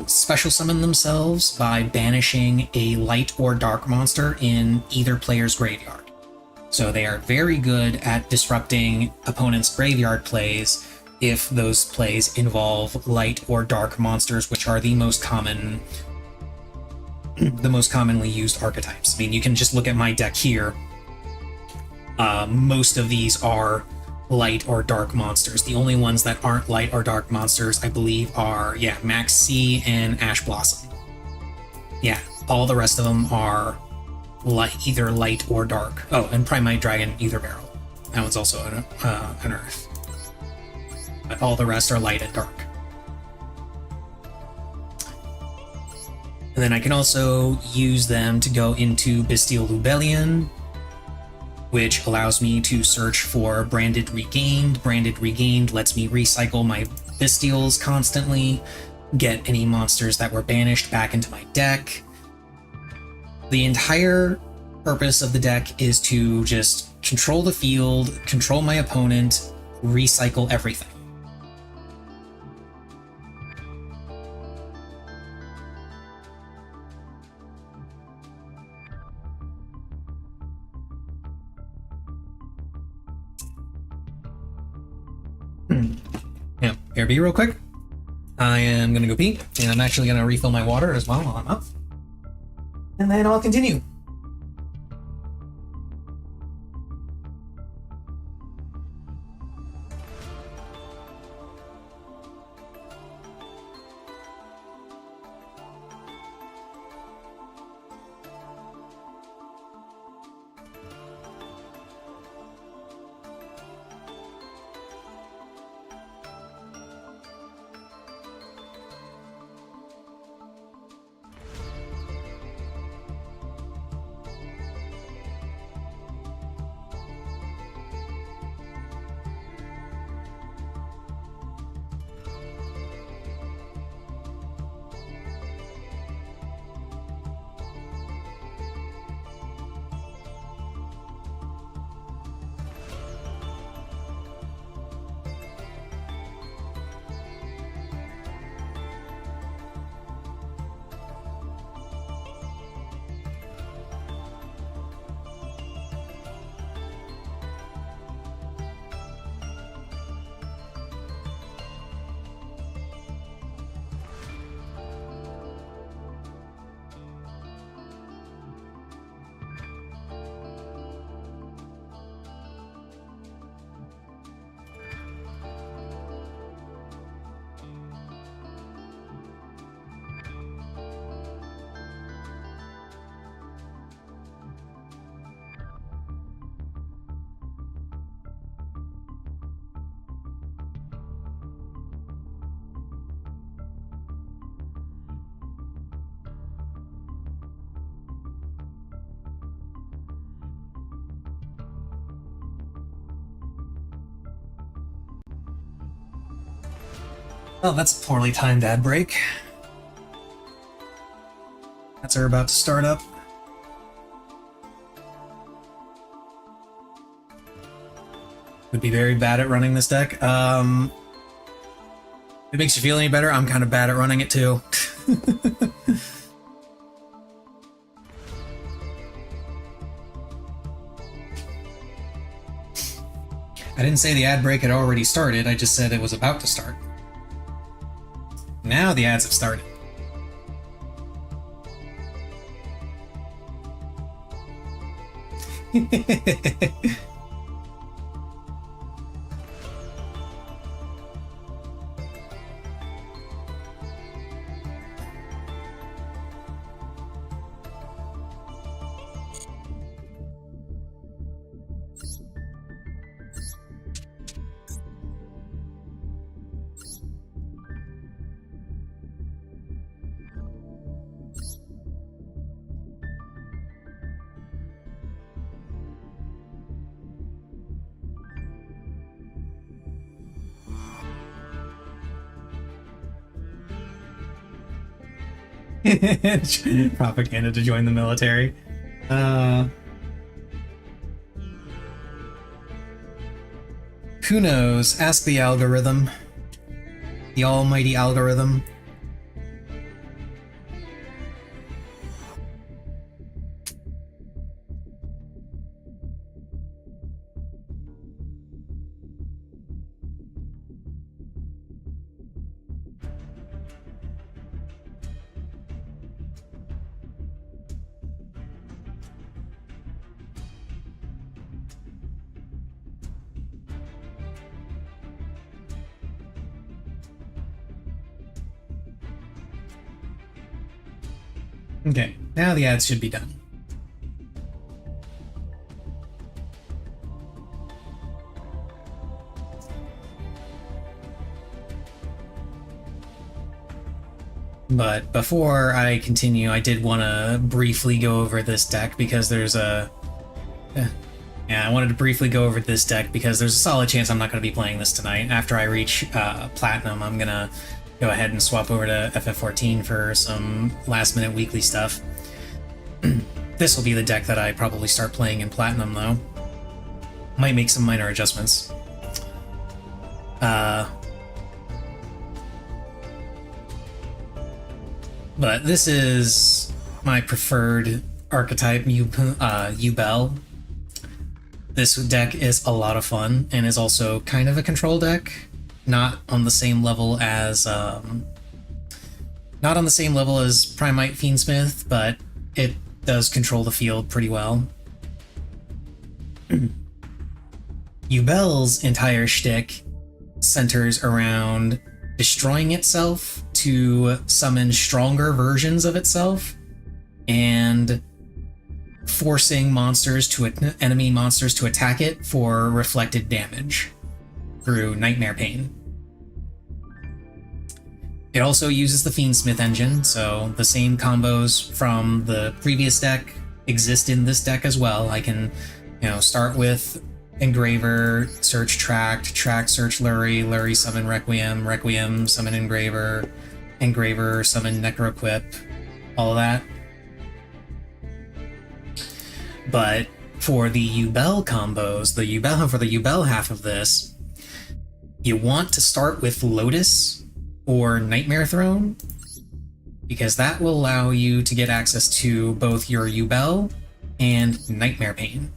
special summon themselves by banishing a light or dark monster in either player's graveyard. So they are very good at disrupting opponents' graveyard plays if those plays involve light or dark monsters, which are the most commonly used archetypes. I mean, you can just look at my deck here. Most of these are light or dark monsters. The only ones that aren't light or dark monsters, I believe, are, Max C and Ash Blossom. Yeah, all the rest of them are either light or dark. Oh, and Primite Dragon Ether Barrel. That one's also an Earth. But all the rest are light and dark. And then I can also use them to go into Bystial Lubellion, which allows me to search for Branded Regained. Branded Regained lets me recycle my Bystials constantly, get any monsters that were banished back into my deck. The entire purpose of the deck is to just control the field, control my opponent, recycle everything. Yeah, BRB real quick. I am gonna go pee, and I'm actually gonna refill my water as well while I'm up. And then I'll continue. Oh, that's a poorly timed ad break. That's her about to start up. Would be very bad at running this deck. If it makes you feel any better, I'm kind of bad at running it too. I didn't say the ad break had already started, I just said it was about to start. Now the ads have started. Propaganda to join the military. Who knows? Ask the algorithm. The almighty algorithm. Okay, now the ads should be done. But before I continue, I did want to briefly go over this deck because there's a... Yeah, I wanted to briefly go over this deck because there's a solid chance I'm not going to be playing this tonight. After I reach Platinum, I'm going to go ahead and swap over to FF14 for some last-minute weekly stuff. This will be the deck that I probably start playing in Platinum, though. Might make some minor adjustments. But this is my preferred archetype, Ubel. This deck is a lot of fun, and is also kind of a control deck. not on the same level as not on the same level as Primite Fiendsmith, but it does control the field pretty well. Yubel's entire shtick centers around destroying itself to summon stronger versions of itself and forcing enemy monsters to attack it for reflected damage through Nightmare Pain. It also uses the Fiendsmith engine, so the same combos from the previous deck exist in this deck as well. I can, start with Engraver, search Tract, Tract search Lurie, Lurie summon Requiem, Requiem summon Engraver, Engraver summon Necroquip, all of that. But for the Yubel combos, for the Yubel half of this, you want to start with Lotus or Nightmare Throne, because that will allow you to get access to both your Yubel and Nightmare Pain.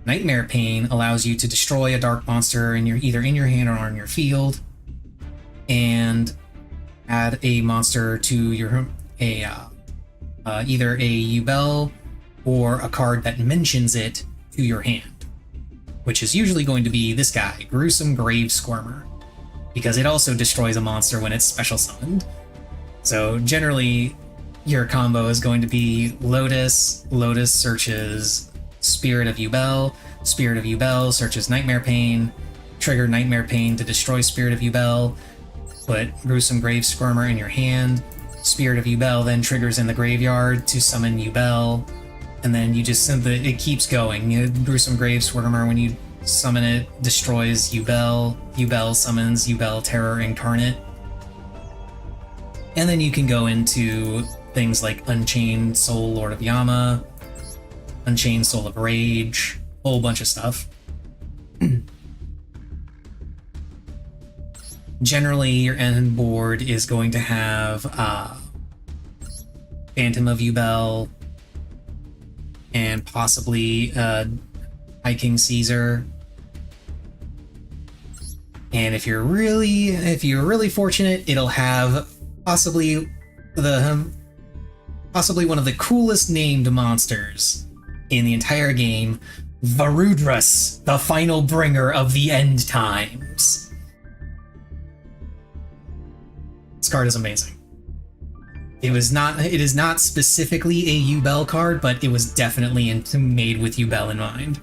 Nightmare Pain allows you to destroy a dark monster either in your hand or on your field, and add a monster to your either a Yubel or a card that mentions it to your hand, which is usually going to be this guy, Gruesome Grave Squirmer, because it also destroys a monster when it's special summoned. So generally, your combo is going to be Lotus, Lotus searches Spirit of Yubel, Spirit of Yubel searches Nightmare Pain, trigger Nightmare Pain to destroy Spirit of Yubel, put Gruesome Grave Squirmer in your hand, Spirit of Yubel then triggers in the graveyard to summon Yubel, and then you just simply, it keeps going. Gruesome Grave Squirmer, when you summon it, destroys Yubel, Yubel summons Yubel Terror Incarnate. And then you can go into things like Unchained Soul Lord of Yama, Unchained Soul of Rage, a whole bunch of stuff. Generally, your end board is going to have Phantom of Yubel, and possibly High King Caesar. And if you're really fortunate, it'll have possibly one of the coolest named monsters in the entire game, Varudras, the final bringer of the end times. This card is amazing. It is not specifically a Yubel card, but it was definitely made with Yubel in mind.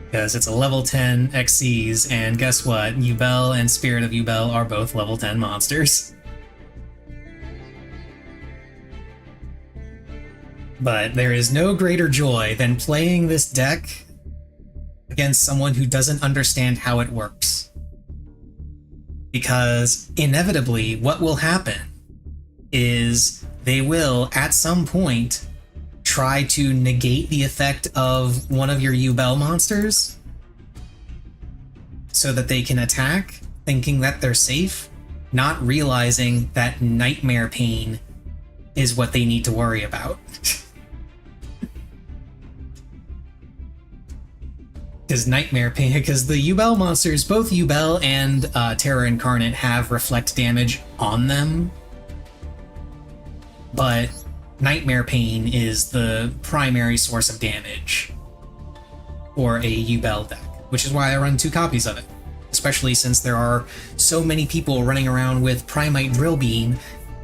Because it's a level 10 Xyz, and guess what? Yubel and Spirit of Yubel are both level 10 monsters. But there is no greater joy than playing this deck against someone who doesn't understand how it works. Because inevitably, what will happen is they will, at some point, try to negate the effect of one of your Yubel monsters so that they can attack, thinking that they're safe, not realizing that Nightmare Pain is what they need to worry about. Because the Yubel monsters, both Yubel and Terror Incarnate, have reflect damage on them, but Nightmare Pain is the primary source of damage for a Yubel deck, which is why I run 2 copies of it, especially since there are so many people running around with Primite Drillbeam,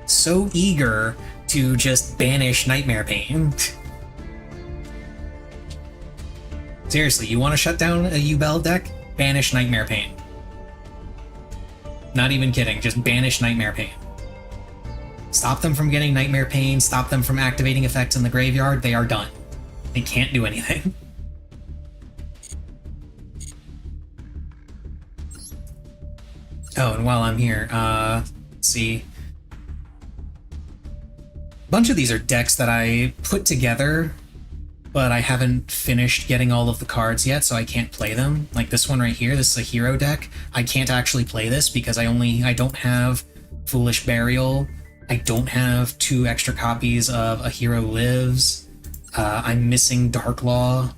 so eager to just banish Nightmare Pain. Seriously, you want to shut down a Yubel deck? Banish Nightmare Pain. Not even kidding, just banish Nightmare Pain. Stop them from getting Nightmare Pain, stop them from activating effects in the graveyard, they are done. They can't do anything. Oh, and while I'm here, let's see. A bunch of these are decks that I put together, but I haven't finished getting all of the cards yet, so I can't play them. Like this one right here, this is a hero deck. I can't actually play this because I don't have Foolish Burial. I don't have 2 extra copies of A Hero Lives. I'm missing Dark Law.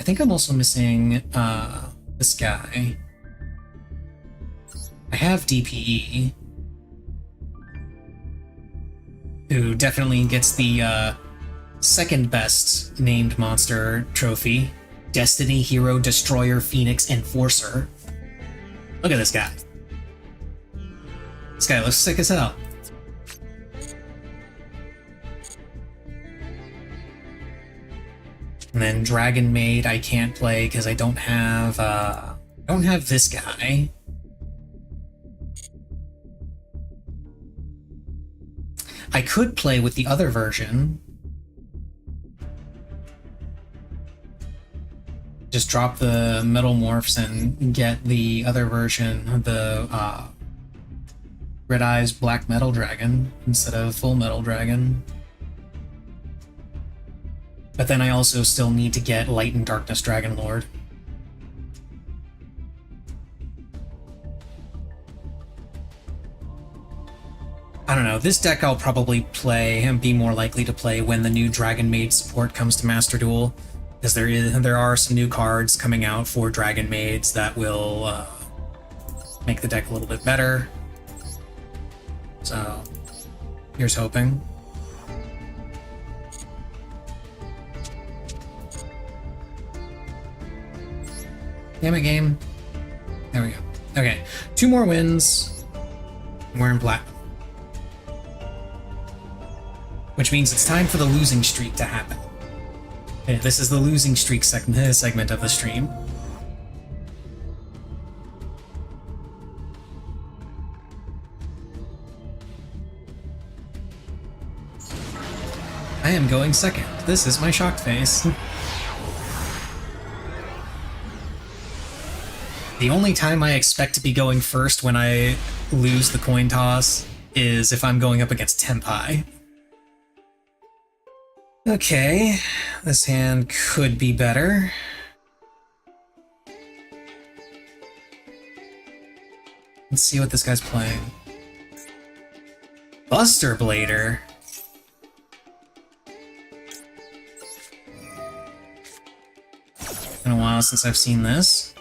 I think I'm also missing this guy. I have DPE, who definitely gets the second best named monster trophy. Destiny, Hero, Destroyer, Phoenix, Enforcer. Look at this guy. This guy looks sick as hell. And then Dragon Maid I can't play because I don't have this guy. I could play with the other version. Just drop the Metal Morphs and get the other version, the Red Eyes Black Metal Dragon instead of Full Metal Dragon. But then I also still need to get Light and Darkness Dragon Lord. I don't know, this deck I'll probably play and be more likely to play when the new Dragon Maid support comes to Master Duel, because there are some new cards coming out for Dragon Maids that will make the deck a little bit better. So, here's hoping. Damn it, game. There we go. Okay, 2 more wins. We're in black. Which means it's time for the losing streak to happen. Okay, this is the losing streak segment of the stream. I am going second. This is my shocked face. The only time I expect to be going first when I lose the coin toss is if I'm going up against Tenpai. Okay, this hand could be better. Let's see what this guy's playing. Buster Blader. Been a while since I've seen this.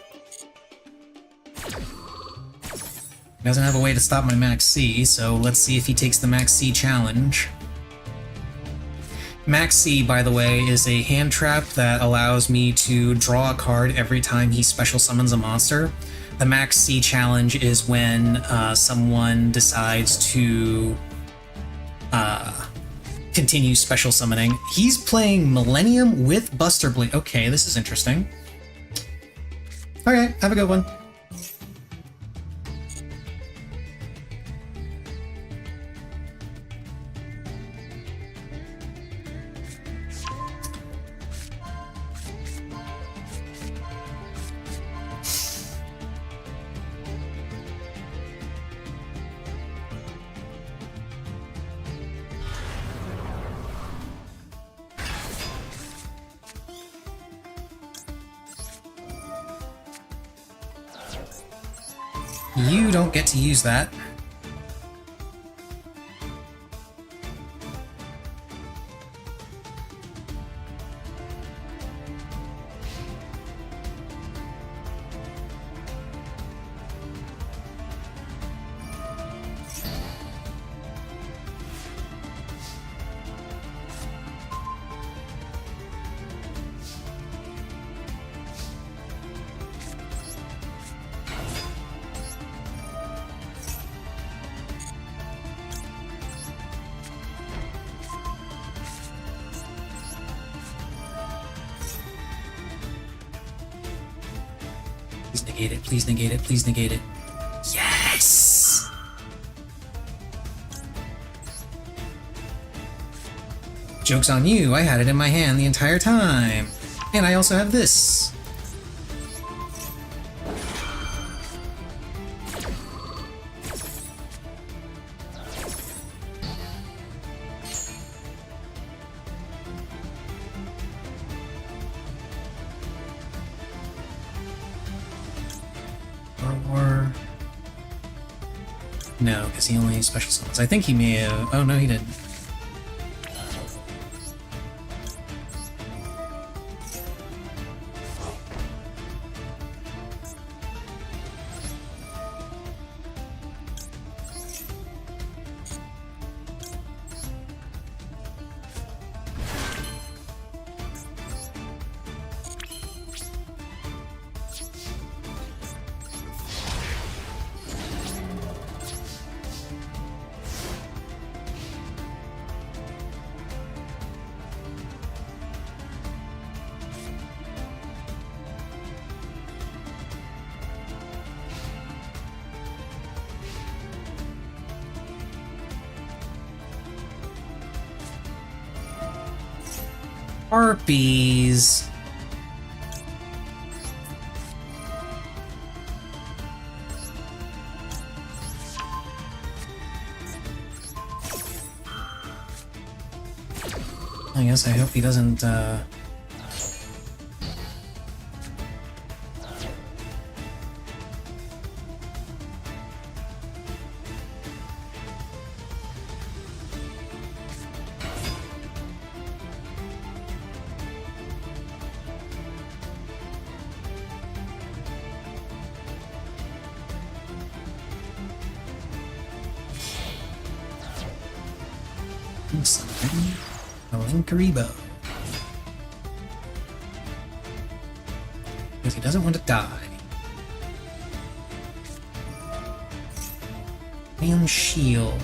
He doesn't have a way to stop my Max C, so let's see if he takes the Max C challenge. Max C, by the way, is a hand trap that allows me to draw a card every time he special summons a monster. The Max C challenge is when someone decides to continue special summoning. He's playing Millennium with Buster Blade. Okay, this is interesting. Okay, have a good one. You don't get to use that. Please negate it, please negate it, please negate it. Yes! Joke's on you, I had it in my hand the entire time. And I also have this. Or... No, because he only special summons. I think he may have... Oh, no, he didn't. Harpies. I guess I hope he doesn't, something. A Linkaribo. Because he doesn't want to die. Ion Shield.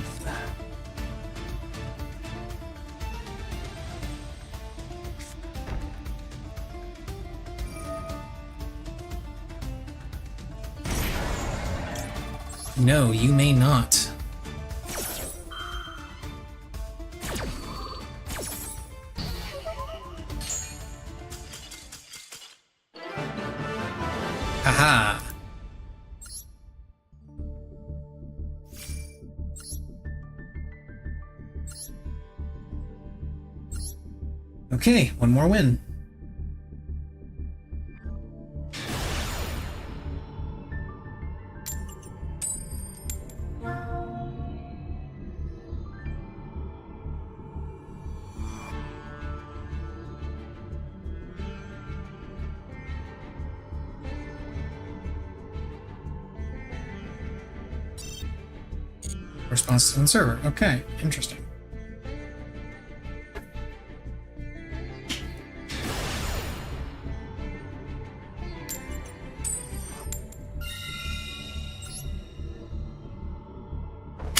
No, you may not. Haha. Okay, one more win. Response to the server. Okay, interesting.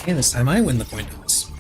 Okay, this time I win the coin toss.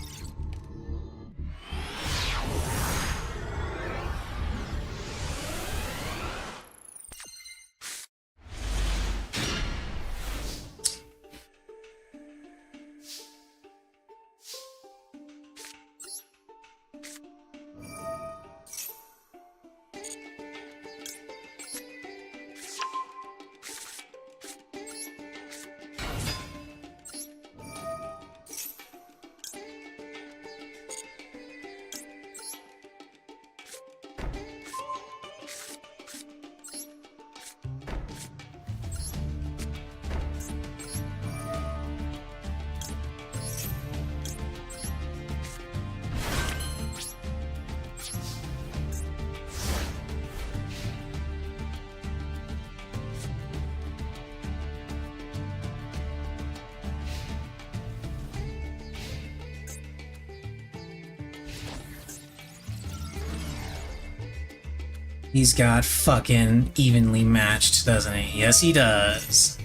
He's got fucking evenly matched, doesn't he? Yes, he does.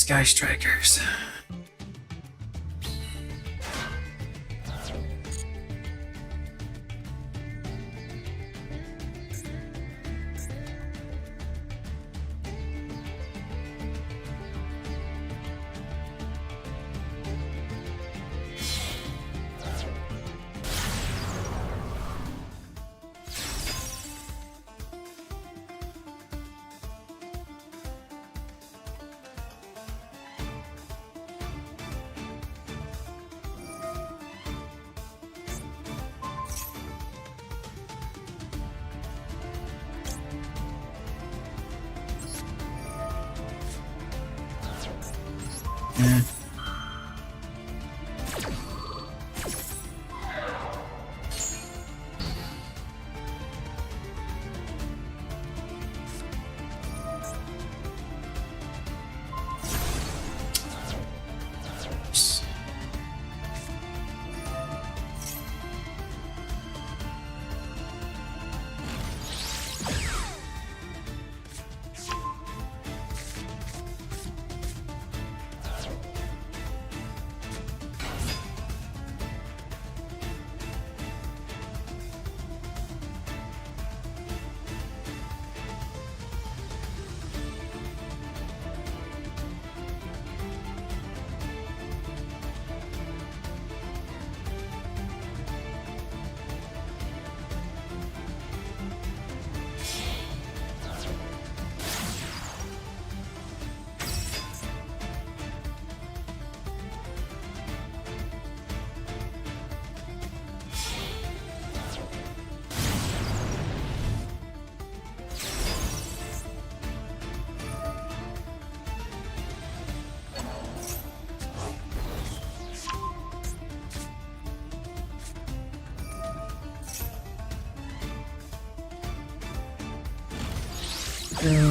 Sky Strikers. Yeah.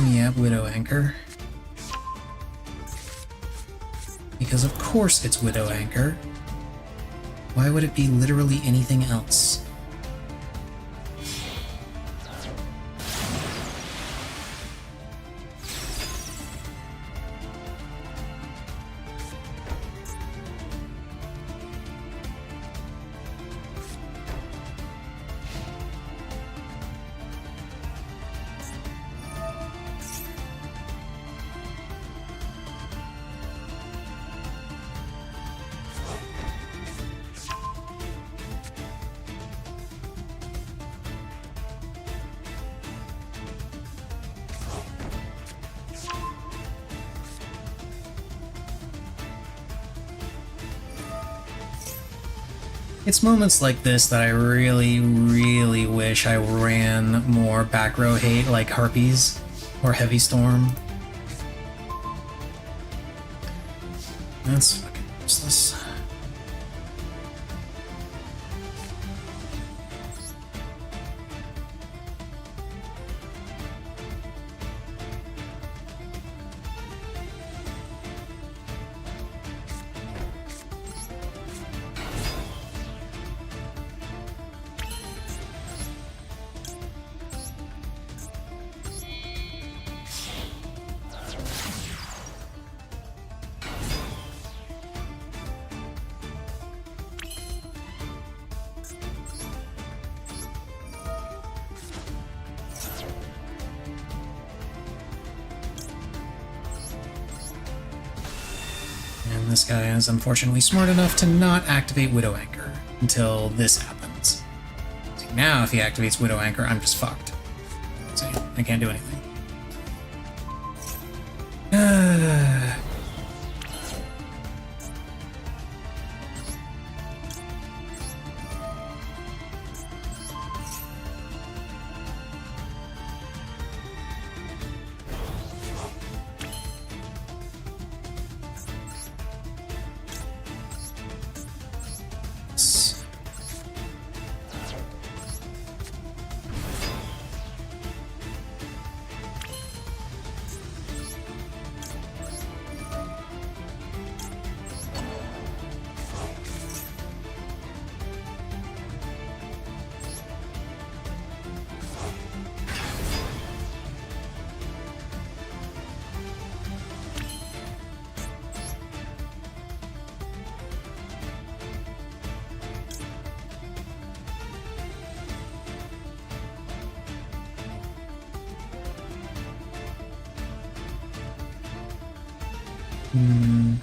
Yeah, Widow Anchor. Because of course it's Widow Anchor. Why would it be literally anything else? It's moments like this that I really, really wish I ran more back row hate like Harpies or Heavy Storm. That's fucking useless. And this guy is unfortunately smart enough to not activate Widow Anchor until this happens. So now if he activates Widow Anchor, I'm just fucked. So I can't do anything. Hmm.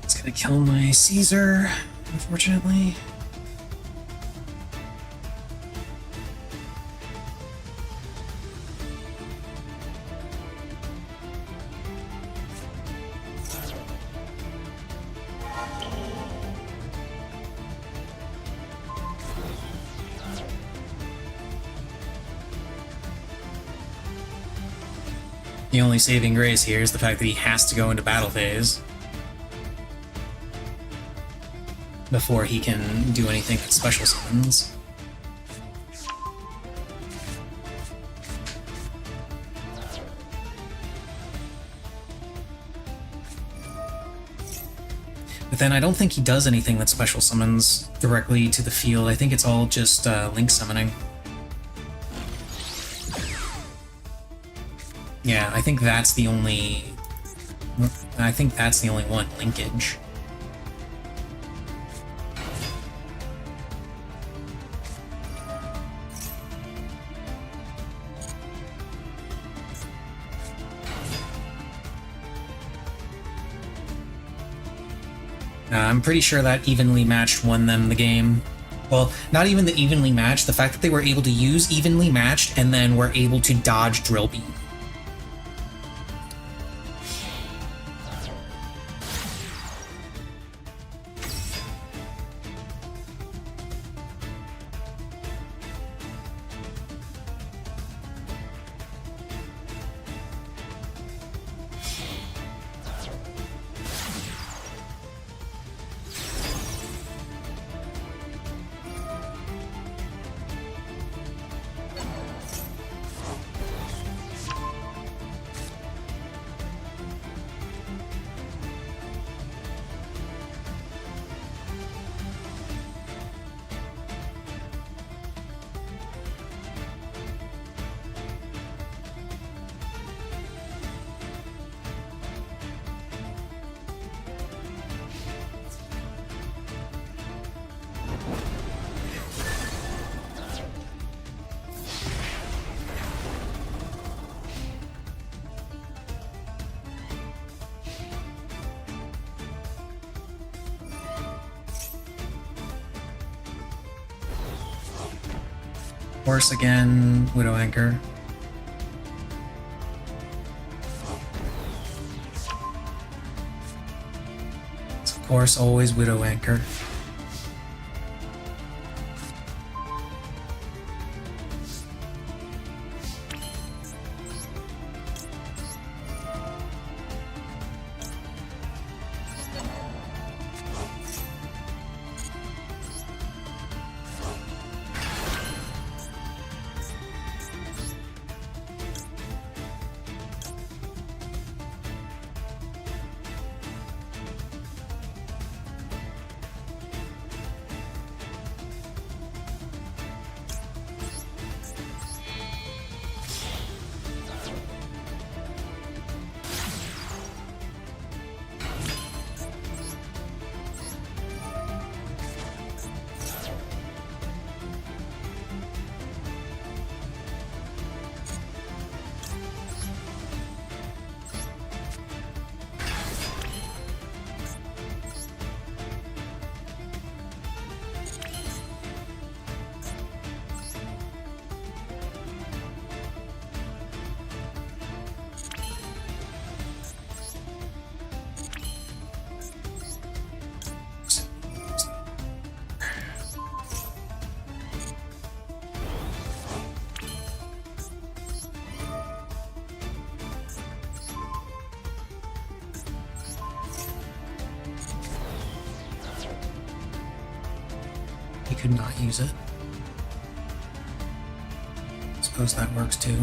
It's gonna kill my Caesar, unfortunately. The only saving grace here is the fact that he has to go into battle phase before he can do anything with special summons. But then I don't think he does anything that special summons directly to the field. I think it's all just link summoning. Yeah, I think that's the only... one linkage. I'm pretty sure that evenly matched won them the game. Well, not even the evenly matched, the fact that they were able to use evenly matched and then were able to dodge drill beam. Horse again, Widow Anchor. It's of course always Widow Anchor. He could not use it. Suppose that works too.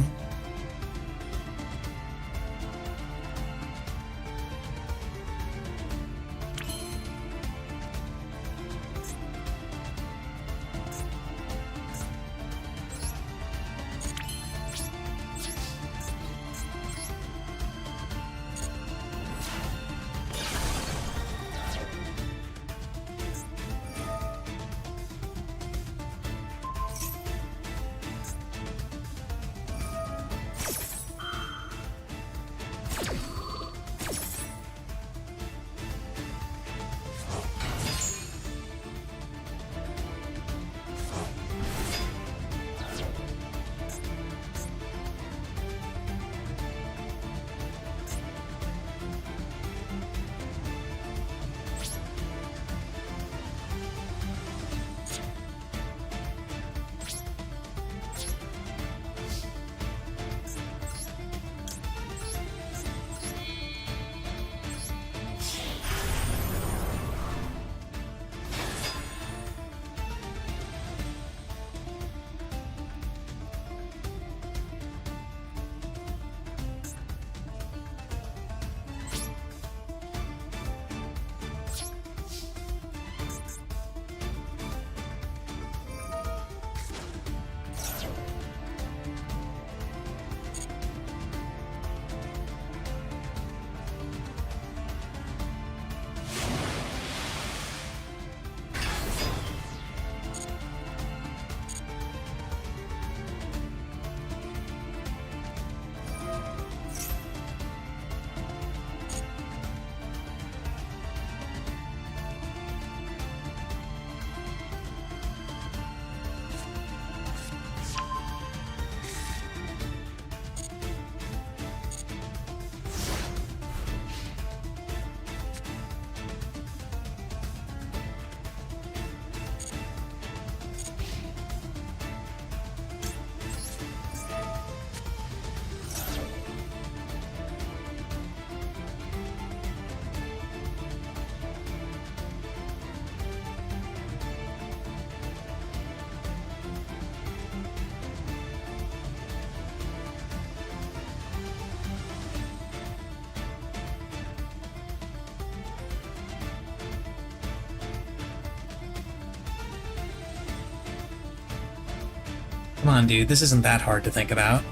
Come on, dude, this isn't that hard to think about.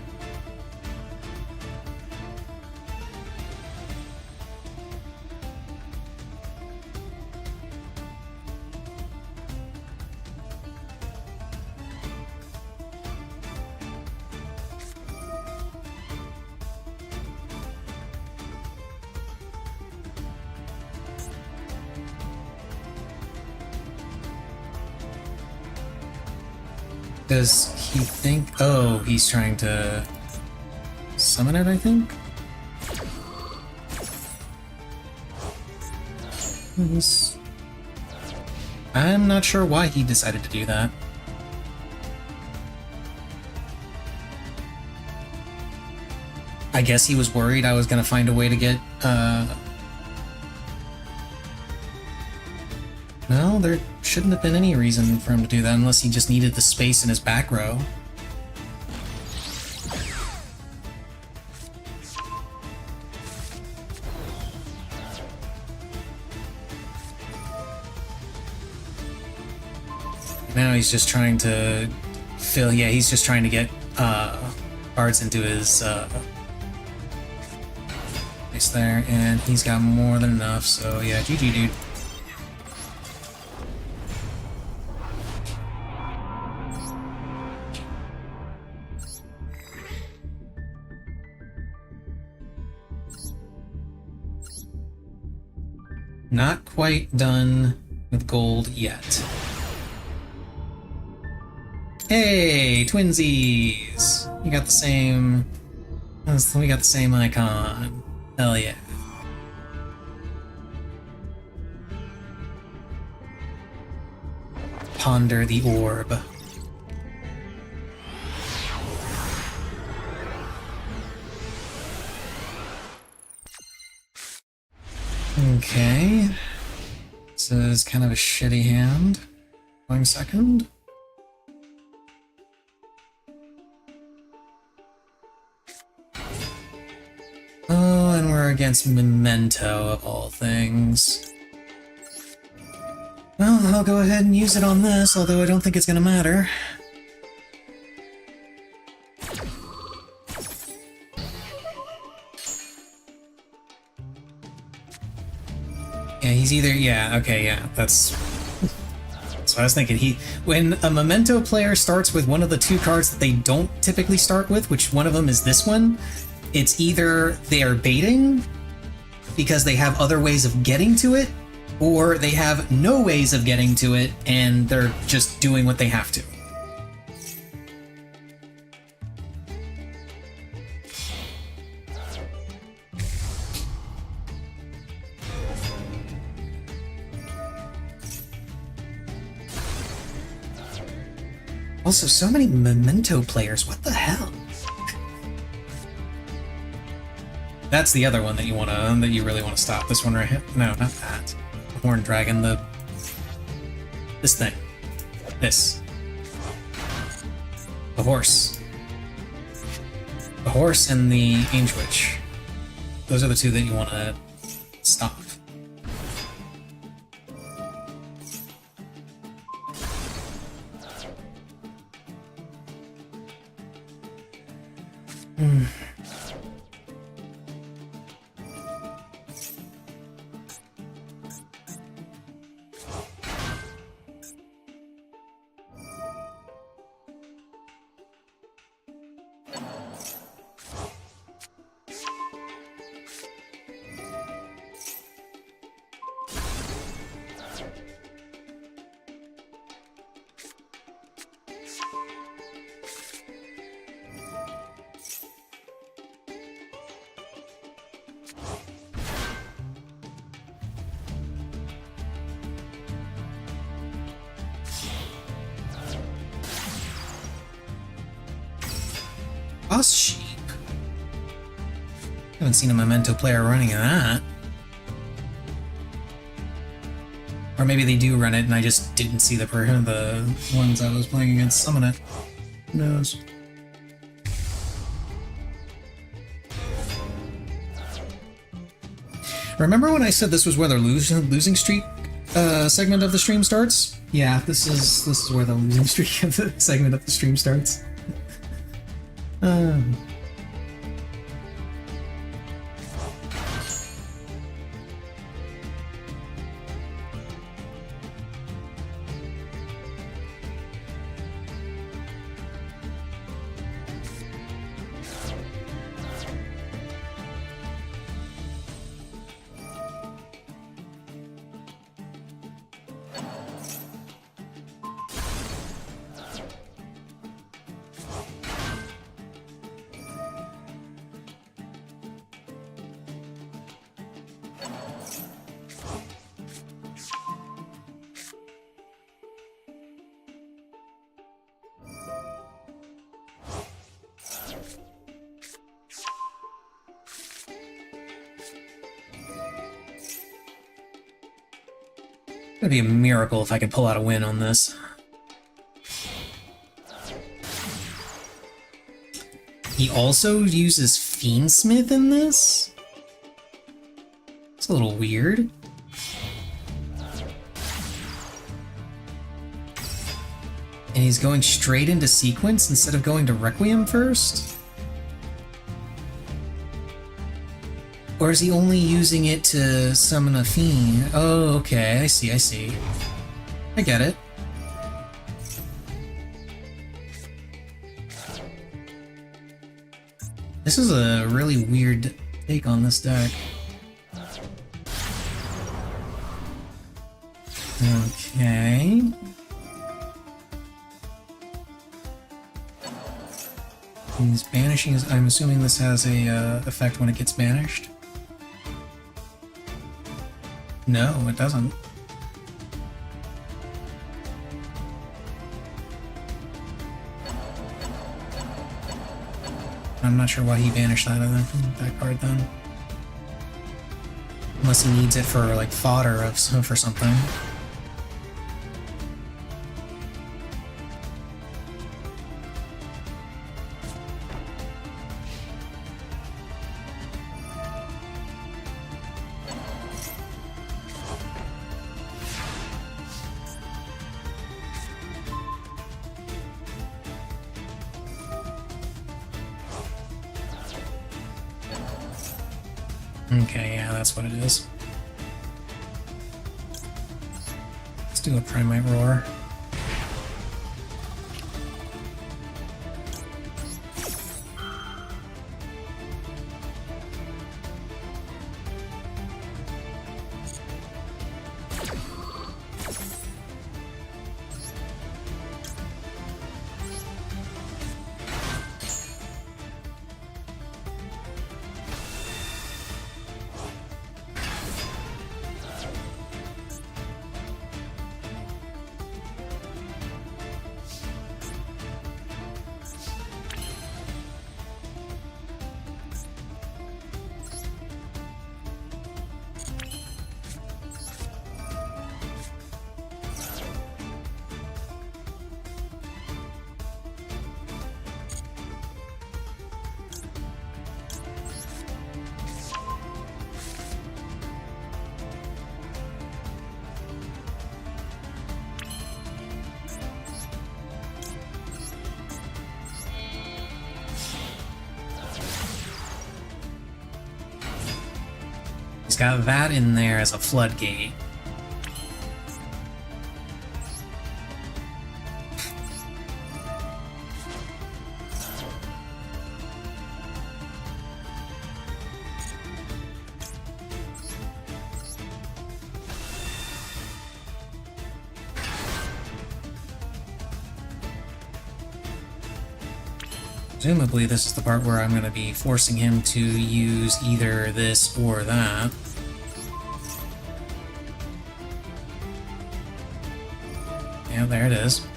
Does he think... Oh, he's trying to summon it, I think? I'm not sure why he decided to do that. I guess he was worried I was gonna find a way to get, No, there shouldn't have been any reason for him to do that unless he just needed the space in his back row. Now he's just trying to fill... Yeah, he's just trying to get, cards into his, place there, and he's got more than enough, so yeah, GG, dude. Not quite done with gold yet. Hey, twinsies! We got the same... We got the same icon. Hell yeah. Ponder the orb. Okay. This is kind of a shitty hand. Going second. Oh, and we're against Memento, of all things. Well, I'll go ahead and use it on this, although I don't think it's gonna matter. Yeah, he's either... Yeah, okay, yeah, that's... So I was thinking, when a Memento player starts with one of the two cards that they don't typically start with, which one of them is this one, it's either they are baiting because they have other ways of getting to it, or they have no ways of getting to it and they're just doing what they have to. Also, so many Memento players, what the hell? That's the other one that you really wanna stop. This one right here? No, not that. The Horned Dragon, this thing. This. The horse. The horse and the Angel Witch. Those are the two that you wanna stop. Boss Sheep. Haven't seen a Memento player running that. Or maybe they do run it and I just didn't see the ones I was playing against summon it. Who knows? Remember when I said this was where the losing streak segment of the stream starts? Yeah, this is where the losing streak of the segment of the stream starts. It'd be a miracle if I could pull out a win on this. He also uses Fiendsmith in this? It's a little weird. And he's going straight into sequence instead of going to Requiem first? Or is he only using it to summon a fiend? Oh, okay, I see, I see. I get it. This is a really weird take on this deck. Okay. He's banishing his... I'm assuming this has a effect when it gets banished. No, it doesn't. I'm not sure why he banished that card then. Unless he needs it for like fodder for something. Okay, yeah, that's what it is. Let's do a Primate Roar. He's got that in there as a floodgate. Presumably this is the part where I'm going to be forcing him to use either this or that. Yeah, there it is.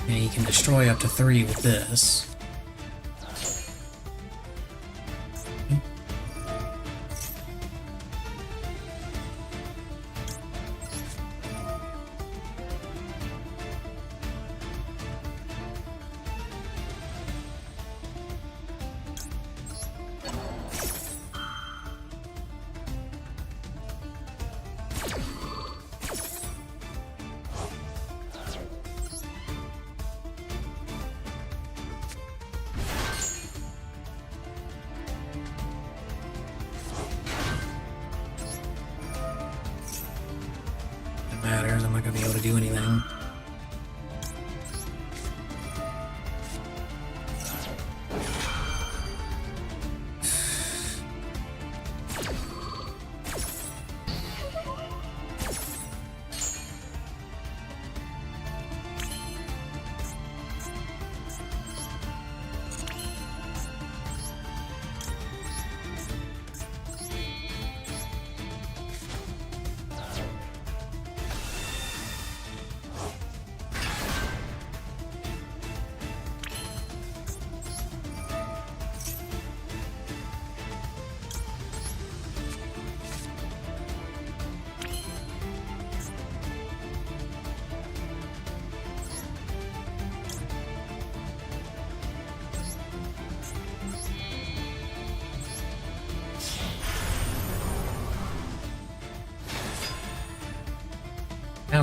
And you can destroy up to 3 with this. Matters, I'm not gonna be able to do anything.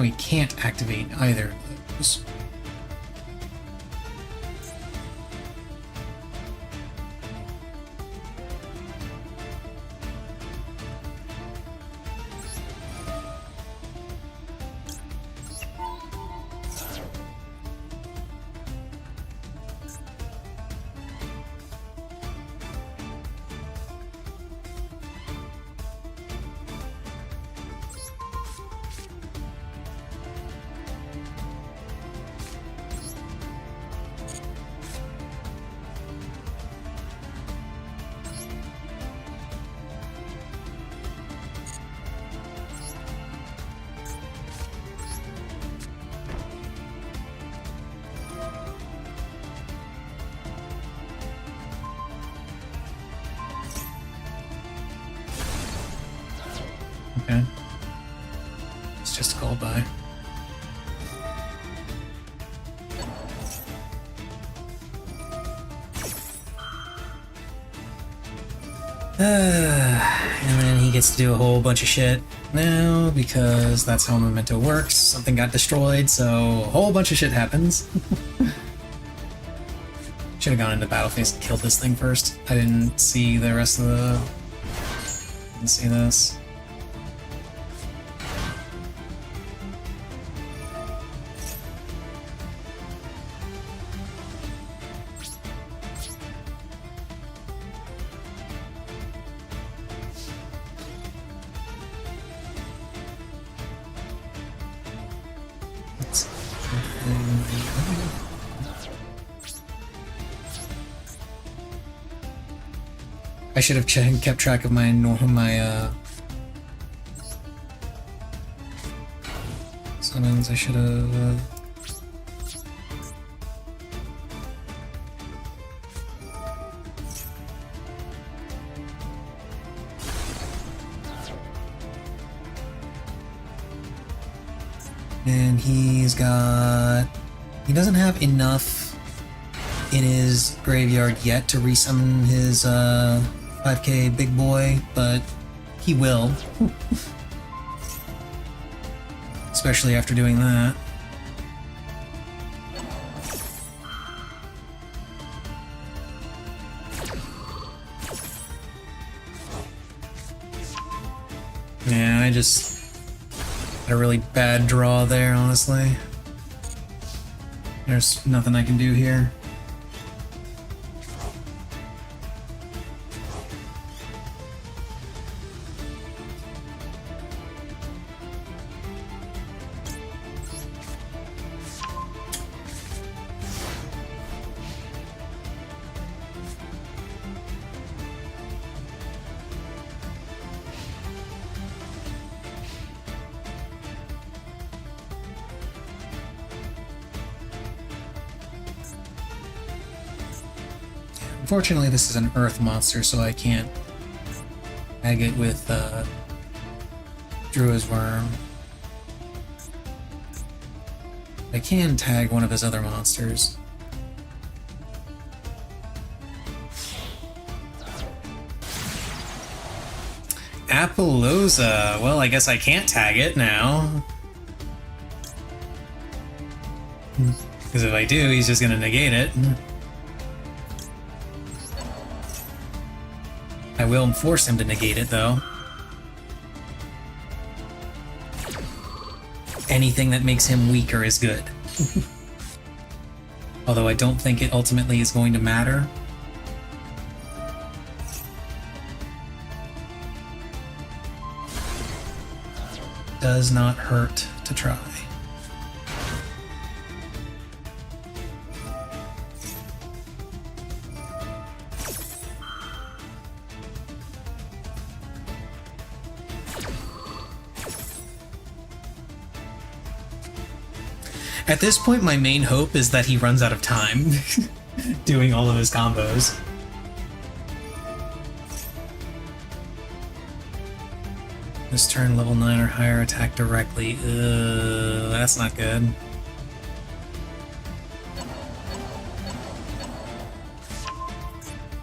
now he can't activate either of those. Okay. It's just a call by. And then he gets to do a whole bunch of shit now because that's how Memento works. Something got destroyed, so a whole bunch of shit happens. Should have gone into battle phase and killed this thing first. I didn't see the rest of the... Didn't see this. I should have kept track of my summons. I should have. And he's got. He doesn't have enough in his graveyard yet to resummon his 5k big boy, but he will. Especially after doing that. Yeah, I just had a really bad draw there, honestly. There's nothing I can do here. Unfortunately, this is an earth monster, so I can't tag it with Drua's Worm. I can tag one of his other monsters. Appaloosa. Well, I guess I can't tag it now. Because if I do, he's just going to negate it. I will force him to negate it, though. Anything that makes him weaker is good. Although I don't think it ultimately is going to matter. Does not hurt to try. At this point, my main hope is that he runs out of time doing all of his combos. This turn, level 9 or higher, attack directly. That's not good.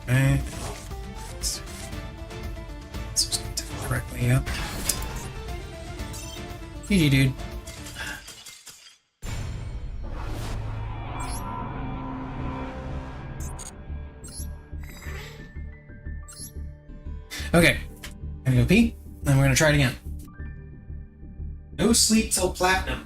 Alright. Let's just attack directly, yep. GG, dude. Okay, I'm gonna go pee, then we're gonna try it again. No sleep till platinum.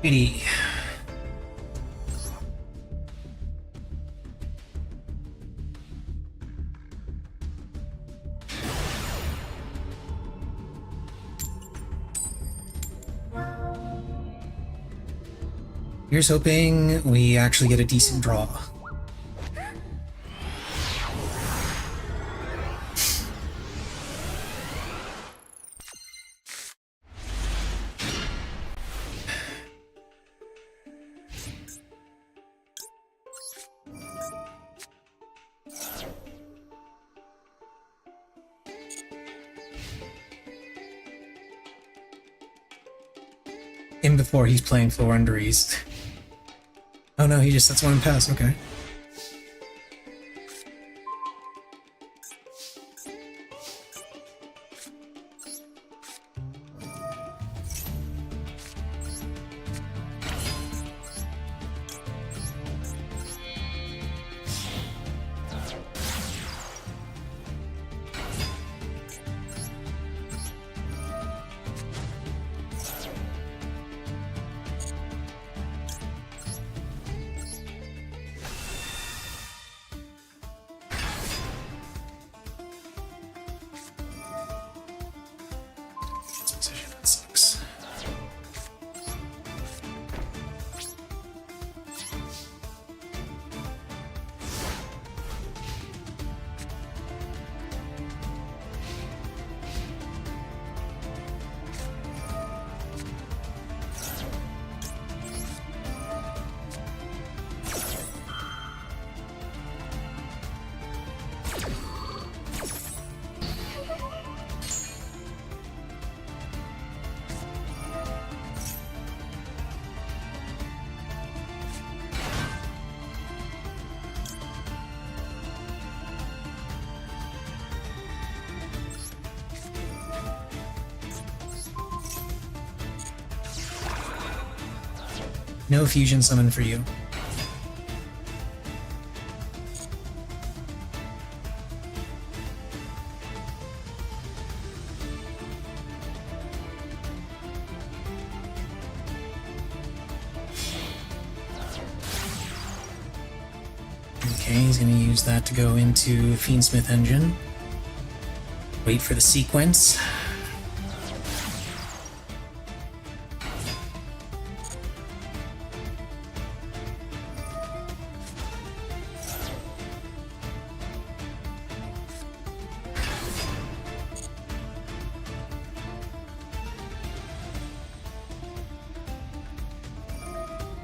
Pity. Here's hoping we actually get a decent draw. In before he's playing floor under east. Oh no, he just lets one pass, okay. No fusion summon for you. Okay, he's gonna use that to go into Fiendsmith Engine. Wait for the sequence.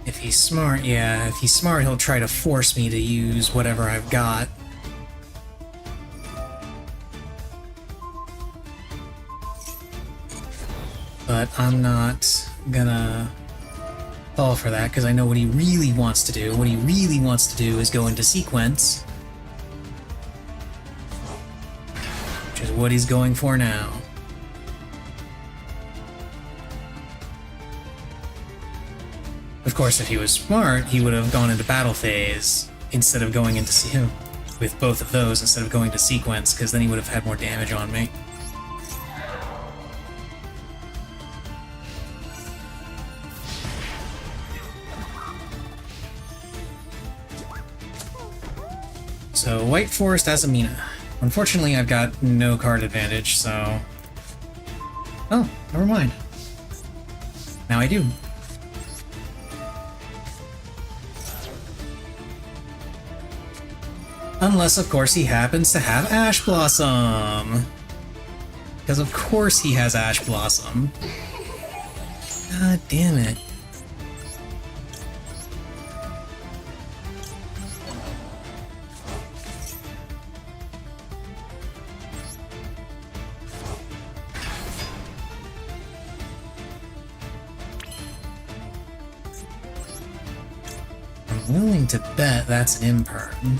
If he's smart, yeah, if he's smart, he'll try to force me to use whatever I've got. but I'm not gonna fall for that because I know what he really wants to do. What he really wants to do is go into sequence, which is what he's going for now. Of course, if he was smart, he would have gone into battle phase instead of going into with both of those instead of going to sequence, because then he would have had more damage on me. So, White Forest Azamina. Unfortunately, I've got no card advantage, so... Oh, never mind. Now I do. Unless, of course, he happens to have Ash Blossom. Because of course he has Ash Blossom. God damn it. I'm willing to bet that's an imperm.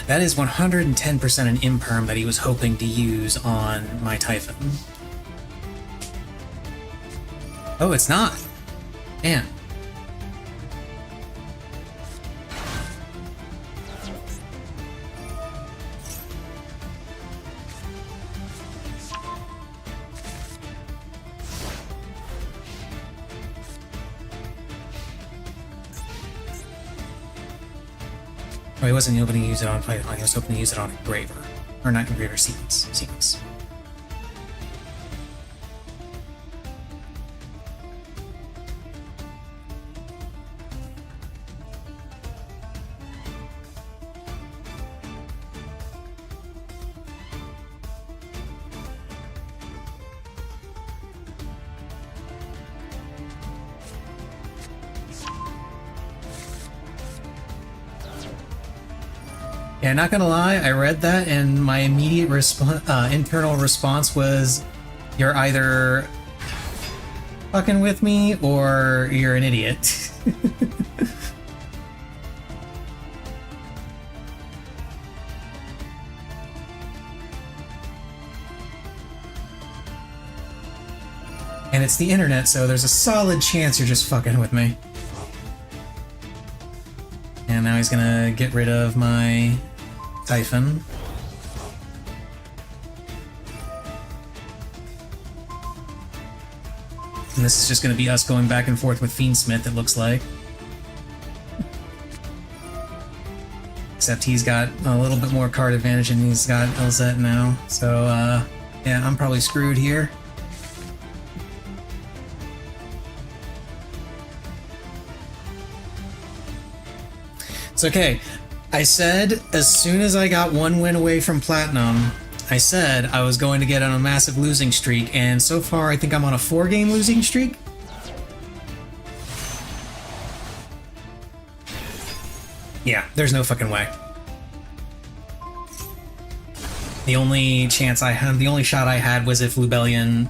That is 110% an imperm that he was hoping to use on my Typhon. Oh, it's not. Damn. Oh, he wasn't hoping to use it on Python, he was hoping to use it on Engraver. Or not Engraver, Sequence. Yeah, not gonna lie, I read that and my immediate internal response was, you're either fucking with me or you're an idiot. And it's the internet, so there's a solid chance you're just fucking with me. And now he's gonna get rid of my Typhon. And this is just gonna be us going back and forth with Fiendsmith, it looks like. Except he's got a little bit more card advantage and he's got LZ now. So, yeah, I'm probably screwed here. It's okay. I said as soon as I got one win away from Platinum, I said I was going to get on a massive losing streak, and so far I think I'm on a 4-game losing streak. Yeah, there's no fucking way. The only chance I had, the only shot I had was if Lubellion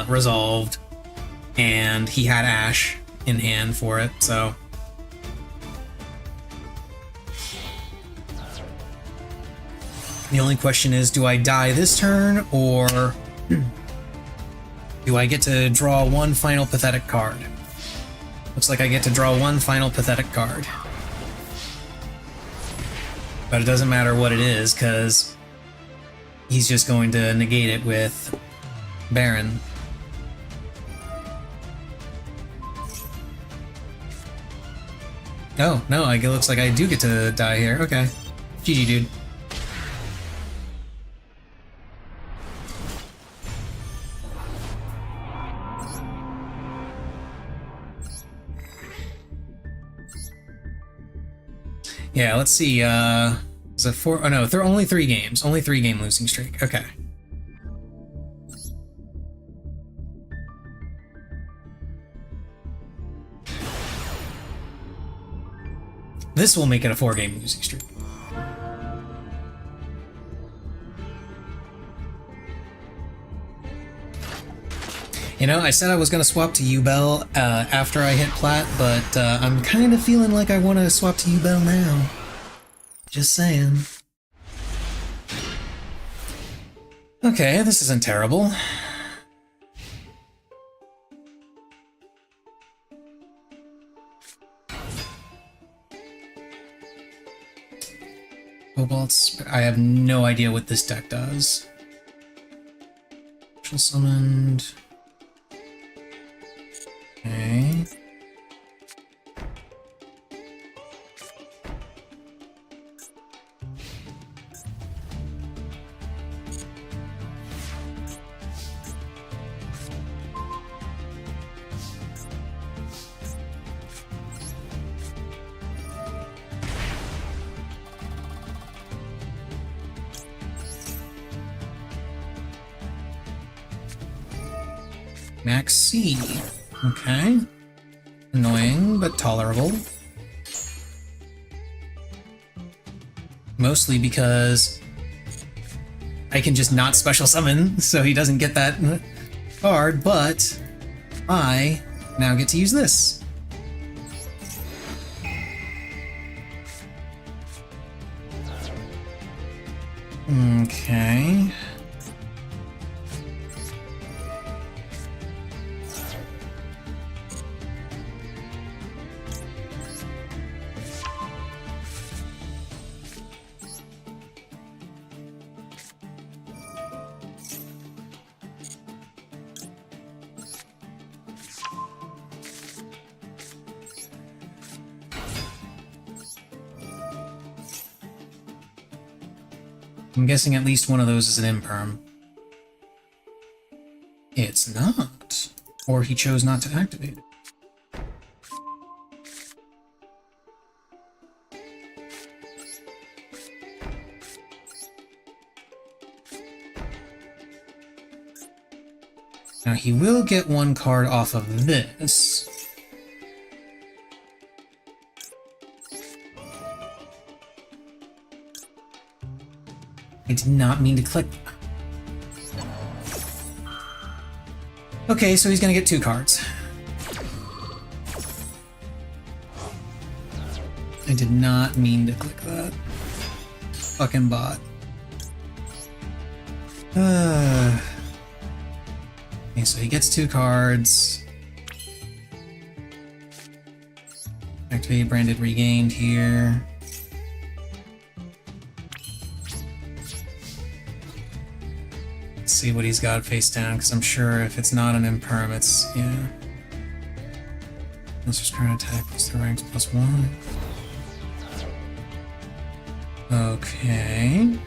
resolved, and he had Ash in hand for it, so... The only question is, do I die this turn, or Do I get to draw one final pathetic card? Looks like I get to draw one final pathetic card. But it doesn't matter what it is, because he's just going to negate it with Baron. Oh, no, it looks like I do get to die here. Okay. GG, dude. Yeah, let's see, is it 4? Oh no, only 3 games. Only 3 game losing streak. Okay. This will make it a 4 game losing streak. You know, I said I was going to swap to U-Bell after I hit Plat, but I'm kind of feeling like I want to swap to U-Bell now. Just saying. Okay, this isn't terrible. Cobalt's... I have no idea what this deck does. Special summoned... Okay. Max C. Okay. Annoying, but tolerable. Mostly because I can just not special summon, so he doesn't get that card, but I now get to use this. Okay. I'm guessing at least one of those is an imperm. It's not. Or he chose not to activate it. Now he will get one card off of this. I did not mean to click. Okay, so he's gonna get 2 cards. I did not mean to click that. Fucking bot. Okay, so he gets 2 cards. Activate Branded Regained here. See what he's got face down, because I'm sure if it's not an imperm, it's, yeah. Monster's current attack plus their ranks plus 1. Okay.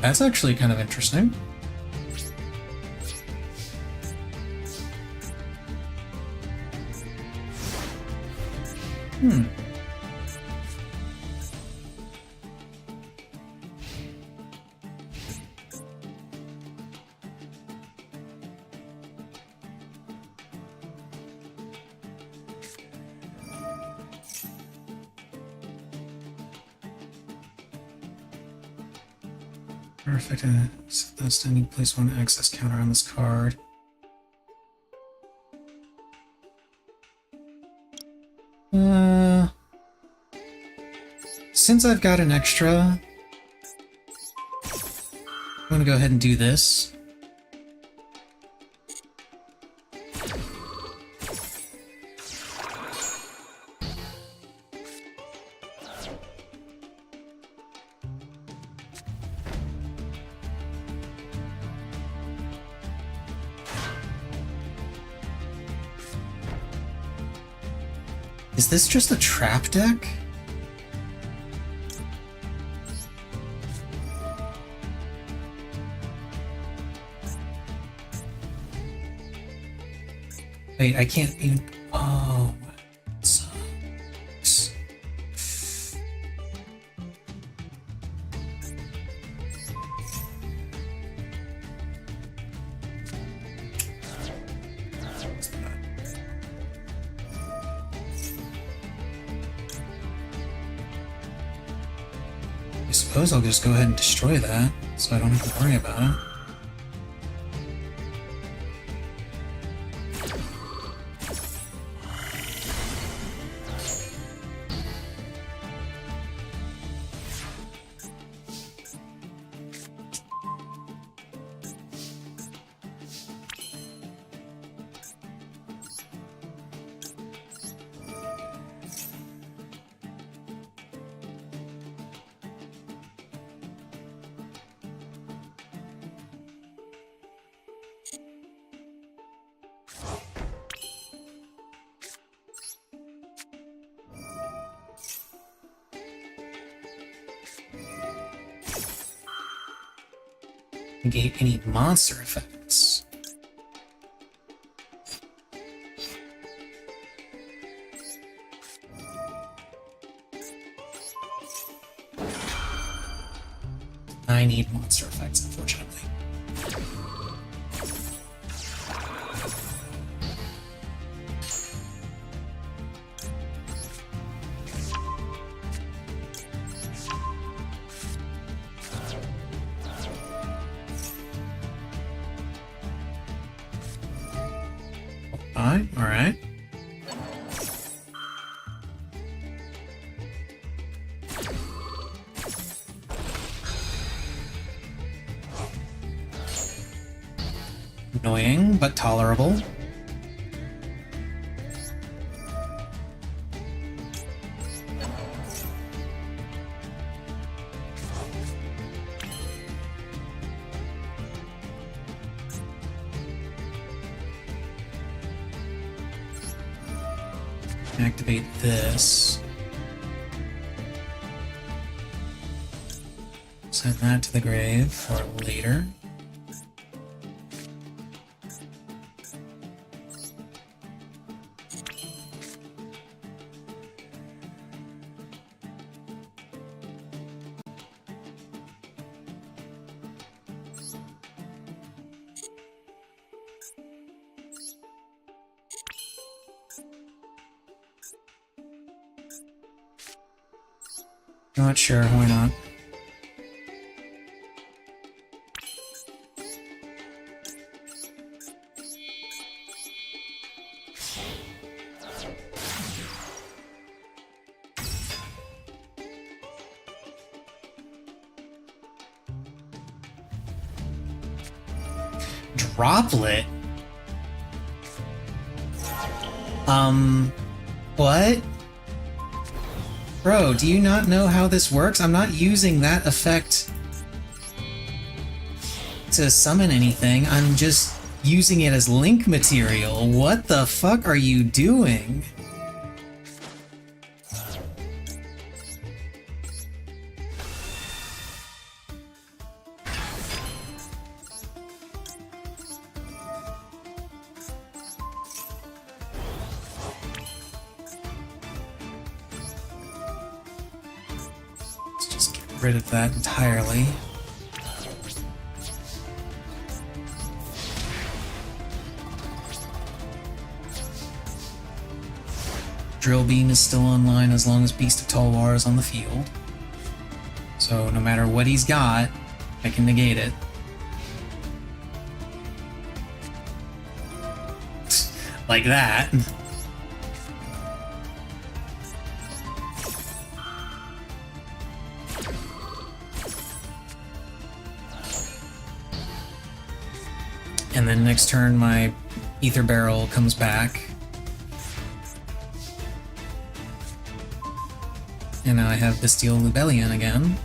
That's actually kind of interesting. Perfect. Set that standing, place 1 access counter on this card. Since I've got an extra, gonna go ahead and do this. Is this just a trap deck? Wait, I can't even... Oh, sucks. I suppose I'll just go ahead and destroy that, so I don't have to worry about it. Negate any monster effects. I need monster effects, unfortunately. All right. Annoying, but tolerable. Activate this. Send that to the grave for later. Not sure, why not? Droplet? What? Bro, do you not know how this works? I'm not using that effect to summon anything. I'm just using it as link material. What the fuck are you doing? Rid of that entirely. Drill beam is still online as long as Beast of Talwar is on the field. So no matter what he's got, I can negate it. Like that. And then next turn my Ether Barrel comes back. And now I have Bestial Lubellion again.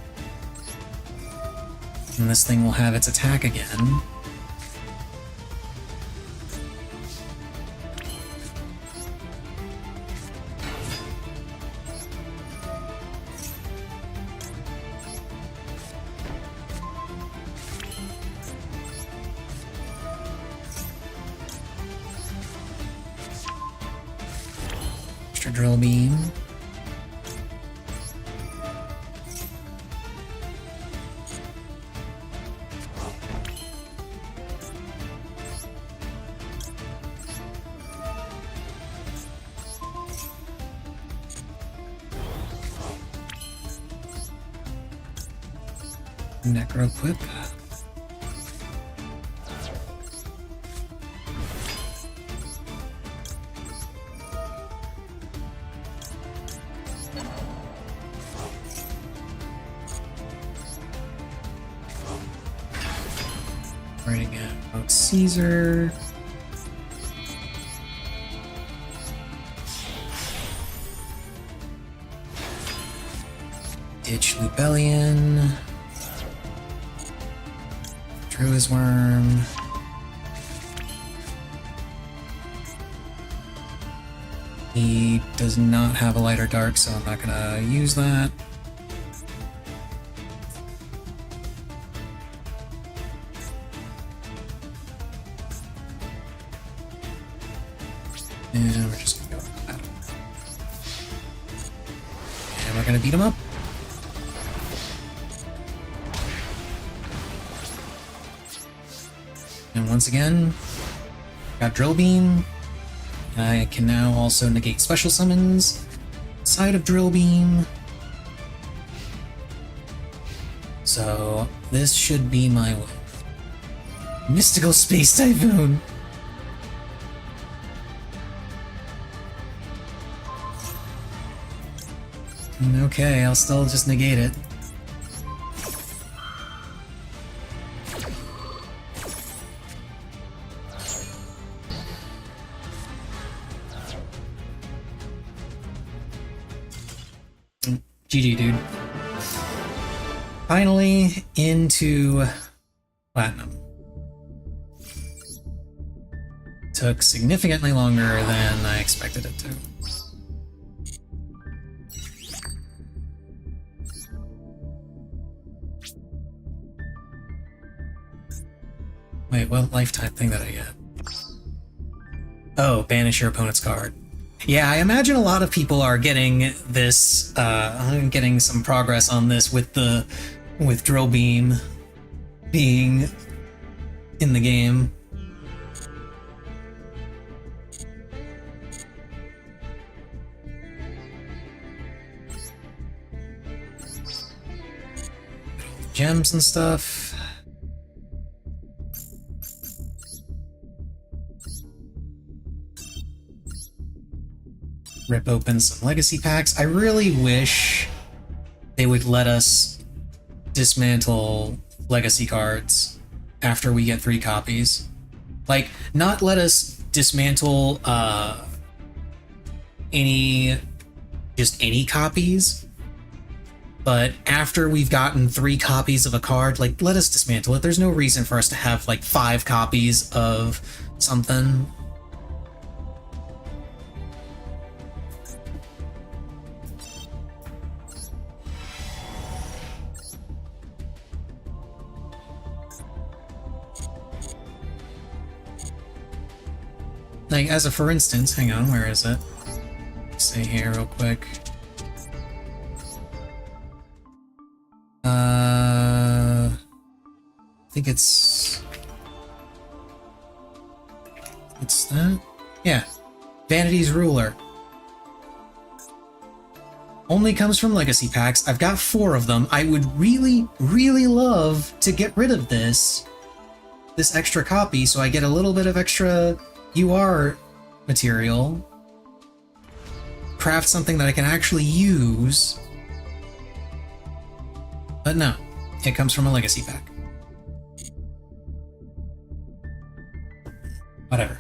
And this thing will have its attack again. Extra Drill Beam. Necro Quip. Writing out Caesar. Ditch Lubellion. Drew his Worm. He does not have a light or dark, so I'm not gonna use that. And we're just gonna go with that. And we're gonna beat him up. And once again, got Drill Beam. I can now also negate special summons inside of Drill Beam. So this should be my win. Mystical Space Typhoon! Okay, I'll still just negate it. GG, dude. Finally into Platinum. Took significantly longer than I expected it to. Wait, what lifetime thing did I get? Oh, banish your opponent's card. Yeah, I imagine a lot of people are getting this, getting some progress on this with Drill Beam being in the game. Gems and stuff. Rip open some legacy packs. I really wish they would let us dismantle legacy cards after we get 3 copies. Like, not let us dismantle any copies, but after we've gotten 3 copies of a card, like, let us dismantle it. There's no reason for us to have like 5 copies of something. Like, as a for instance, hang on, where is it? Let's see here real quick. I think it's that? Yeah. Vanity's Ruler. Only comes from legacy packs. I've got 4 of them. I would really, really love to get rid of this extra copy so I get a little bit of extra UR material, craft something that I can actually use, but no, it comes from a legacy pack. Whatever.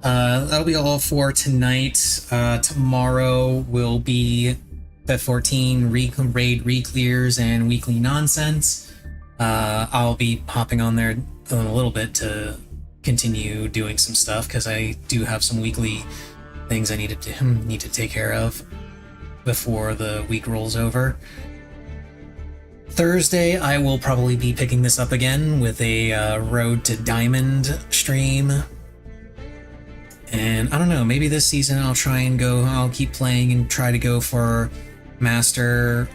That'll be all for tonight. Tomorrow will be Bet14 raid re-clears and weekly nonsense. I'll be hopping on there a little bit to continue doing some stuff because I do have some weekly things I need to take care of before the week rolls over. Thursday, I will probably be picking this up again with a Road to Diamond stream. And I don't know, maybe this season I'll keep playing and try to go for Master.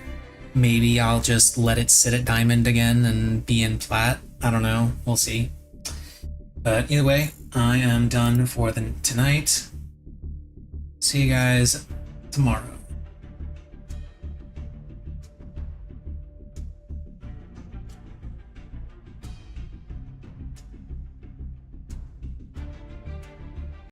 Maybe I'll just let it sit at Diamond again and be in Plat. I don't know, we'll see. But either way, I am done for tonight. See you guys tomorrow.